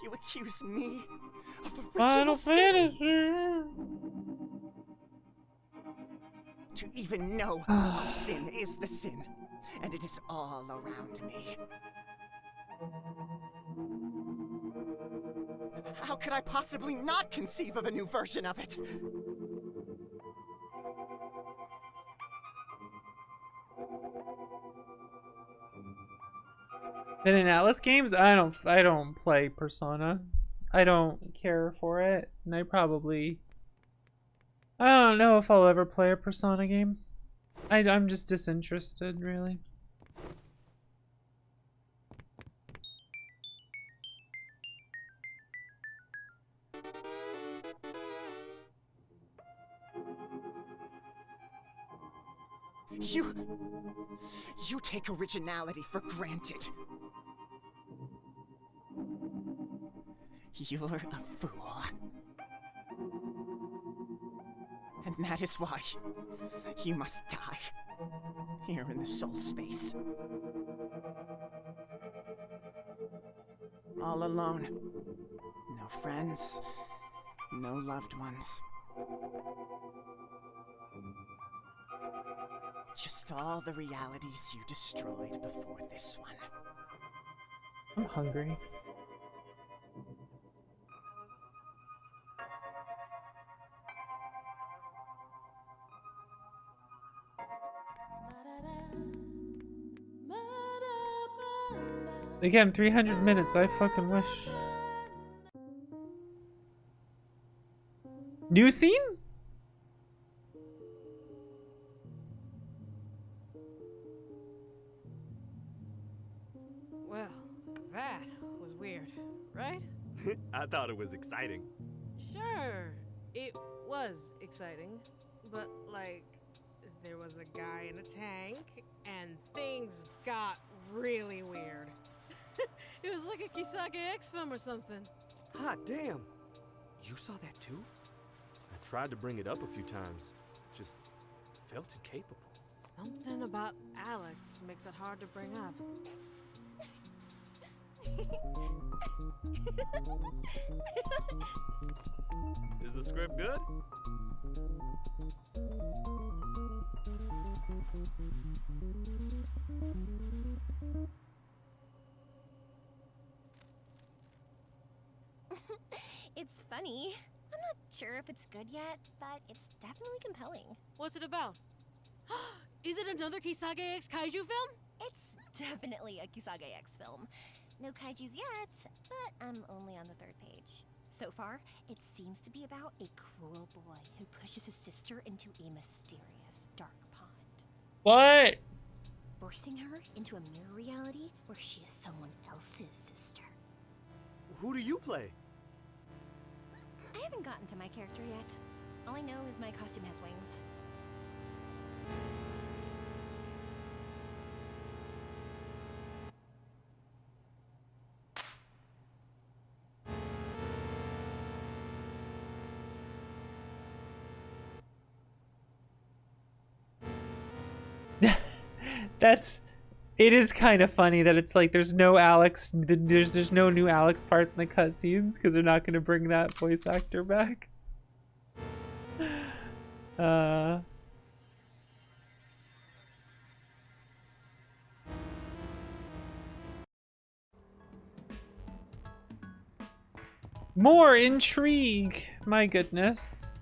You accuse me of original Final sin. Fantasy. To even know of sin is the sin, and it is all around me. How could I possibly not conceive of a new version of it? And in Atlas games, I don't play Persona. I don't care for it, and I don't know if I'll ever play a Persona game. I'm just disinterested, really. You take originality for granted. You're a fool. And that is why you must die here in the soul space. All alone. No friends, no loved ones. Just all the realities you destroyed before this one. I'm hungry. Again, 300 minutes. I fucking wish. New scene? Well, that was weird, right? I thought it was exciting. Sure, it was exciting, but like, there was a guy in a tank, and things got really weird. It was like a Kisage X film or something. Hot damn! You saw that too? I tried to bring it up a few times. Just felt incapable. Something about Alex makes it hard to bring up. Is the script good? It's funny. I'm not sure if it's good yet, but it's definitely compelling. What's it about? Is it another Kisage X kaiju film? It's definitely a Kisage X film. No kaijus yet, but I'm only on the 3rd page. So far, it seems to be about a cruel boy who pushes his sister into a mysterious dark pond. What? Forcing her into a mirror reality where she is someone else's sister. Who do you play? I haven't gotten to my character yet. All I know is my costume has wings. It is kind of funny that it's like there's no Alex, there's no new Alex parts in the cutscenes because they're not going to bring that voice actor back. More intrigue, my goodness.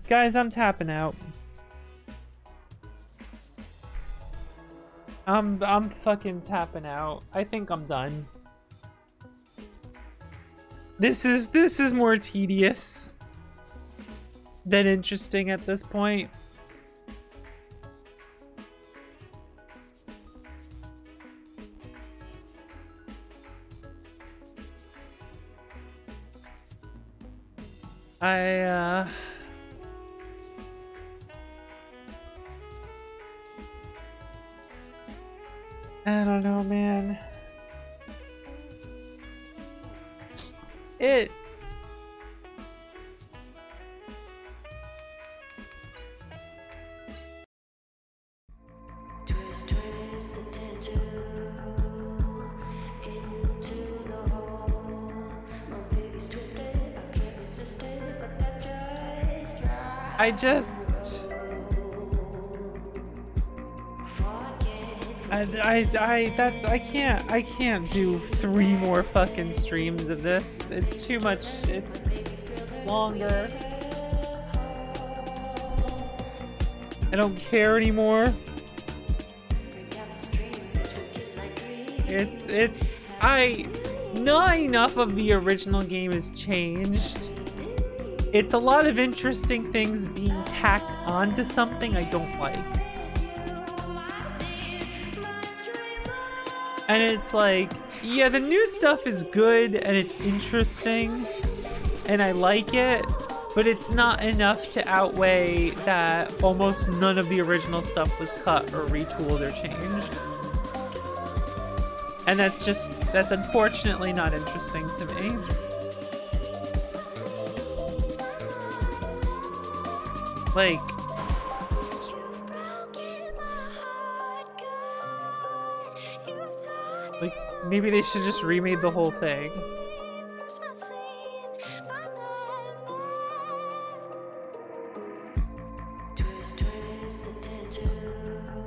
Guys, I'm tapping out. I'm fucking tapping out. I think I'm done. This is more tedious than interesting at this point. I don't know, man. I can't do 3 more fucking streams of this. It's too much. It's longer. I don't care anymore. Not enough of the original game has changed. It's a lot of interesting things being tacked onto something I don't like. And it's like, yeah, the new stuff is good and it's interesting and I like it, but it's not enough to outweigh that almost none of the original stuff was cut or retooled or changed. And that's unfortunately not interesting to me. Like, Maybe they should just remade the whole thing.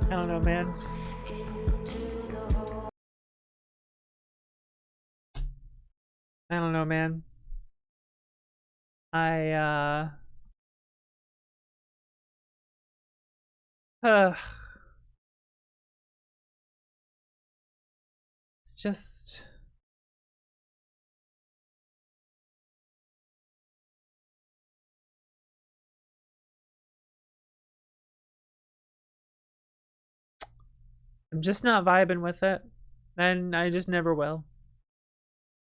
I don't know, man. I don't know, man. It's just... I'm just not vibing with it. And I just never will.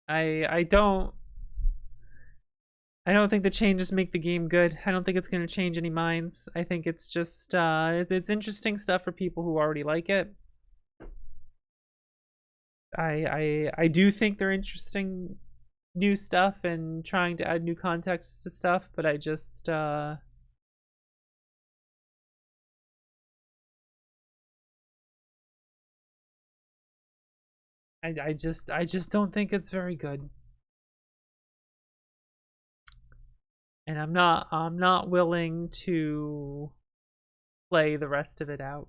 I don't think the changes make the game good. I don't think it's going to change any minds. I think it's just it's interesting stuff for people who already like it. I do think they're interesting new stuff and trying to add new context to stuff, but I just I just don't think it's very good. And I'm not willing to play the rest of it out.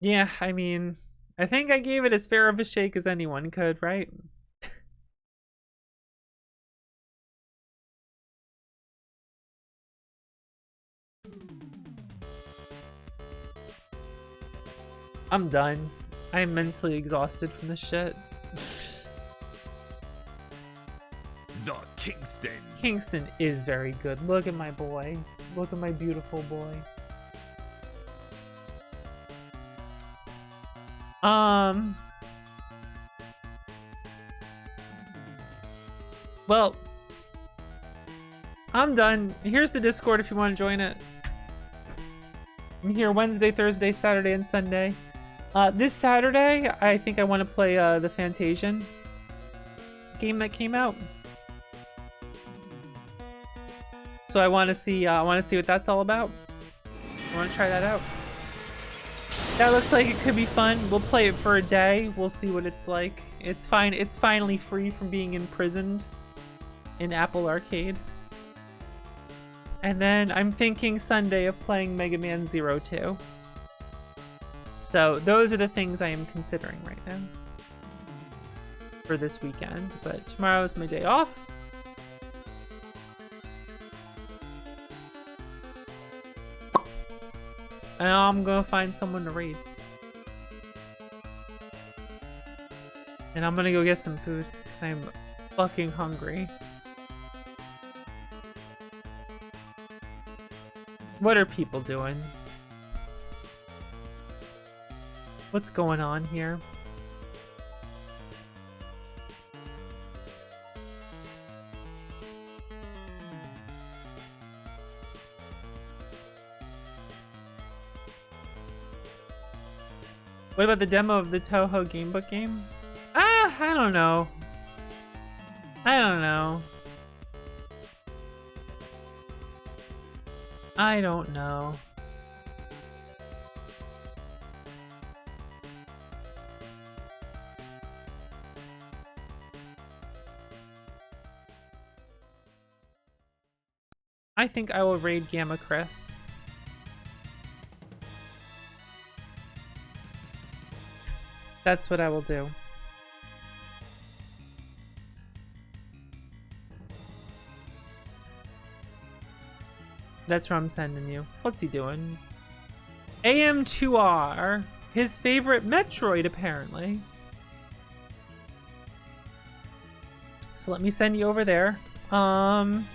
Yeah, I mean, I think I gave it as fair of a shake as anyone could, right? I'm done. I'm mentally exhausted from this shit. The Kingston. Kingston is very good. Look at my boy. Look at my beautiful boy. Well, I'm done. Here's the Discord if you want to join it. I'm here Wednesday, Thursday, Saturday, and Sunday. This Saturday, I think I want to play the Fantasian game that came out. So I want to see what that's all about. I want to try that out. That looks like it could be fun. We'll play it for a day. We'll see what it's like. It's fine. It's finally free from being imprisoned in Apple Arcade. And then I'm thinking Sunday of playing Mega Man 02. So those are the things I am considering right now for this weekend. But tomorrow is my day off. And I'm gonna find someone to raid. And I'm gonna go get some food because I'm fucking hungry. What are people doing? What's going on here? What about the demo of the Toho Gamebook game? I don't know. I don't know. I don't know. I think I will raid Gamma Chris. That's what I will do. That's where I'm sending you. What's he doing? AM2R. His favorite Metroid, apparently. So let me send you over there. I'm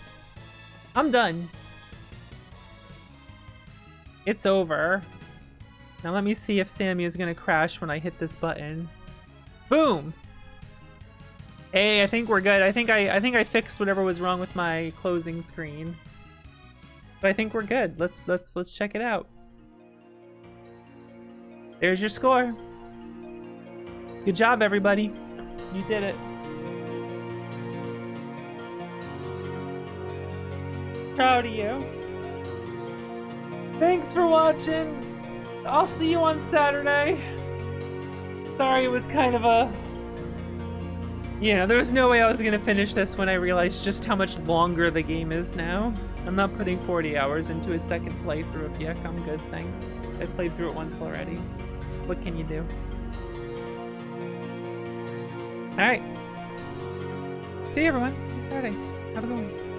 done. It's over. Now let me see if Sammy is gonna crash when I hit this button. Boom! Hey, I think we're good. I think I fixed whatever was wrong with my closing screen. But I think we're good. Let's check it out. There's your score. Good job, everybody. You did it. Proud of you. Thanks for watching. I'll see you on Saturday. Sorry, it was kind of a... Yeah, there was no way I was gonna finish this when I realized just how much longer the game is now. I'm not putting 40 hours into a second playthrough of YIIK. I'm good, thanks. I played through it once already. What can you do? Alright. See you, everyone. See you Saturday. Have a good one.